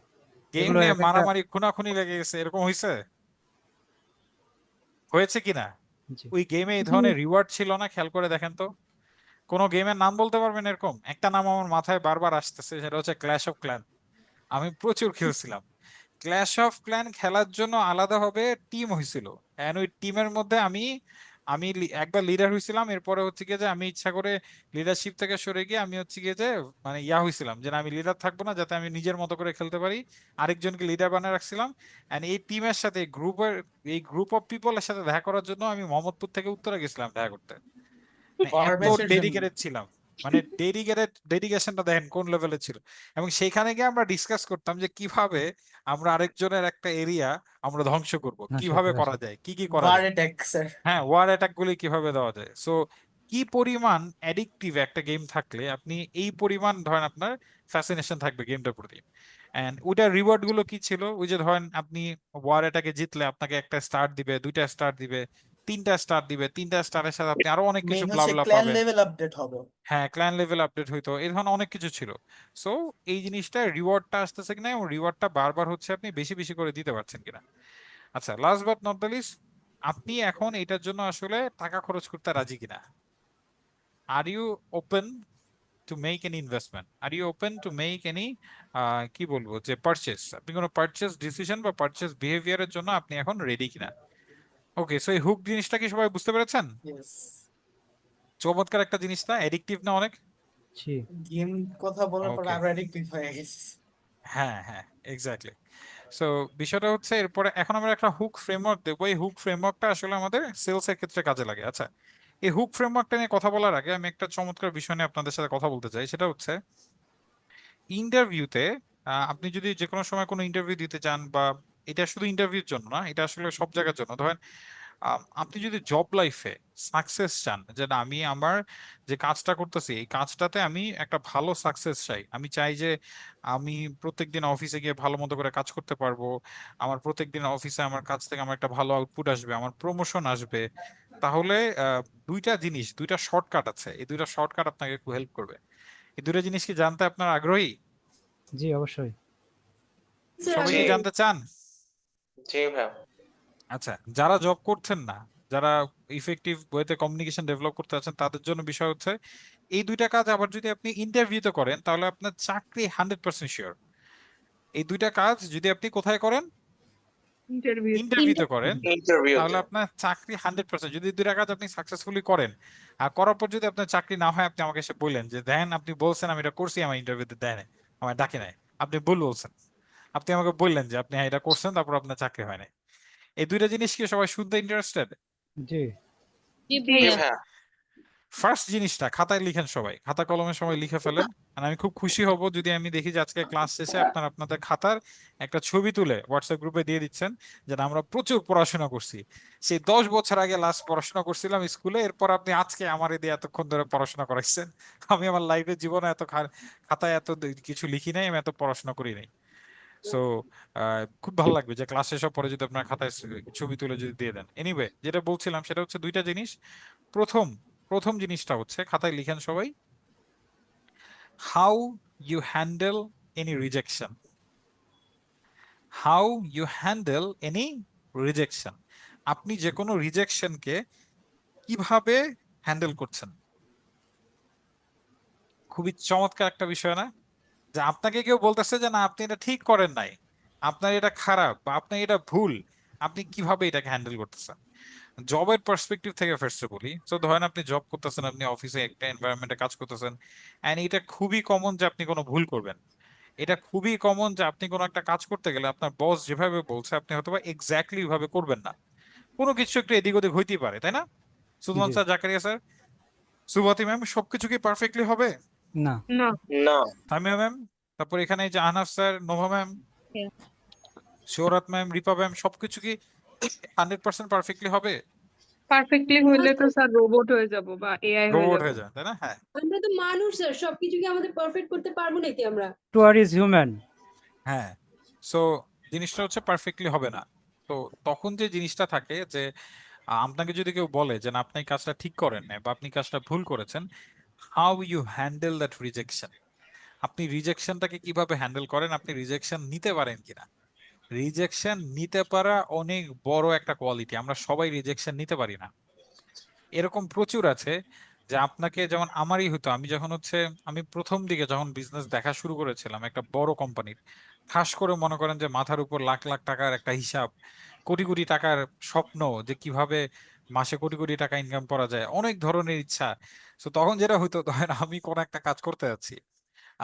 গেম এগুলো নিয়ে এক একটা। মারামারি খুনাখুনি লেগে গেছে, এরকম হইছে? হয়েছে কিনা? জি ওই গেমে এই জি ধরনের রিওয়ার্ড ছিল না? খেয়াল করে দেখেন তো। কোন গেমের নাম বলতে পারবেন এরকম? একটা নাম আমার মাথায় বারবার আসতেছে, সেটা হচ্ছে ক্ল্যাশ অফ ক্ল্যান। আমি প্রচুর খেলছিলাম। ক্ল্যাশ অফ ক্ল্যান খেলার জন্য আলাদাভাবে টিম হয়েছিল। এন্ড ওই টিমের মধ্যে আমি আমি একবার লিডার হয়েছিলাম। এরপরে হচ্ছে গিয়ে যে আমি ইচ্ছা করে লিডারশিপ থেকে সরে গিয়ে আমি হচ্ছে গিয়ে যে মানে হয়েছিলাম যে না, আমি লিডার থাকবো না, যাতে আমি নিজের মতো করে খেলতে পারি। আরেকজনকে লিডার বানিয়ে রাখছিলাম। এন্ড এই টিমের সাথে এই গ্রুপ অফ পিপলের সাথে দেখা করার জন্য আমি মোহাম্মদপুর থেকে উত্তরা গেছিলাম দেখা করতে। মানে এত ফরম্যাশের জন্য। ডেডিকেটেড ছিলাম, মানে ডেডিকেশনটা দেখেন কোন লেভেলে ছিল। এবং সেখানে গিয়ে আমরা ডিসকাস করতাম যে কিভাবে আমরা আরেকজনের একটা এরিয়া আমরা ধ্বংস করব, নষ্ট কিভাবে করে করা আসে। যায়, কি কি করা ওয়ার যায়। Attack sir. হ্যাঁ, ওয়ার অ্যাটাক গুলি কিভাবে দেওয়া যায়। সো কি পরিমাণ অ্যাডিকটিভ একটা গেম থাকলে আপনি এই পরিমাণ ধরেন আপনার ফ্যাসিনেশন থাকবে গেমটার প্রতি। এন্ড ওইটার রিওয়ার্ড গুলো কি ছিল, ওই যে ধরেন আপনি ওয়ার অ্যাটাকে জিতলে আপনাকে একটা স্টার দিবে, 2টা স্টার দিবে, 3টা স্টার দিবে, 3টা স্টারের সাথে আপনি আরো অনেক কিছু মেইন ব্লা হচ্ছে ব্লা ক্ল্যান পাবেন। লেভেল আপডেট হবে। হ্যাঁ, ক্ল্যান লেভেল আপডেট হইতো, এই ধরনের অনেক কিছু ছিল। সো এই জিনিসটা রিওয়ার্ডটা আসতেছে কিনা, এবং রিওয়ার্ডটা বারবার হচ্ছে আপনি বেশি বেশি করে দিতে পারছেন কিনা। আচ্ছা, last but not the least, আপনি এখন এটার জন্য আসলে টাকা খরচ করতে রাজি কিনা? Are you open to make any investment? Are you open to make any কি বলবো, যে পারচেস? আপনি কোনো পারচেস ডিসিশন বা পারচেস বিহেভিয়ারের জন্য আপনি এখন রেডি কিনা? ওকে, সো এই হুক জিনিসটা কি সবাই বুঝতে পেরেছেন? ইয়েস। চমৎকার একটা জিনিস না, এডিকটিভ না অনেক? জি গেম কথা বলার পর ওকে, আরো অ্যাডিক্টিভ হয়ে গেছে। হ্যাঁ হ্যাঁ, এক্স্যাক্টলি। সো বিষয়টা হচ্ছে এরপরে এখন আমরা একটা হুক ফ্রেমওয়ার্ক দেখবো। এই হুক ফ্রেমওয়ার্কটা আসলে আমাদের সেলস এর ক্ষেত্রে কাজে লাগে। আচ্ছা, এই হুক ফ্রেমওয়ার্কটা নিয়ে কথা বলার আগে আমি একটা চমৎকার বিষয় নিয়ে আপনাদের সাথে কথা বলতে চাই। সেটা হচ্ছে ইন্টারভিউতে আপনি যদি যে কোনো সময় কোনো ইন্টারভিউ দিতে চান, বা এটা শুধু ইন্টারভিউর জন্য না, এটা আসলে সব জায়গার জন্য। ধরেন আপনি যদি জব লাইফে সাকসেস চান, যে না আমি আমার যে কাজটা করতেছি এই কাজটাতে আমি একটা ভালো সাকসেস চাই, আমি চাই যে আমি প্রত্যেকদিন অফিসে গিয়ে ভালো মতো করে কাজ করতে পারবো, আমার প্রত্যেকদিন অফিসে আমার কাজ থেকে আমার একটা ভালো আউটপুট আসবে, আমার প্রমোশন আসবে, তাহলে দুইটা জিনিস, দুইটা শর্টকাট আছে, এই দুইটা শর্টকাট আপনাকে একটু হেল্প করবে। এই দুইটা জিনিস কি জানতে আপনার আগ্রহী? জি অবশ্যই। স্যার সবাই জি কি জানতে চান? জি ভাইয়া। আচ্ছা, যারা জব করছেন না, যারা ইফেক্টিভ ওয়েতে কমিউনিকেশন ডেভেলপ করতে আছেন, তাদের জন্য বিষয় হচ্ছে এই দুইটা কাজ আবার যদি আপনি ইন্টারভিউতে করেন তাহলে আপনার চাকরি 100% শিওর। এই দুইটা কাজ যদি আপনি কোথায় করেন, ইন্টারভিউ ইন্টারভিউতে করেন, তাহলে ইন্টারভিউতে আপনার চাকরি 100%। যদি দুইটা কাজ আপনি সাকসেসফুলি করেন, আর করার পর যদি আপনার চাকরি না হয়, আপনি আমাকে এসে বললেন যে দেন আপনি বলছেন আমি এটা করছি, আমার ইন্টারভিউতে দেয় নাই, আমার ডাকে নাই, আপনি ভুল বলছেন, আপনি আমাকে বললেন যে আপনি হ্যাঁ এটা করছেন, তারপর আপনার চাকরি হয় নাই। এই দুইটা জিনিস কি সবাই শুনতে ইন্টারেস্টেড? জি জি জি জি ভাইয়া। ভাইয়া। ফার্স্ট জিনিসটা খাতায় লিখেন, সবাই খাতা কলমে সবাই লিখে ফেলেন। আর আমি খুব খুশি হব যদি আমি দেখি যে আজকে ক্লাস শেষে আপনারা আপনাদের খাতার একটা ছবি তুলে হোয়াটসঅ্যাপ গ্রুপে দিয়ে দিচ্ছেন, যে না, আমরা প্রচুর পড়াশোনা করছি, সেই 10 বছর আগে লাস্ট পড়াশোনা করছিলাম স্কুলে, এরপর আপনি আজকে আমার দিয়ে এতক্ষণ ধরে পড়াশোনা করাইছেন। আমি আমার লাইফের জীবনে এত খাতায় এত কিছু লিখি নাই, আমি এত পড়াশোনা করি নাই। সো খুব ভালো লাগবে যে ক্লাস শেষ হওয়ার পরে যদি আপনার খাতায় ছবি তুলে যদি দিয়ে দেন। এনিওয়ে, যেটা বলছিলাম সেটা হচ্ছে দুইটা জিনিস। প্রথম প্রথম জিনিসটা হচ্ছে খাতায় লিখেন সবাই, how you handle any rejection. How you handle any rejection, আপনি যে কোনো রিজেকশনকে কিভাবে হ্যান্ডেল করছেন। খুবই চমৎকার একটা বিষয় না, যে আপনাকে কেউ বলতেছে যে না আপনি এটা ঠিক করেন নাই, আপনার এটা খারাপ বা আপনার এটা ভুল, আপনি কিভাবে এটাকে হ্যান্ডেল করতেছেন। জবের পার্সপেক্টিভ থেকে ফার্স্টে বলি। তো ধরেন আপনি জব করতেছেন, আপনি অফিসে একটা এনভায়রনমেন্টে কাজ করতেছেন, এন্ড এটা খুবই কমন যে আপনি কোনো ভুল করবেন। এটা খুবই কমন যে আপনি কোনো একটা কাজ করতে গেলে আপনার বস যেভাবে বলছে আপনি হয়তো বা এক্স্যাক্টলি ভাবে করবেন না, কোনো কিছু একটু এদিক ওদিক হইতেই পারে, তাই না? সুলমান জি স্যার, জাকারিয়া স্যার, সুবাতি ম্যাম, সবকিছু কি পারফেক্টলি হবে? না না না। তামিয়া ম্যাম, তারপর এখানে এই যে Ahnaf sir, Nova ma'am, Shiorat ma'am, Ripa ma'am, সবকিছু কি 100% পারফেক্টলি হবে? পারফেক্টলি হইলে তো স্যার রোবট হয়ে যাব বা এআই হয়ে রোবট যাব। হয়ে যায়, তাই না? হ্যাঁ আমরা তো মানুষ স্যার, সবকিছু কি আমাদের পারফেক্ট করতে পারবো নাকি আমরা? টুয়ার ইজ হিউম্যান। হ্যাঁ। সো জিনিসটা হচ্ছে পারফেক্টলি হবে না। তো তখন যে জিনিসটা থাকে যে আপনাকে যদি কেউ বলে যে না আপনি এই কাজটা ঠিক করেন না বা আপনি কাজটা ভুল করেছেন, how you handle that rejection, আপনি রিজেকশনটাকে কিভাবে হ্যান্ডেল করেন, আপনি রিজেকশন নিতে পারেন কিনা। রিজেকশন নিতে পারা অনেক বড় একটা কোয়ালিটি, আমরা সবাই রিজেকশন নিতে পারি না। এরকম প্রচুর আছে যে আপনাকে, যেমন আমারই হতো, আমি যখন হচ্ছে আমি প্রথম দিকে যখন বিজনেস দেখা শুরু করেছিলাম একটা বড় কোম্পানির, ঠাস করে মনে করেন যে মাথার উপর লাখ লাখ টাকার একটা হিসাব, কোটি কোটি টাকার স্বপ্ন, যে কিভাবে মাসে কোটি কোটি টাকা ইনকাম করা যায়, অনেক ধরনের ইচ্ছা। তো তখন যেটা হইতো, ধরেন আমি কোন একটা কাজ করতে যাচ্ছি,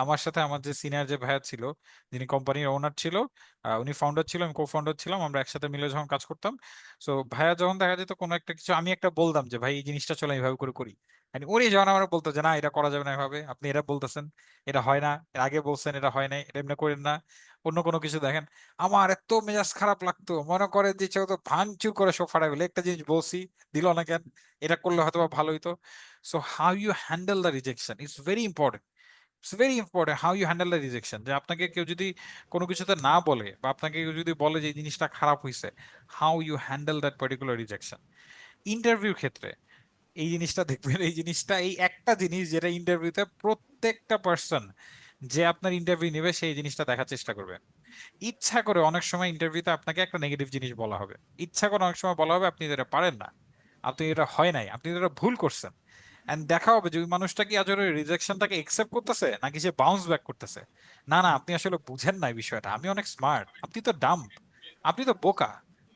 আমার সাথে আমার যে সিনিয়র যে ভাইয়া ছিল, যিনি কোম্পানির ওনার ছিল, উনি ফাউন্ডার ছিল, আমি কো ফাউন্ডার ছিলাম, আমরা একসাথে মিলে যখন কাজ করতাম, সো ভাইয়া যখন দেখা যেত কোনো একটা কিছু, আমি একটা বলতাম যে ভাই এই জিনিসটা চলো এইভাবে করে করি, and উনি যখন আমার বলতো যে না এটা করা যাবে না এভাবে, আপনি এটা বলতেছেন, এটা হয় না, এর আগে বলছেন এটা হয় নাই, এটা এমনি করেন না, অন্য কোনো কিছু দেখেন, আমার এত মেজাজ খারাপ লাগতো, মনে করে যে কেউ তো ভাঙচুর করে সব ফাটাই ফেলে, একটা জিনিস বলছি দিল না কেন, এটা করলে হয়তো বা ভালো হইতো। So how you handle the rejection is very important. It's very important how you handle the rejection, যে আপনাকে কেউ যদি কোনো কিছুতে না বলে বা আপনাকে কেউ যদি বলে যে এই জিনিসটা খারাপ হয়েছে, how you handle that particular rejection. Interview ক্ষেত্রে এই জিনিসটা দেখবেন, এই জিনিসটা, এই একটা জিনিস যেটা ইন্টারভিউতে প্রত্যেকটা পার্সন যে আপনার ইন্টারভিউ নেবে সেই জিনিসটা দেখার চেষ্টা করবে। ইচ্ছা করে অনেক সময় ইন্টারভিউতে আপনাকে একটা নেগেটিভ জিনিস বলা হবে, ইচ্ছা করে অনেক সময় বলা হবে আপনি এটা পারেন না, আপনি এটা হয় নাই, আপনি এটা ভুল করছেন, এন্ড দেখা হবে যে ওই মানুষটা কি আসলে রিজেকশনটাকে একসেপ্ট করতেছে নাকি সে বাউন্স ব্যাক করতেছে। না না, আপনি আসলে বুঝেন না এই বিষয়টা, আমি অনেক স্মার্ট, আপনি তো ডাম্ব, আপনি তো বোকা,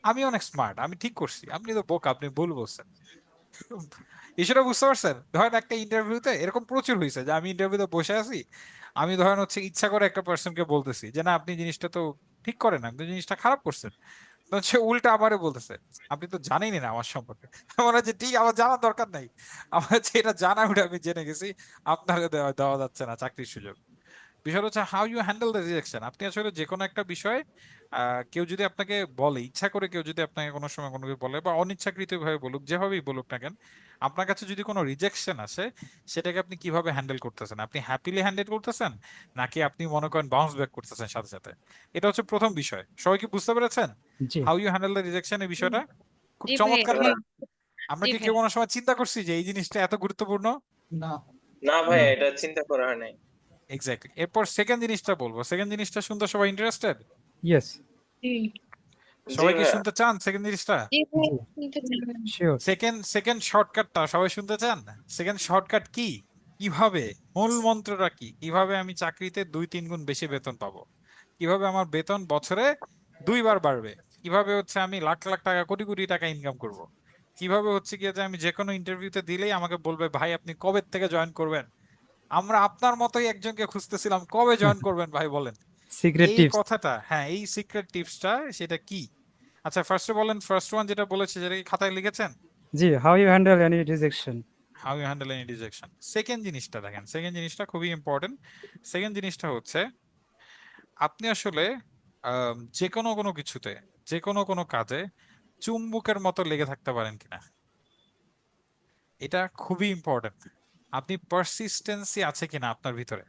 আমি অনেক স্মার্ট, আমি ঠিক করছি, আপনি তো বোকা, আপনি ভুল বলছেন। বিষয়টা বুঝতে পারছেন? ধরেন একটা ইন্টারভিউতে এরকম প্রচুর হয়েছে যে আমি ইন্টারভিউতে বসে আছি, আমি ধরেন হচ্ছে ইচ্ছা করে একটা পার্সনকে বলতেছি যে না আপনি জিনিসটা তো ঠিক করেন, আপনি জিনিসটা খারাপ করছেন, তো সে উল্টা আমারে বলতেছে আপনি তো জানেনই না আমার সম্পর্কে। আমার হচ্ছে ঠিক, আমার জানার দরকার নাই, আমার হচ্ছে এটা জানা ওটা আমি জেনে গেছি, আপনাকে দেওয়া দেওয়া যাচ্ছে না চাকরির সুযোগ। বিষয় হচ্ছে how you handle the rejection. আপনি আসলে যে কোনো একটা বিষয়ে কেউ যদি আপনাকে বলে, ইচ্ছা করে কেউ যদি আপনাকে কোনো সময় কোনো কিছু বলে বা অনিচ্ছাকৃত ভাবে বলুক, যেভাবেই বলুক না কেন, আপনার কাছে যদি কোনো রিজেকশন আসে, সেটাকে আপনি কিভাবে হ্যান্ডেল করতেছেন? আপনি হ্যাপিলি হ্যান্ডেল করতেছেন নাকি আপনি মনে করেন বাউন্স ব্যাক করতেছেন সাথে সাথে? এটা হচ্ছে প্রথম বিষয়। সবাই কি বুঝতে পেরেছেন জি how you handle the rejection এই বিষয়টা? খুব জি ভাইয়া, চমৎকার না? আমরা জি কি কেউ ভাইয়া। কোনো সময় চিন্তা করছি যে এই জিনিসটা এত গুরুত্বপূর্ণ? না না ভাইয়া, না। এটা চিন্তা করা হয় নাই। এক্স্যাক্টলি। এরপর সেকেন্ড জিনিসটা বলবো, সেকেন্ড জিনিসটা শুনতে সবাই ইন্টারেস্টেড? ইয়েস। জি জি সবাই কি ভাইয়া। শুনতে চান সেকেন্ড জিনিসটা? জি ভাইয়া, জি শুনতে চাই। শিওর। সেকেন্ড সেকেন্ড শর্টকাটটা সবাই শুনতে চান? Second shortcut key? কিভাবে, মূল মন্ত্রটা কি, কিভাবে আমি চাকরিতে 2-3 গুণ বেশি বেতন পাবো, কিভাবে আমার বেতন বছরে 2 বার বাড়বে, কিভাবে হচ্ছে আমি লাখ লাখ টাকা কোটি কোটি টাকা ইনকাম করব, কিভাবে হচ্ছে গিয়ে যে আমি যে কোনো ইন্টারভিউতে দিলেই আমাকে বলবে ভাই আপনি কবে থেকে জয়েন করবেন, আমরা আপনার মতোই একজনকে খুঁজতেছিলাম, কবে জয়েন করবেন ভাই বলেন। সিক্রেট এই টিপস। কথাটা, হ্যাঁ এই সিক্রেট টিপসটা সেটা কি? আচ্ছা ফার্স্টে বলেন, ফার্স্ট ওয়ান যেটা বলেছে সেটা কি খাতায় লিখেছেন? জি, how you handle any rejection. How you handle any rejection. Second জিনিসটা দেখেন, সেকেন্ড জিনিসটা খুবই ইম্পর্টেন্ট। সেকেন্ড জিনিসটা হচ্ছে আপনি আসলে যে কোনো কোনো কিছুতে, যে কোনো কোনো কাজে চুম্বকের মতো লেগে থাকতে পারেন কিনা, এটা খুবই ইম্পর্টেন্ট। আপনি পারসিস্টেন্সি আছে কিনা আপনার ভিতরে।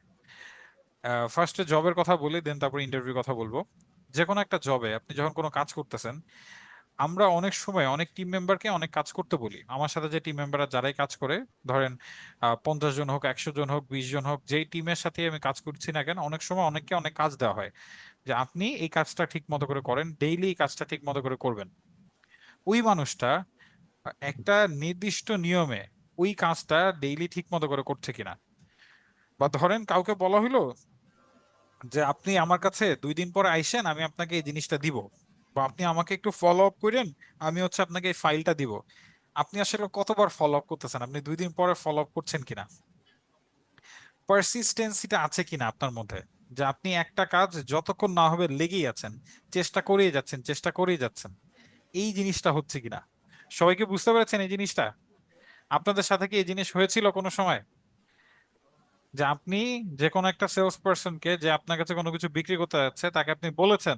ফার্স্টে জবের কথা বলি, দেন তারপর ইন্টারভিউ কথা বলবো। যে কোনো একটা জবে আপনি যখন কোনো কাজ করতেছেন, আমরা অনেক সময় অনেক টিম মেম্বারকে অনেক কাজ করতে বলি। আমার সাথে যে টিম মেম্বাররা যারাই কাজ করে, ধরেন 50 জন হোক, 100 জন হোক, 20 জন হোক, যেই টিমের সাথে আমি কাজ করছি না কেন, অনেক সময় অনেককে অনেক কাজ দেওয়া হয় যে আপনি এই কাজটা ঠিক মতো করে করেন, ডেইলি এই কাজটা ঠিক মতো করে করবেন। ওই মানুষটা একটা নির্দিষ্ট নিয়মে ওই কাজটা ডেইলি ঠিক মতো করে করছে কিনা। বা ধরেন কাউকে বলা হইলো যে আপনি আমার কাছে 2 দিন পরে আইসেন, আমি আপনাকে এই জিনিসটা দিব, বা আপনি আমাকে একটু ফলো আপ করেন, আমি হচ্ছে আপনাকে এই ফাইলটা দিব। আপনি আসলে কতবার ফলো আপ করতেছেন, আপনি 2 দিন পরে ফলো আপ করছেন কিনা, পারসিস্টেন্সিটা আছে কিনা আপনার মধ্যে, যে আপনি একটা কাজ যতক্ষণ না হবে লেগেই আছেন, চেষ্টা করেই যাচ্ছেন, চেষ্টা করেই যাচ্ছেন, এই জিনিসটা হচ্ছে কিনা। সবাইকে বুঝতে পেরেছেন এই জিনিসটা? আপনাদের সাথে কি এই জিনিস হয়েছিল কোনো সময় যে আপনি যে কোনো একটা সেলস পার্সনকে, যে আপনার কাছে কোনো কিছু বিক্রি করতে যাচ্ছে, তাকে আপনি বলেছেন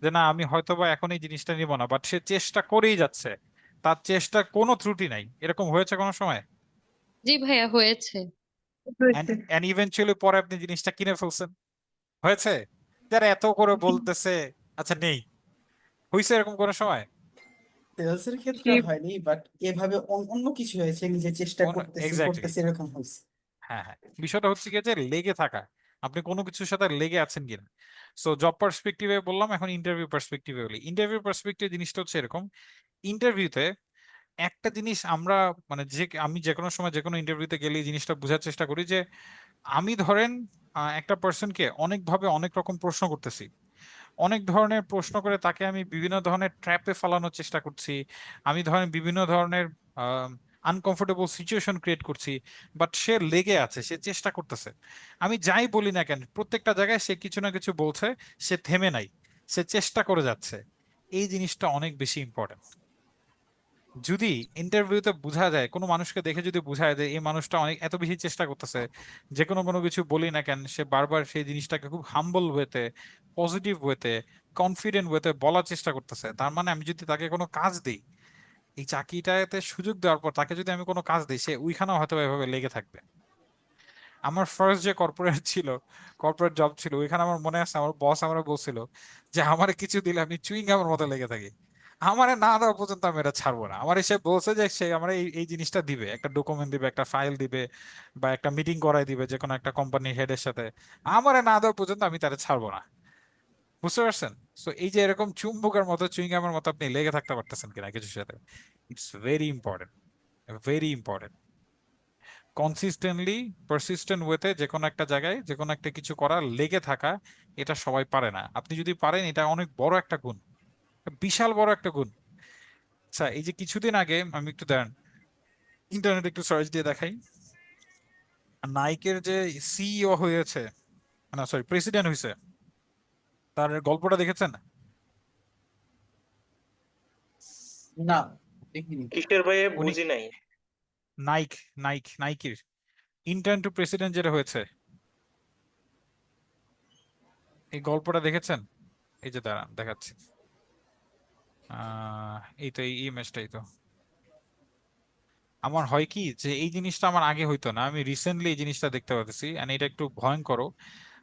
যে না আমি হয়তোবা এখন এই জিনিসটা নিব না, বাট সে চেষ্টা করেই যাচ্ছে, তার চেষ্টার কোনো ত্রুটি নাই, এরকম হয়েছে কোনো সময়? জি ভাইয়া, হয়েছে। হয়েছে। এন্ড ইভেনচুয়ালি পরে আপনি জিনিসটা কিনে ফেলছেন, হয়েছে? যারা এত করে বলতেছে, আচ্ছা নেই, হয়েছে এরকম কোনো সময়? সেলস এর ক্ষেত্রে জি, হয়নি, বাট এভাবে অন্য কিছু হয়েছে, নিজে চেষ্টা করতেছি এক্স্যাক্টলি। করতেছি এরকম হয়েছে। হ্যাঁ হ্যাঁ, বিষয়টা হচ্ছে কি যে লেগে থাকা, আপনি কোনো কিছুর সাথে লেগে আছেন কিনা। সো জব পার্সপেক্টিভে বললাম, এখন ইন্টারভিউ পার্সপেক্টিভে বলি। ইন্টারভিউ পার্সপেক্টিভ জিনিসটা হচ্ছে এরকম, ইন্টারভিউতে একটা জিনিস আমরা, মানে যে আমি যে কোনো সময় যে কোনো ইন্টারভিউতে গেলে এই জিনিসটা বোঝার চেষ্টা করি যে আমি ধরেন একটা পার্সনকে অনেকভাবে অনেক রকম প্রশ্ন করতেছি, অনেক ধরনের প্রশ্ন করে তাকে আমি বিভিন্ন ধরনের ট্র্যাপে ফালানোর চেষ্টা করছি, আমি ধরেন বিভিন্ন ধরনের আনকমফোর্টেবল সিচুয়েশন ক্রিয়েট করছি, বাট সে লেগে আছে, সে চেষ্টা করতেছে। আমি যাই বলি না কেন প্রত্যেকটা জায়গায় সে কিছু না কিছু বলছে, সে থেমে নাই, সে চেষ্টা করে যাচ্ছে। এই জিনিসটা অনেক বেশি ইম্পর্টেন্ট। যদি ইন্টারভিউতে বোঝা যায়, কোনো মানুষকে দেখে যদি বোঝা যায় যে এই মানুষটা অনেক এত বেশি চেষ্টা করতেছে, যে কোনো কোনো কিছু বলি না কেন সে বারবার সেই জিনিসটাকে খুব হাম্বল ওয়েতে, পজিটিভ ওয়েতে, কনফিডেন্ট ওয়েতে বলার চেষ্টা করতেছে, তার মানে আমি যদি তাকে কোনো কাজ দিই, এই চাকরিটাতে সুযোগ দেওয়ার পর তাকে যদি আমি কোনো কাজ দিই, সে ওইখানেও হয়তো এভাবে লেগে থাকবে। আমার ফার্স্ট যে কর্পোরেট ছিল, কর্পোরেট জব ছিল, ওইখানে আমার মনে আছে আমার বস আমরা বলছিল যে আমারে কিছু দিলে আমি চুইং গামের মতো লেগে থাকি, আমারে না দেওয়া পর্যন্ত আমি এটা ছাড়বো না। আমার এসে বলছে যে সে আমার এই এই জিনিসটা দিবে, একটা ডকুমেন্ট দিবে, একটা ফাইল দিবে, বা একটা মিটিং করাই দিবে যে কোনো একটা কোম্পানির হেডের সাথে, আমারে না দেওয়া পর্যন্ত আমি তারা ছাড়বো না। বুঝতে পারছেন? সো এই যে এরকম চুম্বকের মতো, চুইং গামের মতো আপনি লেগে থাকতে পারতেছেন কিনা কিছুর সাথে, it's very important, very important. Consistently, persistent ওয়েতে যে কোনো একটা জায়গায় যে কোনো একটা কিছু করা, লেগে থাকা, এটা সবাই পারে না। আপনি যদি পারেন এটা অনেক বড় একটা গুণ। বিশাল বড় একটা গুণ। আচ্ছা, এই যে কিছুদিন আগে আমি একটু দাঁড়ান, ইন্টারনেটে একটু সার্চ দিয়ে দেখাই, নাইকের যে সিইও হয়েছে, না সরি প্রেসিডেন্ট হয়েছে, তার গল্পটা দেখেছেন? না, দেখিনি। কিসের ভাইয়ে উনি বুঝি নাই। নাইকের ইন্টার্ন টু প্রেসিডেন্ট যেটা হয়েছে, এই গল্পটা দেখেছেন? এই যে দাঁড়ান দেখাচ্ছি, এই তো এই ইমেজটাই তো। আমার হয় কি যে এই জিনিসটা আমার আগে হইতো না, আমি রিসেন্টলি এই জিনিসটা দেখতে পাচ্ছি, আর এটা একটু ভয়ঙ্কর।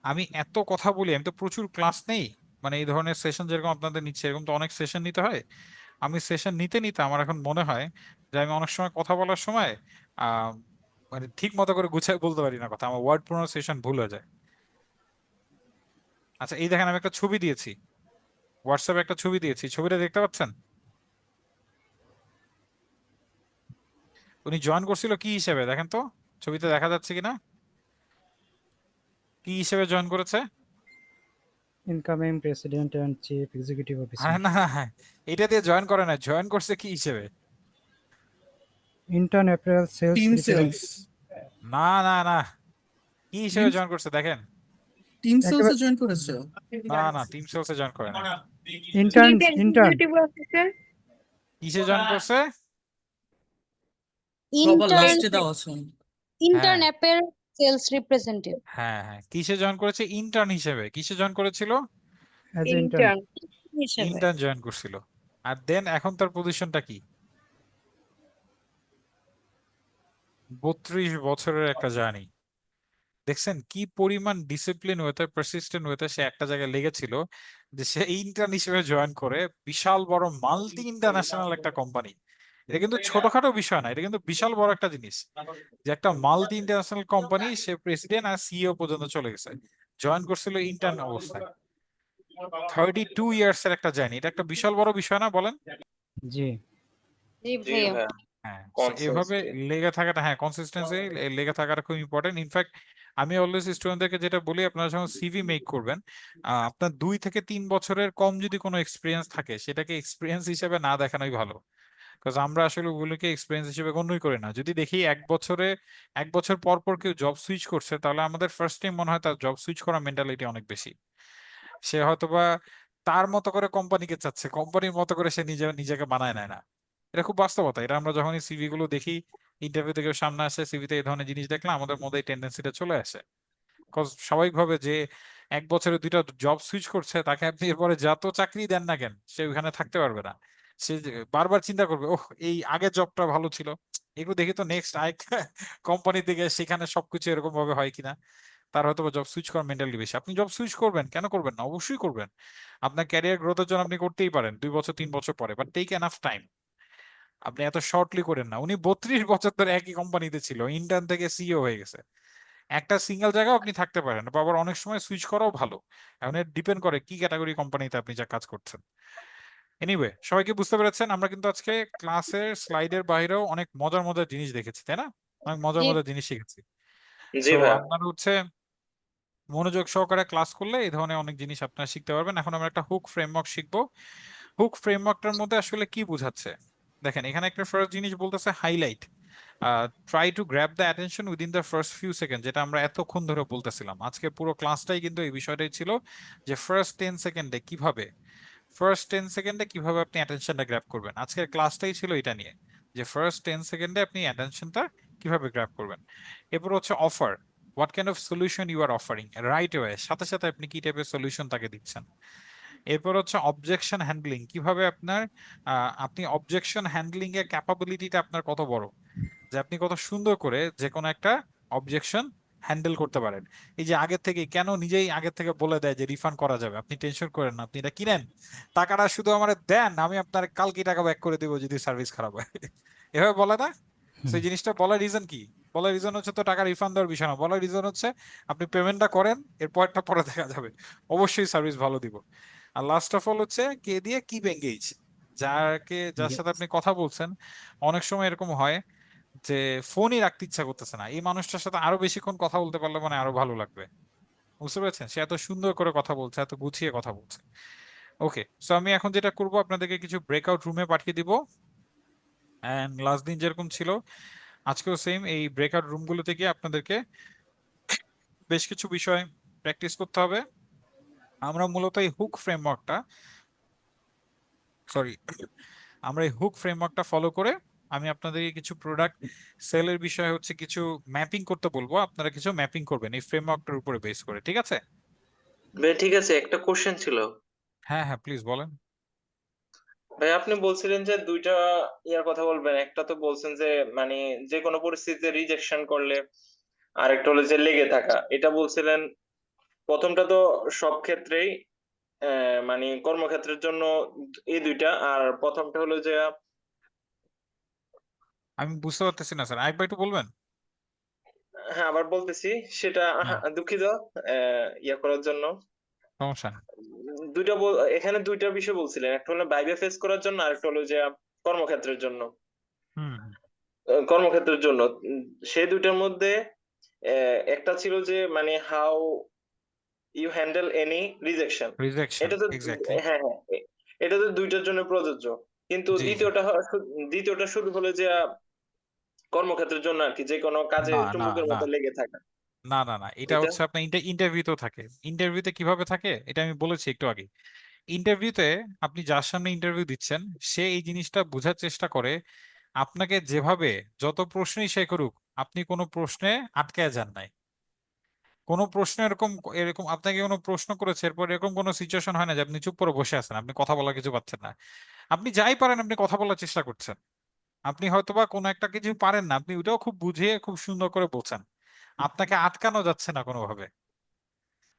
আমি এত কথা বলি, আমি তো প্রচুর ক্লাস নেই, মানে এই ধরনের সেশন যেরকম আপনাদের নিচ্ছে এরকম তো অনেক সেশন নিতে হয়। আমি সেশন নিতে নিতে আমার এখন মনে হয় যে আমি অনেক সময় কথা বলার সময় আহ মানে ঠিক মতো করে গুছিয়ে বলতে পারি না কথা, আমার ওয়ার্ড প্রোনাউন্সিয়েশন ভুল হয়ে যায়। আচ্ছা, এই দেখেন আমি একটা ছবি দিয়েছি, হোয়াটসঅ্যাপে একটা ছবি দিয়েছি, ছবিটা দেখতে পাচ্ছেন? উনি জয়েন করছিল কি হিসেবে দেখেন তো, ছবিতে দেখা যাচ্ছে কিনা, কি হিসেবে জয়েন করেছে? Incoming president and chief executive আরে অফিসার। না, এটা দিয়ে জয়েন করে না, জয়েন করছে কি হিসেবে? Intern apparel sales team representative. Sales, না না না, কি হিসেবে জয়েন করছে দেখেন। টিম সেলসে একেবারে জয়েন করেছো? না না, টিম সেলসে জয়েন করে না। Intern chief intern executive officer, কিসে জয়েন করছে? সবার ইন্টার্ন লাস্টে দেওয়া আছে। হ্যাঁ অ্যাপের সেলস রিপ্রেজেন্টেটিভ। হ্যাঁ হ্যাঁ, কিসে জয়েন করেছে? ইন্টার্ন হিসেবে। কিসে জয়েন করেছিল? As a intern. ইন্টার্ন। হিসেবে। ইন্টার্ন জয়েন করছিল। আর দেন এখন তার পজিশনটা কি? 32 বছরের একটা জার্নি। দেখছেন কি পরিমাণ ডিসিপ্লিন হতে, পারসিস্টেন্ট হতে সে একটা জায়গায় লেগেছিল, যে সে ইন্টার্ন হিসেবে জয়েন করে বিশাল বড় মাল্টি ইন্টারন্যাশনাল একটা কোম্পানি। এটা কিন্তু ছোটখাটো বিষয় না, এটা কিন্তু বিশাল বড় একটা জিনিস, যে একটা মাল্টি ইন্টারন্যাশনাল কোম্পানি সে প্রেসিডেন্ট আর সিইও পর্যন্ত চলে গেছে, জয়েন করছিল ইন্টার্ন অবস্থায়। 32 ইয়ার্স এর একটা জার্নি, এটা একটা বিশাল বড় বিষয় না বলেন? জি। জি জি ভাইয়া। ভাইয়া, হ্যাঁ, so এভাবে কনসিস্টেন্ট। লেগে থাকাটা, হ্যাঁ কনসিস্টেন্সি লেগে থাকাটা খুব ইম্পর্টেন্ট। ইনফ্যাক্ট আমি অলওয়েজ স্টুডেন্টদেরকে যেটা বলি, আপনারা যখন সিভি মেক করবেন, আপনার 2 থেকে 3 বছরের কম যদি কোনো এক্সপিরিয়েন্স থাকে, সেটাকে এক্সপিরিয়েন্স হিসেবে না দেখানোই ভালো। বিকজ আমরা আসলে ওগুলোকে এক্সপিরিয়েন্স হিসেবে গণ্যই করি না। যদি দেখি 1 বছর পর পর কেউ জব সুইচ করছে, তাহলে আমাদের ফার্স্ট টাইম মনে হয় তার জব সুইচ করার মেন্টালিটি অনেক বেশি। সে হয়তোবা তার মতো করে কোম্পানিকে চাচ্ছে, কোম্পানির মতো করে সে নিজেকে বানায় নেয় না। এটা খুব বাস্তবতা, এটা আমরা যখনই সিভি গুলো দেখি, ইন্টারভিউ থেকে সামনে আসে, সিভিতে এই ধরনের জিনিস দেখলে আমাদের মধ্যে এই টেন্ডেন্সিটা চলে আসে। কজ স্বাভাবিকভাবে যে 1 বছরে 2টা জব সুইচ করছে, তাকে আপনি এরপরে যত চাকরি দেন না কেন সে ওখানে থাকতে পারবে না। সে বারবার চিন্তা করবে, ওহ এই আগের জবটা ভালো ছিল, এগুলো দেখি তো নেক্সট আরেক কোম্পানি থেকে, সেখানে সবকিছু এরকম ভাবে হয় কিনা। তার হয়তো জব সুইচ করার মেন্টালিটি বেশি। আপনি জব সুইচ করবেন, কেন করবেন না, অবশ্যই করবেন। আপনার ক্যারিয়ার গ্রোথের জন্য আপনি করতেই পারেন 2 বছর 3 বছর পরে, বাট টেক এনাফ টাইম। আপনি এত শর্টলি করেন না। উনি 32 বছর ধরে একই কোম্পানিতে ছিল, ইন্টার্ন থেকে সিইও হয়ে গেছে। একটা সিঙ্গেল জায়গায় আপনি থাকতে পারেন, বা আবার অনেক সময় সুইচ করাও ভালো। এখন ডিপেন্ড করে কি ক্যাটাগরি কোম্পানিতে আপনি যা কাজ করছেন। এনিওয়ে, সবাইকে বুঝতে পেরেছেন? আমরা কিন্তু আজকে ক্লাসের স্লাইডের বাইরেও অনেক মজার মজার জিনিস দেখেছি, তাই না? অনেক মজার জি মজার জিনিস শিখেছি। জি সো ভাইয়া। আপনারা মনোযোগ সহকারে ক্লাস করলে এই ধরনের অনেক জিনিস আপনারা শিখতে পারবেন। এখন আমরা একটা হুক ফ্রেমওয়ার্ক শিখবো। হুক ফ্রেমওয়ার্কটার মধ্যে আসলে কি বোঝাচ্ছে দেখেন, এখানে একটা ফার্স্ট জিনিস বলতেছে highlight, try to grab the attention within the first few second, যেটা আমরা এতক্ষণ ধরে বলতেছিলাম। আজকে পুরো ক্লাসটাই কিন্তু এই বিষয়টাই ছিল, যে ফার্স্ট 10 সেকেন্ডে কিভাবে আপনি অ্যাটেনশনটা গ্র্যাব করবেন। আজকের ক্লাসটাই ছিল এটা নিয়ে, যে ফার্স্ট 10 সেকেন্ডে আপনি অ্যাটেনশনটা কিভাবে গ্র্যাব করবেন। এরপর হচ্ছে offer, what kind of solution you are offering, right way, সাথে সাথে আপনি কি টাইপের সলিউশন তাকে দিচ্ছেন। এরপর হচ্ছে অবজেকশন হ্যান্ডলিং, কিভাবে আপনি অবজেকশন হ্যান্ডলিং এর ক্যাপাবিলিটিটা আপনার কত বড়, যে আপনি কত সুন্দর করে যে কোনো একটা অবজেকশন হ্যান্ডেল করতে পারেন। এই যে আগের থেকে কেন নিজেই আগের থেকে বলে দেয় যে রিফান্ড করা যাবে, আপনি টেনশন করেন না, আপনি এটা কিনেন, টাকাটা শুধু আমার দেন, আমি আপনার কালকে টাকা ব্যাক করে দিব যদি সার্ভিস খারাপ হয়। এভাবে বলে না? সেই জিনিসটা বলার রিজন কি? বলার রিজন হচ্ছে তো টাকা রিফান্ড দেওয়ার বিষয় না, বলার রিজন হচ্ছে আপনি পেমেন্টটা করেন, এরপরটা পরে দেখা যাবে, অবশ্যই সার্ভিস ভালো দিব। আর লাস্ট অফ অল হচ্ছে কে দিয়ে কিপ এঙ্গেজ, যার সাথে আপনি কথা বলছেন। অনেক সময় এরকম হয় যে ফোনই রাখতে ইচ্ছা করতেছে না, এই মানুষটার সাথে আরো বেশিক্ষণ কথা বলতে পারলে মানে আরো ভালো লাগবে। বুঝতে পেরেছেন? সে এত সুন্দর করে কথা বলছে, এত গুছিয়ে কথা বলছে। ওকে, সো আমি এখন যেটা করব আপনাদেরকে কিছু ব্রেকআউট রুমে পাঠিয়ে দিব, এন্ড লাস্ট দিন যেরকম ছিল আজকেও সেম, এই ব্রেকআউট রুমগুলোতে গিয়ে আপনাদেরকে বেশ কিছু বিষয় প্র্যাকটিস করতে হবে। আমরা মূলত এই হুক ফ্রেমওয়ার্কটা সরি আমরা এই হুক ফ্রেমওয়ার্কটা ফলো করে আমি আপনাদেরকে কিছু প্রোডাক্ট সেলের বিষয়ে হচ্ছে কিছু ম্যাপিং করতে বলবো, আপনারা কিছু ম্যাপিং করবেন এই ফ্রেমওয়ার্কটার উপরে বেস করে, ঠিক আছে? ভাই ঠিক আছে, একটা কোশ্চেন ছিল। হ্যাঁ হ্যাঁ, প্লিজ বলেন। ভাই আপনি বলছিলেন যে দুইটা ইয়ার কথা বলবেন, একটা তো বলছেন যে মানে যে কোনো পরিস্থিতিতে রিজেকশন করলে, আর একটা হলো যে লেগে থাকা, এটা বলছিলেন। প্রথমটা তো সব ক্ষেত্রেই মানে কর্মক্ষেত্রের জন্য এই দুইটা, আর প্রথমটা হলো যে আমি বুঝতে পারতেছি না স্যার, আরেকবার একটু বলবেন? হ্যাঁ আবার বলতেছি সেটা, হ্যাঁ, দুঃখিত ইয়া করার জন্য। সমস্যা নেই। এখানে দুইটা বিষয় বলছিলেন, একটা হলো বাইরে ফেস করার জন্য, আর একটা হলো যে কর্মক্ষেত্রের জন্য। হুম হুম। কর্মক্ষেত্রের জন্য সেই দুইটার মধ্যে একটা ছিল যে মানে how you handle any rejection. Rejection, এটা তো এক্স্যাক্টলি। হ্যাঁ হ্যাঁ, এটা তো দুইটার জন্য প্রযোজ্য। কিন্তু জি জি। দ্বিতীয়টা শুধু হলো যে কর্মক্ষেত্রের জন্য আর কি, যে কোনো কাজে না না চুম্বকের না মতো লেগে থাকা। না না না, এটা এটা হচ্ছে আপনার ইন্টারভিউতেও থাকে। ইন্টারভিউতে কিভাবে থাকে এটা আমি বলেছি একটু আগে। ইন্টারভিউতে আপনি যার সামনে ইন্টারভিউ দিচ্ছেন সে এই জিনিসটা বোঝার চেষ্টা করে আপনাকে যেভাবে, যত প্রশ্নই সে করুক, আপনি কোনো প্রশ্নে আটকায় যান নাই। কোনো প্রশ্ন এরকম এরকম আপনাকে কোনো প্রশ্ন করেছে, এরপর এরকম কোনো সিচুয়েশন হয় না যে আপনি চুপ করে বসে আছেন, আপনি কথা বলার কিছু পাচ্ছেন না। আপনি যাই পারেন আপনি কথা বলার চেষ্টা করছেন। আপনি হয়তোবা কোনো একটা কিছু পারেন না, আপনি ওটাও খুব বুঝিয়ে খুব সুন্দর করে বলছেন। আপনাকে আটকানো যাচ্ছে না কোনোভাবে।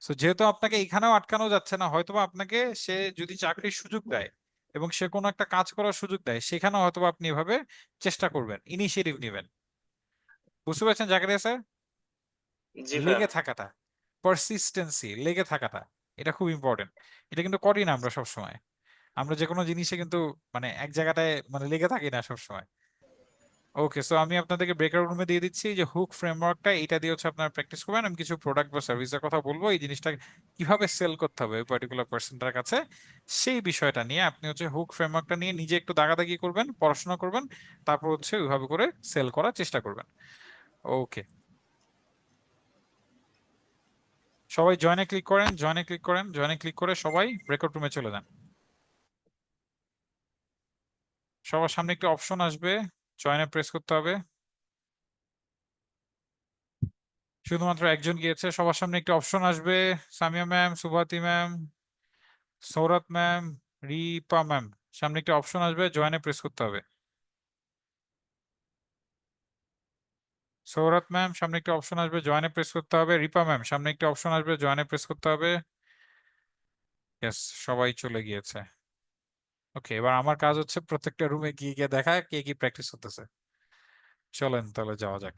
তো যেহেতু আপনাকে এখানেও আটকানো যাচ্ছে না, হয়তোবা আপনাকে সে যদি চাকরির সুযোগ দেয় এবং সে কোনো একটা কাজ করার সুযোগ দেয়, সেখানেও হয়তোবা আপনি এভাবে চেষ্টা করবেন, ইনিশিয়েটিভ নেবেন। বুঝতে পারছেন জাকারিয়া স্যার? জি ভাইয়া। লেগে থাকাটা, পারসিস্টেন্সি, লেগে থাকাটা, এটা খুব ইম্পর্টেন্ট। এটা কিন্তু করি না আমরা সবসময়। আমরা যে কোনো জিনিসে কিন্তু মানে এক জায়গাটায় মানে লেগে থাকি না সবসময়। ওকে, সো আমি আপনাদেরকে ব্রেকআউট রুমে দিয়ে দিচ্ছি যে হুক ফ্রেমওয়ার্কটা, এটা দিয়ে হচ্ছে আপনারা প্র্যাকটিস করবেন। আমি কিছু প্রোডাক্ট বা সার্ভিসের কথা বলবো, এই জিনিসটা কিভাবে সেল করতে হবে ওই পার্টিকুলার পার্সনটার কাছে, সেই বিষয়টা নিয়ে আপনি হচ্ছে হুক ফ্রেমওয়ার্কটা নিয়ে নিজে একটু দাগাদাগি করবেন, পড়াশোনা করবেন, তারপর হচ্ছে ওইভাবে করে সেল করার চেষ্টা করবেন। ওকে, সবাই জয়েনে ক্লিক করেন, জয়েনে ক্লিক করেন, জয়েনে ক্লিক করে সবাই ব্রেকআউট রুমে চলে যান। সবার সামনে একটি অপশন আসবে, জয়েনে প্রেস করতে হবে। শুধুমাত্র একজন গিয়েছে, সবার সামনে একটি অপশন আসবে, Samia ma'am, Subhati ma'am, Sourav ma'am, Ripa ma'am, সামনে একটি অপশন আসবে, জয়েনে প্রেস করতে হবে। সৌরভ ম্যাম, সামনে একটি অপশন আসবে, জয়েনে প্রেস করতে হবে। রিপা ম্যাম, সামনে একটি অপশন আসবে, জয়েনে প্রেস করতে হবে। ইয়েস, সবাই চলে গিয়েছে। ওকে, এবার আমার কাজ হচ্ছে প্রত্যেকটা রুমে গিয়ে গিয়ে দেখা কে কি প্র্যাকটিস করতেছে। চলেন তাহলে যাওয়া যাক।